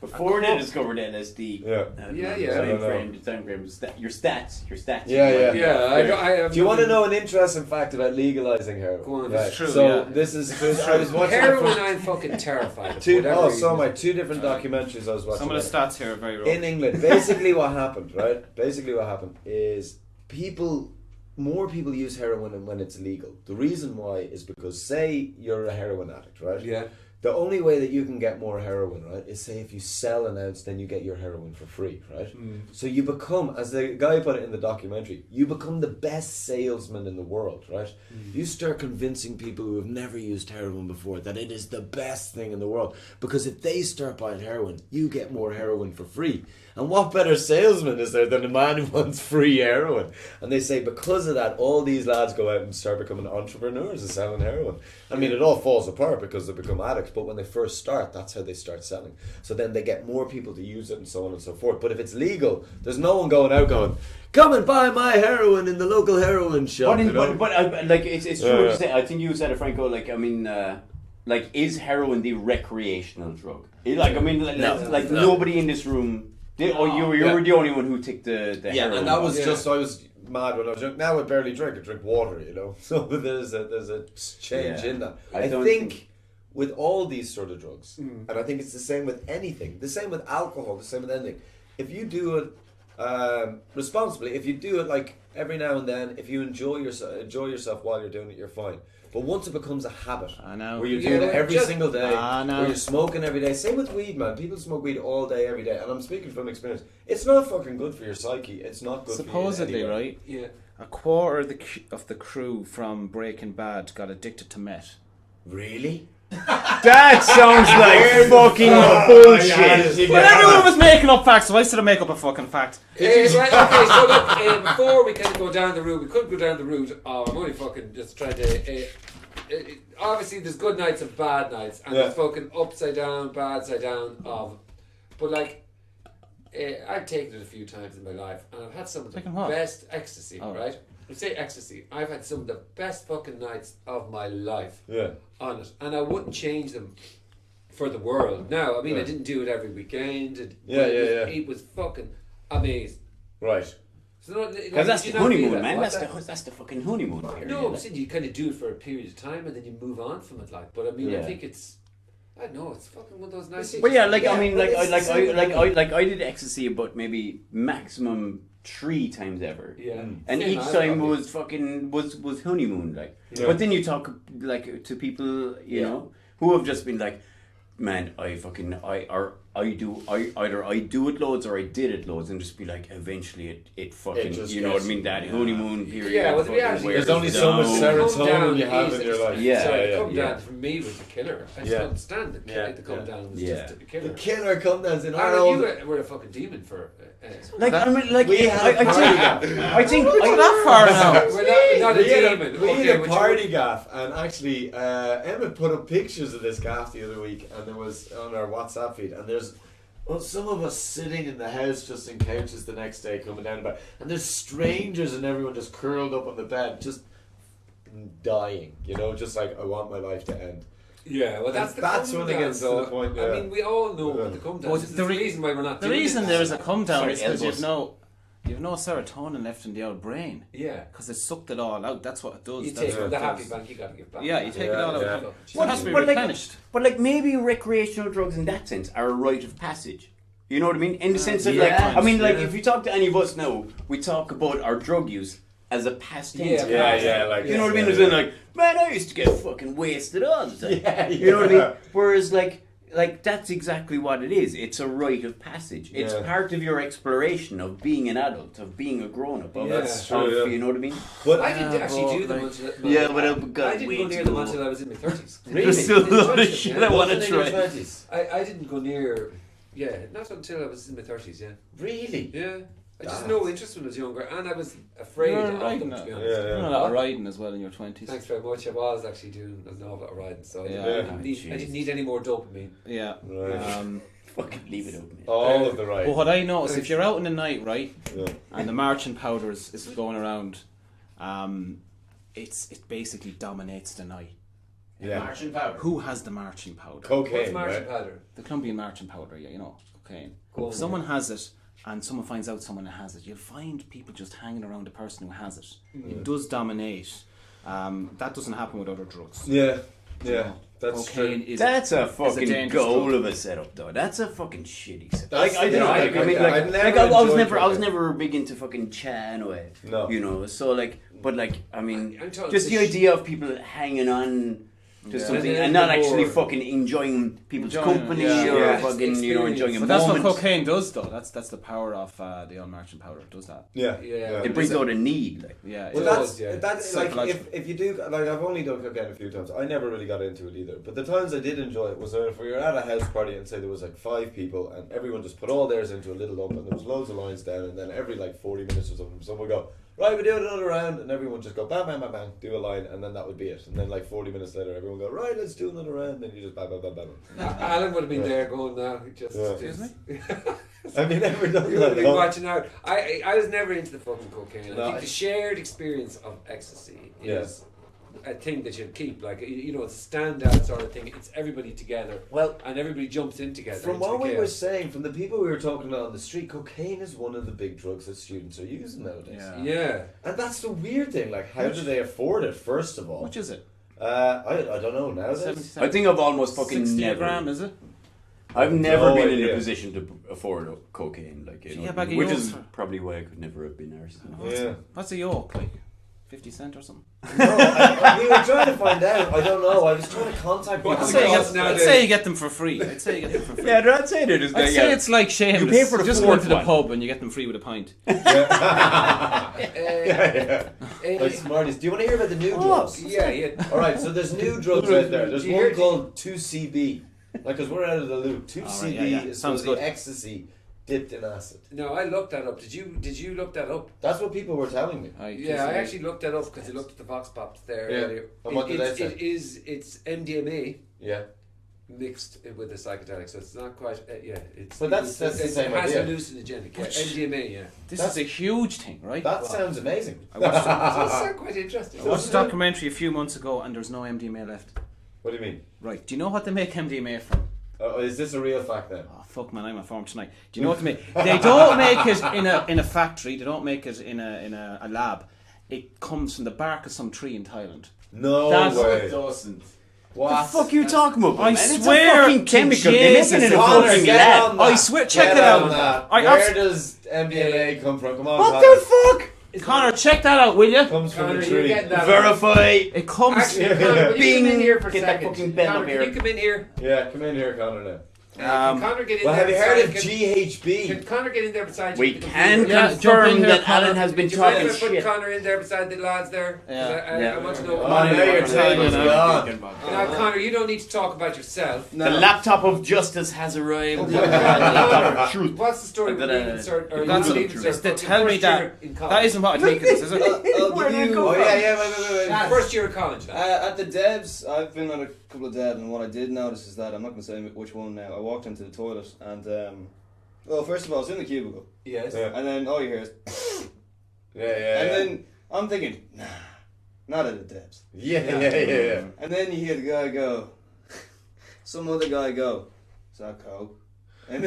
Before they discovered LSD. Yeah. Your stats. Yeah. I Do you want to know an interesting fact about legalizing heroin? Go on. Right. It's true, So yeah. this is. I was watching Heroin, I'm fucking terrified of. two. whatever Oh, reason. so am I. 2 different documentaries I was watching. some of the about. stats here are very wrong. In England, basically what happened, right? Basically what happened is more people use heroin when it's legal. The reason why is because, say you're a heroin addict, right? Yeah. The only way that you can get more heroin, right, is say if you sell an ounce, then you get your heroin for free, right? So you become, as the guy put it in the documentary, you become the best salesman in the world, right? You start convincing people who have never used heroin before that it is the best thing in the world. Because if they start buying heroin, you get more heroin for free. And what better salesman is there than a man who wants free heroin? And they say because of that, all these lads go out and start becoming entrepreneurs and selling heroin. I mean, it all falls apart because they become addicts, but when they first start, that's how they start selling. So then they get more people to use it and so on and so forth. But if it's legal, there's no one going out going, come and buy my heroin in the local heroin shop. Like it's true what you say. I think you said it, Franco. Like I mean, like is heroin the recreational drug? Like I mean, like nobody in this room. You were the only one who took the heroin. And that was just I was mad when I was young. Now I barely drink. I drink water, you know. So there's a change in that. I think with all these sort of drugs, and I think it's the same with anything. The same with alcohol. The same with anything. If you do it responsibly, if you do it like every now and then, if you enjoy yourself while you're doing it, you're fine. But once it becomes a habit, where you're doing it every single day, where you're smoking every day. Same with weed, man. People smoke weed all day, every day. And I'm speaking from experience. It's not fucking good for your psyche. It's not good supposedly, for you right? Yeah. A quarter of the crew from Breaking Bad got addicted to meth. Really? That sounds like fucking bullshit. But everyone was making up facts, so I said I make up a fucking fact. Right, okay, so look, before we kind of go down the route, we could go down the route of, I'm only fucking just trying to, obviously there's good nights and bad nights, and there's fucking upside down, bad side down of, but like, I've taken it a few times in my life, and I've had some of the best ecstasy, right? I say ecstasy, I've had some of the best fucking nights of my life on it, and I wouldn't change them for the world. Now, I mean, I didn't do it every weekend. It was fucking amazing. Right. So because that's the honeymoon, man. That's the fucking honeymoon period. No, I'm saying you kind of do it for a period of time and then you move on from it, like. But I mean, I think I don't know, it's fucking one of those nice. But yeah, like I mean, I did ecstasy about maybe maximum 3 times ever. Yeah. And each time was fucking was honeymoon, like. Yeah. But then you talk like to people, you know, who have just been like, man, I do it loads or I did it loads, and just be like, eventually it fucking, you know what I mean, that honeymoon period. Yeah, well, the reality there's only so much serotonin you have in your life. So the come down for me was the killer. I just couldn't stand it. The come down was just the killer. The killer come downs in Ireland. You were a fucking demon for. Like I mean, like I think that far now. We're not a demon. We had a party gaff, and actually Emma put up pictures of this gaff the other week, and there was on our WhatsApp feed, and there's some of us sitting in the house just in couches the next day coming down about, and there's strangers and everyone just curled up on the bed just dying, you know, just like I want my life to end. Yeah, well, that's when it gets to the point. Yeah. I mean, we all know what the come down is. The reason why we're not doing the reason this. there is a come down is because you've no serotonin left in the old brain. Yeah. Because it sucked it all out. That's what it does. You take from the happy bank, you got to give back. Yeah, you take it all out. Yeah. It has to be replenished. But like maybe recreational drugs in that sense are a rite of passage. You know what I mean? In the sense of like, I mean, like if you talk to any of us now, we talk about our drug use as a past tense. Like you know what I mean? As in like, man, I used to get fucking wasted all the time. You know what I mean? Whereas like that's exactly what it is. It's a rite of passage. It's part of your exploration of being an adult, of being a grown up. That's true. You know what I mean? But I didn't actually do them until I didn't go near them until I was in my 30s. There's still a lot of shit I want to try. I didn't go near. Yeah, not until I was in my 30s. Yeah. Really? Yeah. I just had no interest when I was younger, and I was afraid of them, to be honest. You're doing a lot of riding as well in your 20s. Thanks very much. I was actually doing an awful lot of riding, so I didn't need any more dopamine. Yeah. Right. Fucking leave it open. All of the riding. But what I notice, if you're out in the night, right, and the marching powder is going around, it basically dominates the night. Yeah. Marching powder. Who has the marching powder? Cocaine. What's marching powder? The Colombian marching powder. Yeah, you know, cocaine. Cool. If someone has it, and someone finds out someone has it, you'll find people just hanging around the person who has it. It does dominate. That doesn't happen with other drugs. Yeah. That's cocaine true. That's a fucking goal of a setup, though. That's a fucking shitty setup. I don't know. I was never big into fucking chat anyway. No. You know, so like, but like, I mean, just the idea of people hanging on Just Yeah. something, And and not then actually more- fucking enjoying people's Enjoying it, company yeah. or Yeah. fucking, enjoying a But that's moment. what cocaine does, though. That's the power of the unmarching powder. It does that. Yeah. It brings out a need. Like. Yeah. Well, it that's like Psychological. if you do like I've only done cocaine a few times. I never really got into it either. But the times I did enjoy it was if we were at a house party and say there was like 5 people and everyone just put all theirs into a little lump and there was loads of lines down and then every like 40 minutes or something someone would go, right, we do another round, and everyone just go bang bang bang bang, do a line, and then that would be it. And then like 40 minutes later everyone go, right, let's do another round, and then you just bang bang bang bang. Alan would have been there going now. Just, Yeah. just Have you never done You would have that? been watching out. I was never into the fucking cocaine. No, I think the shared experience of ecstasy is a thing that you'll keep. Like, you know, it's a standout sort of thing. It's everybody together. Well, and everybody jumps in together. From into what the we chaos. were saying, from the people we were talking to on the street, cocaine is one of the big drugs that students are using nowadays. Yeah. And that's the weird thing. Like, how do they afford it, first of all? Much is it? I don't know nowadays. I think I've almost fucking 60 never. a gram, is it? I've never No been in idea. a position to afford cocaine, like, you know, Yeah, back in which your- is probably why I could never have been ours. What's a yoke like? 50 cent or something? No, we were trying to find out. I don't know. I was trying to contact people. I'd say you get them for free. I'd say you get them for free. Yeah, I'd say they're just. I'd say it's like shameless. You pay for the just go fourth into the one. pub and you get them free with a pint. Like Smarties. Do you want to hear about the new drugs? Yeah, yeah. All right, so there's new drugs out there. There's one called 2CB. Like, because we're out of the loop. 2CB is Sounds the good. ecstasy dipped in acid. No, I looked that up. Did you look that up? That's what people were telling me. Yeah, I actually looked that up because I looked at the Vox Pops there Yeah. earlier. And what did they say? It's MDMA. Yeah. Mixed with the psychedelic, so it's not quite. It's. But that's the same It has idea. hallucinogenic. Yeah, MDMA. Yeah. This is a huge thing, right? That sounds amazing. I watched Does sound quite interesting. I watched a documentary a few months ago and there's no MDMA left. What do you mean? Right. Do you know what they make MDMA from? Is this a real fact then? Oh fuck man, I'm a farm tonight. Do you know what they make? They don't make it in a factory. They don't make it in a lab. It comes from the bark of some tree in Thailand. No That's way. It doesn't. What the fuck are you talking about? I man? It's swear a fucking to chemical. They make it in a Jesus, Connor, fucking get lab. on that. I swear, check Get it out. on that. I Where abs- does MDMA come from? Come on, What Connor. the fuck? Connor, check that out, will you? Comes from Connor, a you're tree. getting that. Verify. It comes. Actually, Connor, will you come in here for a Get that second? fucking pen Connor, up can here. you come in here? Yeah, come in here, Connor. Now. Can Connor get in Well, there? have you heard of beside- GHB? Can Connor get in there beside you? We with the can computer? Yeah, jump in confirm here, that Connor. Alan has been Do you mind talking if I put shit. Connor in there beside the lads there? 'Cause Yeah. I want to know. Oh, now your table's gone. Now, Connor, you don't need to talk about yourself. The laptop of justice has arrived. Connor, what's the story with leaving cert? Or That's you it. leaving cert? They tell me First year that in college. that isn't what I think it is, is it? Oh yeah, wait. First year of college. Then. At the devs, I've been on a couple of devs, and what I did notice is that I'm not going to say which one now. I walked into the toilet, and well, first of all, it's in the cubicle, Yes. Yeah. and then all you hear is, Yeah. and then I'm thinking, nah, not at the devs. Yeah. And then you hear the guy go, some other guy go, is that coke? And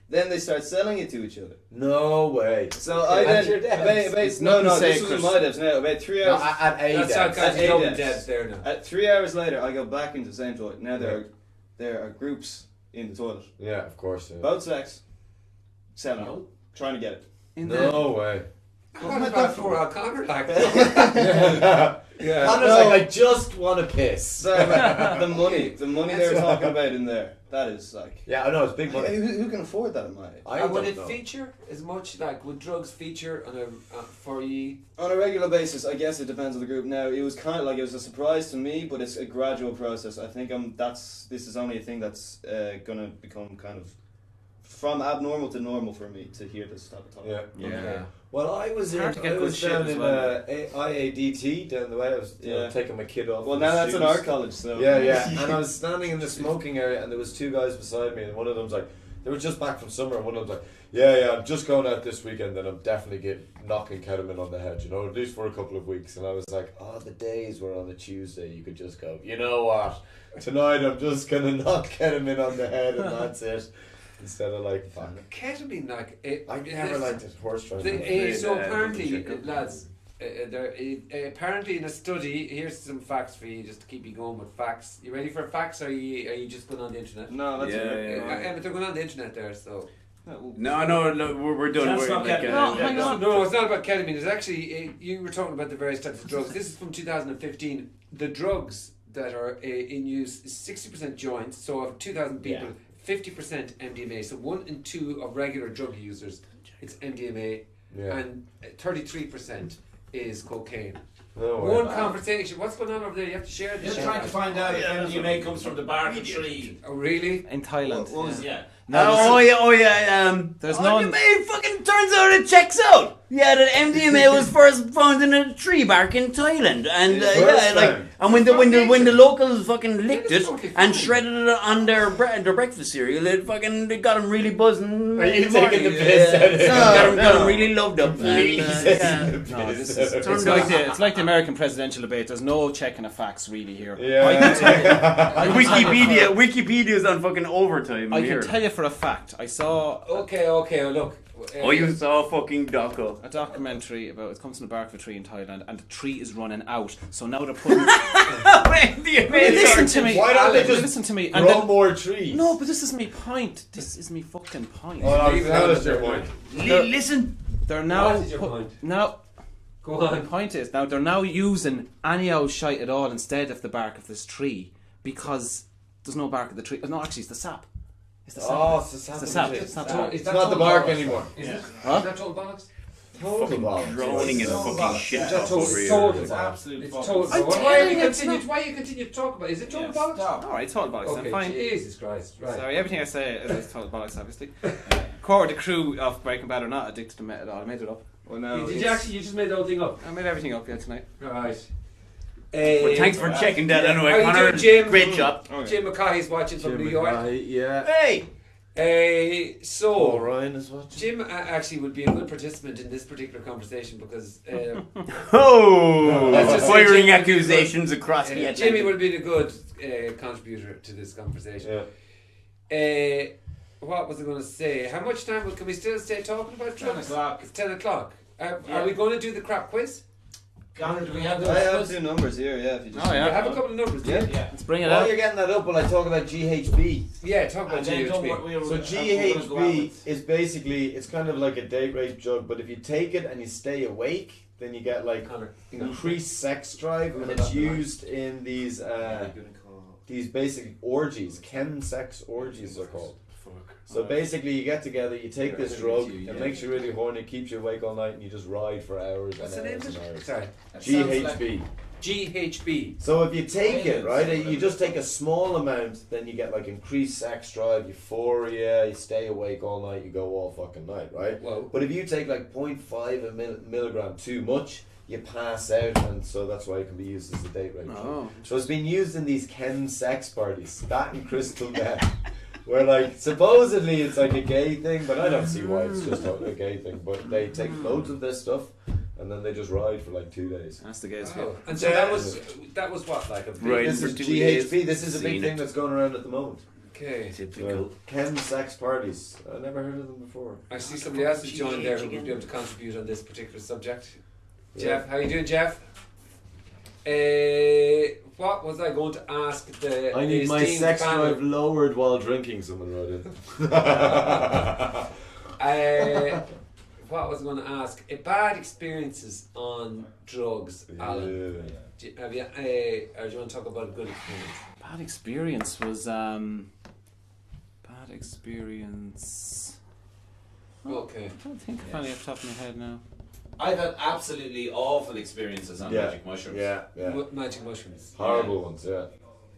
then they start selling it to each other. No way. So I At then your devs? It's no, this sacred. was my devs now. About 3 No, hours. at a That's devs. how guys At know ADEPS. devs there now. 3 hours later, I go back into the same toilet. Now there are groups in the toilet, Yeah, of course. Yeah. both sex, selling it, trying to get it. No way. What about for Connor? Like, Yeah. Connor's Connor's like, I just want to piss. So the money they were talking about in there, that is like, Yeah, I know it's big money. who can afford that in my age? I would don't it know. feature as much? Like, would drugs feature on a for you? On a regular basis, I guess it depends on the group. Now, it was kind of like, it was a surprise to me, but it's a gradual process. I think this is only a thing that's gonna become kind of from abnormal to normal for me to hear this type of talk. Yeah. Yeah. Well, I was It's hard to get I good was shit down as in well. IADT down the way. I was Yeah. taking my kid off. Well, with now the that's in students. our college, so. Yeah. And I was standing in the smoking area, and there was 2 guys beside me, and one of them's like, they were just back from summer, and one of them's like, yeah, I'm just going out this weekend, and I'm definitely knocking ketamine on the head, at least for a couple of weeks. And I was like, the days were on a Tuesday, you could just go, you know what, tonight I'm just gonna knock ketamine on the head, and that's it. Instead of like, fuck. Ketamine, like it. I never liked it. Horse So transplant. apparently, lads, apparently in a study, here's some facts for you, just to keep you going with facts. You ready for facts, or are you just going on the internet? No, that's But they're going on the internet there, so. No, we're done. That's We're not like, ketamine. No, hang on. No, it's not about ketamine. It's actually you were talking about the various types of drugs. This is from 2015. The drugs that are in use is 60% joints. So of 2,000 people, 50% MDMA. So 1 in 2 of regular drug users, it's MDMA, and 33% is cocaine. One conversation. What's going on over there? You have to share this. Just trying to find out if MDMA comes from the bark of a tree. Oh, really? In Thailand. What was yeah. There's no. It fucking turns out it checks out. Yeah, that MDMA was first found in a tree bark in Thailand, and and when the locals fucking licked it and shredded it on their breakfast cereal, it got them really buzzing. Are you taking the piss out of it? Got them really loved up. It's like the American presidential debate. There's no checking of facts really here. Wikipedia's on fucking overtime. I can tell you for a fact. I saw. Okay, look. You saw a fucking doco. A documentary about it comes from the bark of a tree in Thailand, and the tree is running out. So now they're putting. Listen to me. Why don't they just listen to me? grow more trees? No, but this is my point. This is my fucking point. That is your point. Listen. They're now. What is your point? Now. Go on. The point is now they're now using any old shite at all instead of the bark of this tree because there's no bark of the tree. No, actually, it's the sap. It's the sap. Oh, it's the sap. It's the sap. It's not the bark anymore. Is it? Huh? Is that total bollocks? Total bollocks. Droning in fucking shit. It's absolute It's bollocks. total. Why you continue to talk about it? Is it total bollocks? Alright, total bollocks. Okay, Fine. Jesus Christ. Right. Sorry, everything I say is total bollocks, obviously. Core of the crew of Breaking Bad are not addicted to meth at all. I made it up. Well, no, Did you actually? You just made the whole thing up? I made everything up, yeah, tonight. Right. Well, thanks for checking that anyway, How you Connor. doing, Jim? Great job. Jim McCaughey's watching from New York. Yeah. Hey! So Ryan is watching. Jim actually would be a good participant in this particular conversation because Oh! just say Firing Jimmy- accusations across the Atlantic. Jimmy would be a good contributor to this conversation. Yeah. What was I going to say? How much time can we still stay talking about drugs? 10 o'clock. It's 10 o'clock. Are we going to do the crap quiz? Connor, do we have I have 2 numbers here, yeah. If you just Oh, yeah. I have a couple of numbers. Yeah. Let's bring it While out. you're getting that up, will I talk about GHB? Yeah, talk about GHB. So GHB is basically, it's kind of like a date rape drug, but if you take it and you stay awake, then you get like increased sex drive, and it's used in these basic orgies, chem-sex orgies they're called. So basically you get together, you take this drug, it makes you really horny, keeps you awake all night, and you just ride for hours What's the and name hours of and it? hours. Sorry. GHB. GHB. So if you take it, right, you just take a small amount, then you get like increased sex drive, euphoria, you stay awake all night, you go all fucking night, right? Whoa. But if you take like 0.5 milligram too much, you pass out, and so that's why it can be used as a date rape. Oh. So it's been used in these chem sex parties, that and crystal meth. Where like supposedly it's like a gay thing, but I don't see why it's just a gay thing. But they take loads of this stuff and then they just ride for like 2 days. That's the gayest Oh. And so that was what, like a big Right. This for is 2 GHB. days. This is a big Seen thing it. that's going around at the moment. Okay. So, chem sex parties. I never heard of them before. I see somebody else has joined there who would be able to contribute on this particular subject. Jeff, how you doing, Jeff? What was I going to ask the I need my esteemed sex panel? drive lowered while drinking, someone wrote in. What was I going to ask? Bad experiences on drugs, Alan. Have you, or do you want to talk about a good experience? Bad experience was bad experience. Okay. I don't think of any off the top of my head now. I've had absolutely awful experiences on magic mushrooms. Magic mushrooms. Horrible ones, yeah.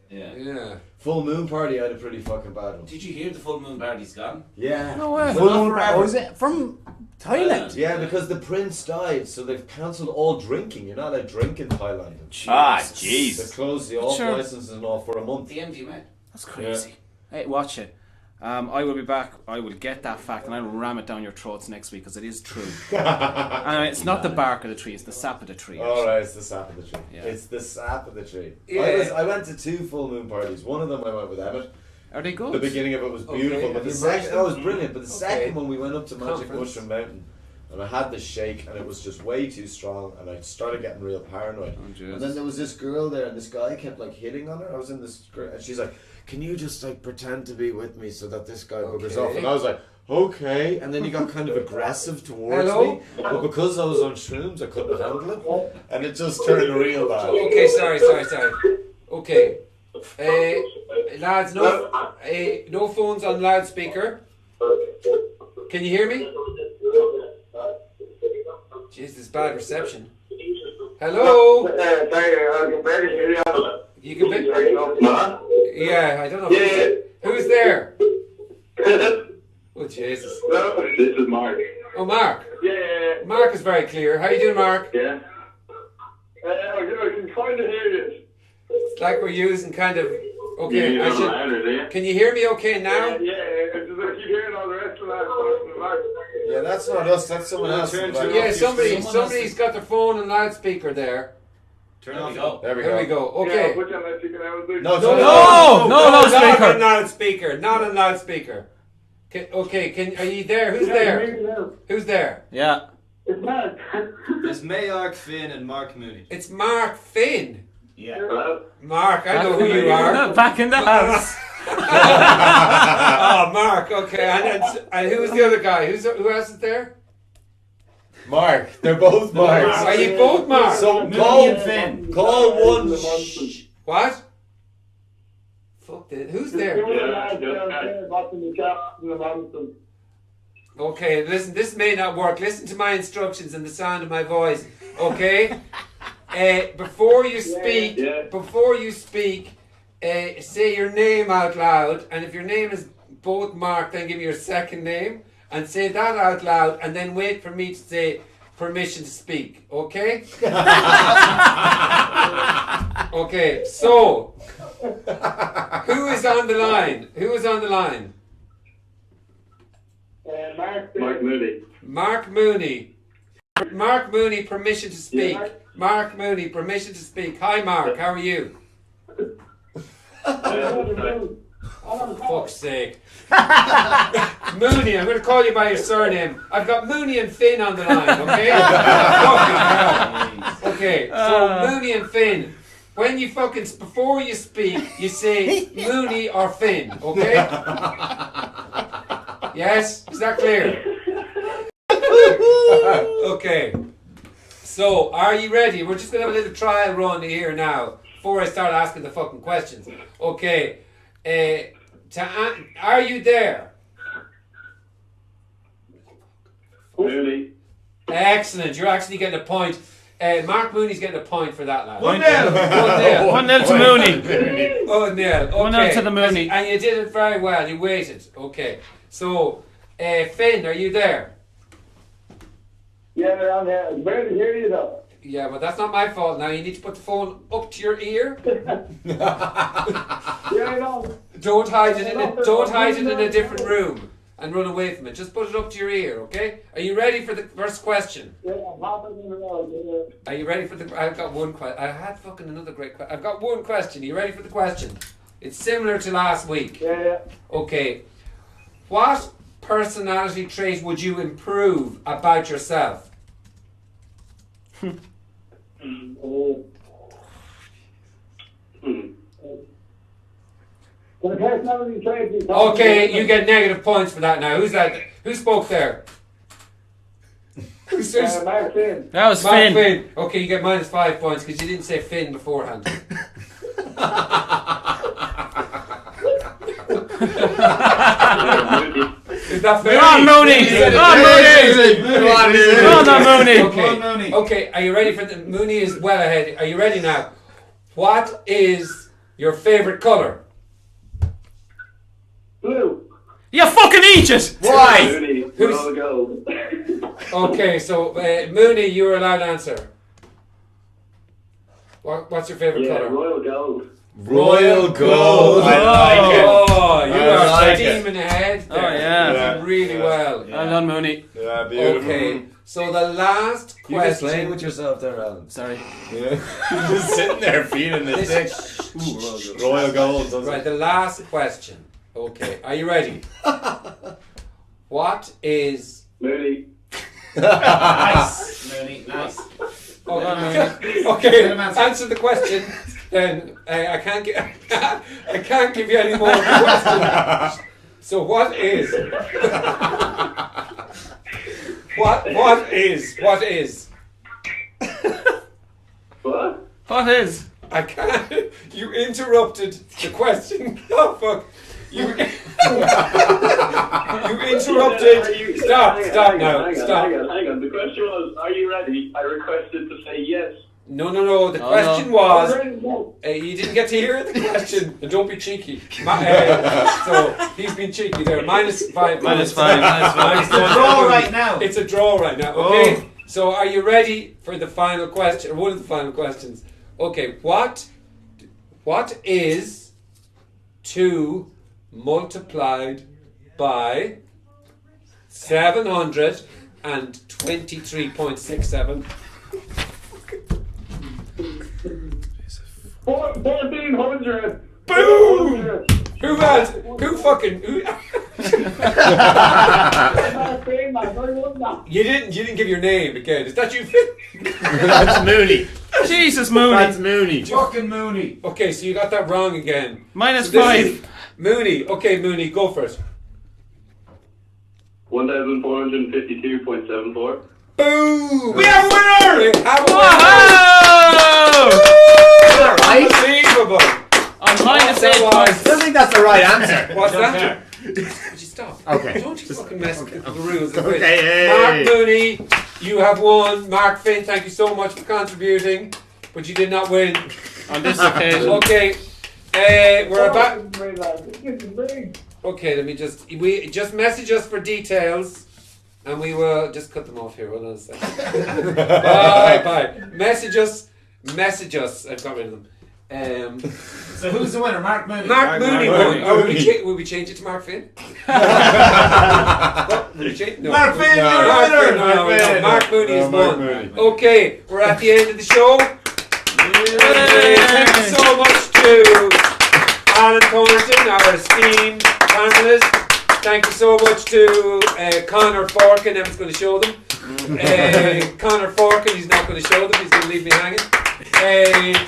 Yeah. Full moon party, I had a pretty fucking bad one. Did you hear the full moon party's gone? Yeah. No way. Full Not moon forever. party. Was it from Thailand? Yeah, because the prince died, so they've cancelled all drinking. You're not allowed to drink in Thailand. Jeez. They closed the off Sure. licenses and all for a month. The MDMA. That's crazy. Hey, watch it. I will be back. I will get that fact and I will ram it down your throats next week because it is true. And it's not the bark of the tree; it's the sap of the tree. Alright, it's the sap of the tree. Yeah. It's the sap of the tree. Yeah. I went to 2 full moon parties. One of them I went with Emmett. Are they good? The beginning of it was Okay, beautiful, but have the you second immersed that was them? brilliant. But the Okay. second one we went up to Magic Conference. Mushroom Mountain, and I had the shake, and it was just way too strong, and I started getting real paranoid. And then there was this girl there, and this guy kept like hitting on her. I was in this, and she's like, "Can you just like pretend to be with me so that this guy boogers off?" And I was like, "Okay." And then he got kind of aggressive towards me, but because I was on shrooms, I couldn't handle it, and it just turned real bad. Okay, sorry. Okay. Lads, no phones on loudspeaker. Can you hear me? Jeez, there's bad reception. Hello? You can be... Yeah, I don't know. Who's there? Oh, Jesus. This is Mark. Oh, Mark. Yeah. Mark is very clear. How you doing, Mark? Yeah. I can kind of hear you. It's like we're using kind of... Okay, Yeah, I should... louder, do you? Can you hear me okay now? Yeah, I keep hearing all the rest of that talking to Mark. Yeah, that's not us. That's someone else. Yeah, somebody's got their phone on loudspeaker there. Turn off. Go. There we There go. we go. Okay. Yeah, put you on loudspeaker now. Not on loudspeaker. Not on loudspeaker. Okay, are you there? Who's there? Who's there? Yeah. It's Mark. There's Mayark Finn and Mark Mooney. It's Mark Finn. Yeah. Hello? Mark, I know who you are. Back in the house. Oh, Mark. Okay, and who's the other guy? Who else is there? Mark. They're both Marks. Are you both Mark? So call one. What? Fuck this. Who's there? Okay, listen, this may not work. Listen to my instructions and the sound of my voice. Okay? Before you speak, say your name out loud, and if your name is both Mark, then give me your second name, and say that out loud, and then wait for me to say permission to speak. Okay? Okay, so who is on the line? Who is on the line? Mark Mooney. Mark Mooney. Mark Mooney, permission to speak. Yeah. Mark Mooney, permission to speak. Hi, Mark. How are you? For fuck's sake. Mooney, I'm going to call you by your surname. I've got Mooney and Finn on the line, okay? Okay, so Mooney and Finn. When you before you speak, you say Mooney or Finn, okay? Yes? Is that clear? Okay. So, are you ready? We're just going to have a little trial run here now before I start asking the fucking questions. Okay. Are you there? Mooney. Excellent. You're actually getting a point. Mark Mooney's getting a point for that, lad. 1-0. 1-0 to Mooney. 1-0. Okay. 1-0 to the Mooney. And you did it very well. You waited. Okay. So, Finn, are you there? Yeah, I'm here. I'm ready to hear you though. Yeah, but that's not my fault now. You need to put the phone up to your ear. Yeah, I know. Don't hide it in a different room and run away from it. Just put it up to your ear, okay? Are you ready for the first question? Yeah, I'm hopping in the road. Are you ready for I've got one question. I had fucking another great question. I've got one question. Are you ready for the question? It's similar to last week. Yeah. Okay. What personality trait would you improve about yourself? Okay, you get negative points for that now. Who's that? Who spoke there? Mark Finn. That was Mark Finn. Okay, you get -5 points because you didn't say Finn beforehand. Is that fair? Come on, Mooney! Come on, Mooney! Okay. Okay, are you ready for the Mooney is well ahead. Are you ready now? What is your favourite colour? Blue. You fucking eat it! Why? Mooney. Who's- Gold. Okay, so Mooney, you're allowed to answer. What's your favourite colour? Royal Gold. Royal Gold. I like it. Oh, you I are like steaming ahead there. Oh, yeah. You did really well. Well done, Mooney. Yeah, beautiful. Okay, so the last You're just playing question. with yourself there, Alan. Sorry. Yeah. Just sitting there feeling the dick. Royal Gold. Right, the last question. Okay, are you ready? What is... Mooney. Nice. Mooney, nice. Okay, answer the question. Then I can't give you any more questions. So what is what is What? What is? I can't. You interrupted the question. Oh fuck! You interrupted. Stop now. Stop. Hang on. The question was, are you ready? I requested to say yes. No. The question was, you didn't get to hear the question. And don't be cheeky. So he's been cheeky there. -5. -5. It's a draw right now. It's a draw right now. Okay. So are you ready for the final question, or one of the final questions? Okay. What is 2 multiplied by 723.67? 1,400. Boom! Who? You didn't give your name again. Is that you, Finn? That's Mooney. Jesus, Mooney. That's Mooney. Fucking Mooney. Okay, so you got that wrong again. -5. Mooney. Okay, Mooney, go first. 1,452.74. Boom! We have a winner! We have a winner! Unbelievable! On -8 points. I don't think that's the right answer. What's that? Would you stop? Okay. Don't you fucking mess with the rules. Okay, hey. Mark Mooney, you have won. Mark Finn, thank you so much for contributing, but you did not win on this occasion. Okay, we're about. Okay, let me just message us for details, and we will just cut them off here. Hold on a second. Bye. Message us. I've got rid of them. So who's the winner? Mark Mooney. Mark Mooney won. Will we change it to Mark Finn? No. Mark Finn, you're the winner. No. Mark Mooney is won. Okay, we're at the end of the show. Thank you so much to Alan Thornton, our esteemed panelist. Thank you so much to Conor Forkin. Emma's going to show them. Conor Forkin, he's not going to show them. He's going to leave me hanging.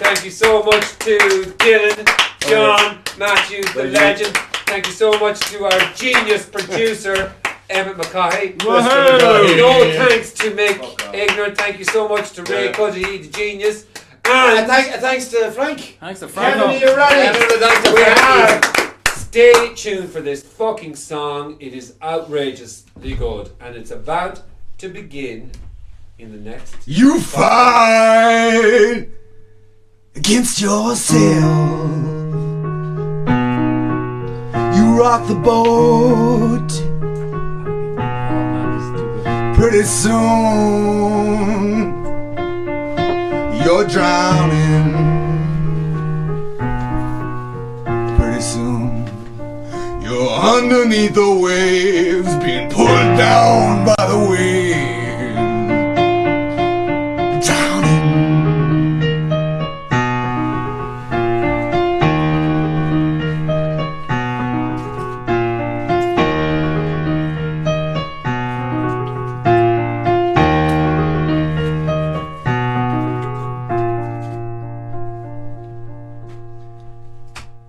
Thank you so much to Dylan, John, Matthews, the legend. Thank you so much to our genius producer, Emmett McCaughey. No thanks to Mick Ignorant. Thank you so much to Ray Cuddy, the genius. And thanks to Frank. Thanks to Frank. Kevin, you're ready. Stay tuned for this fucking song. It is outrageously good, and it's about to begin in the next. You fight against yourself. You rock the boat. Pretty soon you're drowning. Pretty soon you're underneath the waves, being pulled down by the wind.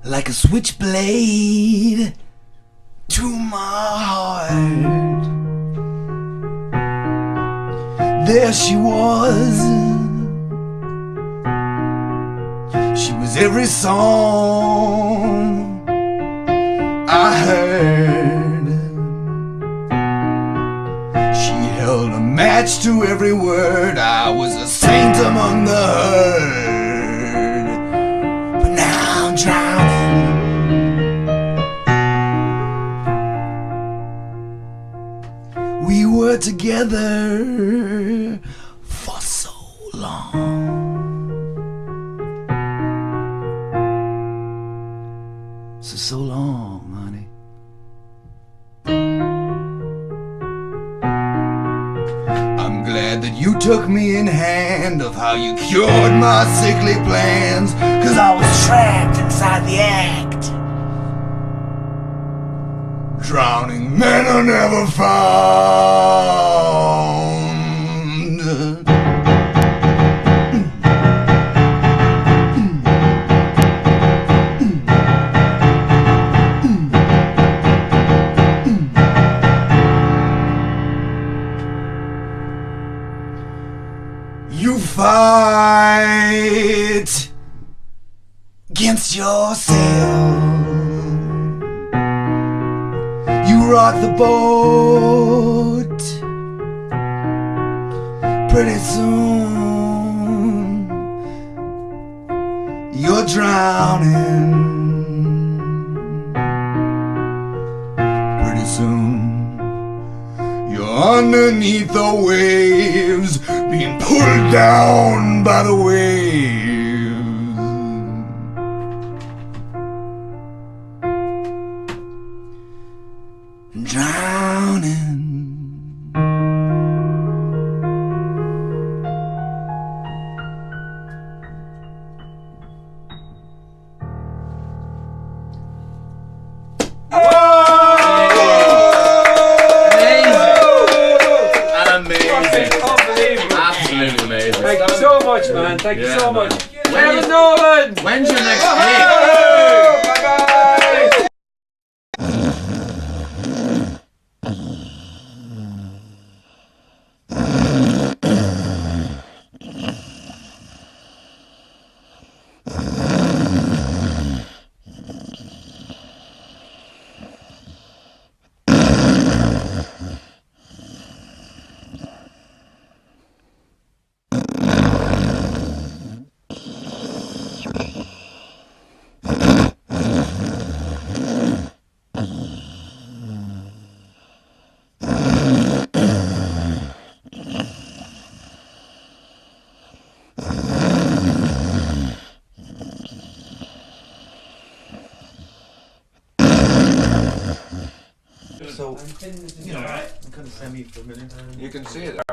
Like a switchblade to my heart. There she was. She was every song I heard. She held a match to every word. I was a saint among the herd. But now I'm drowning. We were together for so long. So long, honey. I'm glad that you took me in hand of how you cured my sickly plans, 'cause I was trapped inside the act. Drowning men are never found. You fight against yourself. You rock the boat. Pretty soon you're drowning. Pretty soon you're underneath the waves, being pulled down by the waves. Drowning. Absolutely amazing. Thank you so much, man. Thank you so much. Kevin Nolan! When's your next gig? Bye-bye! So, you know, I'm kind of semi-familiar. You can see it.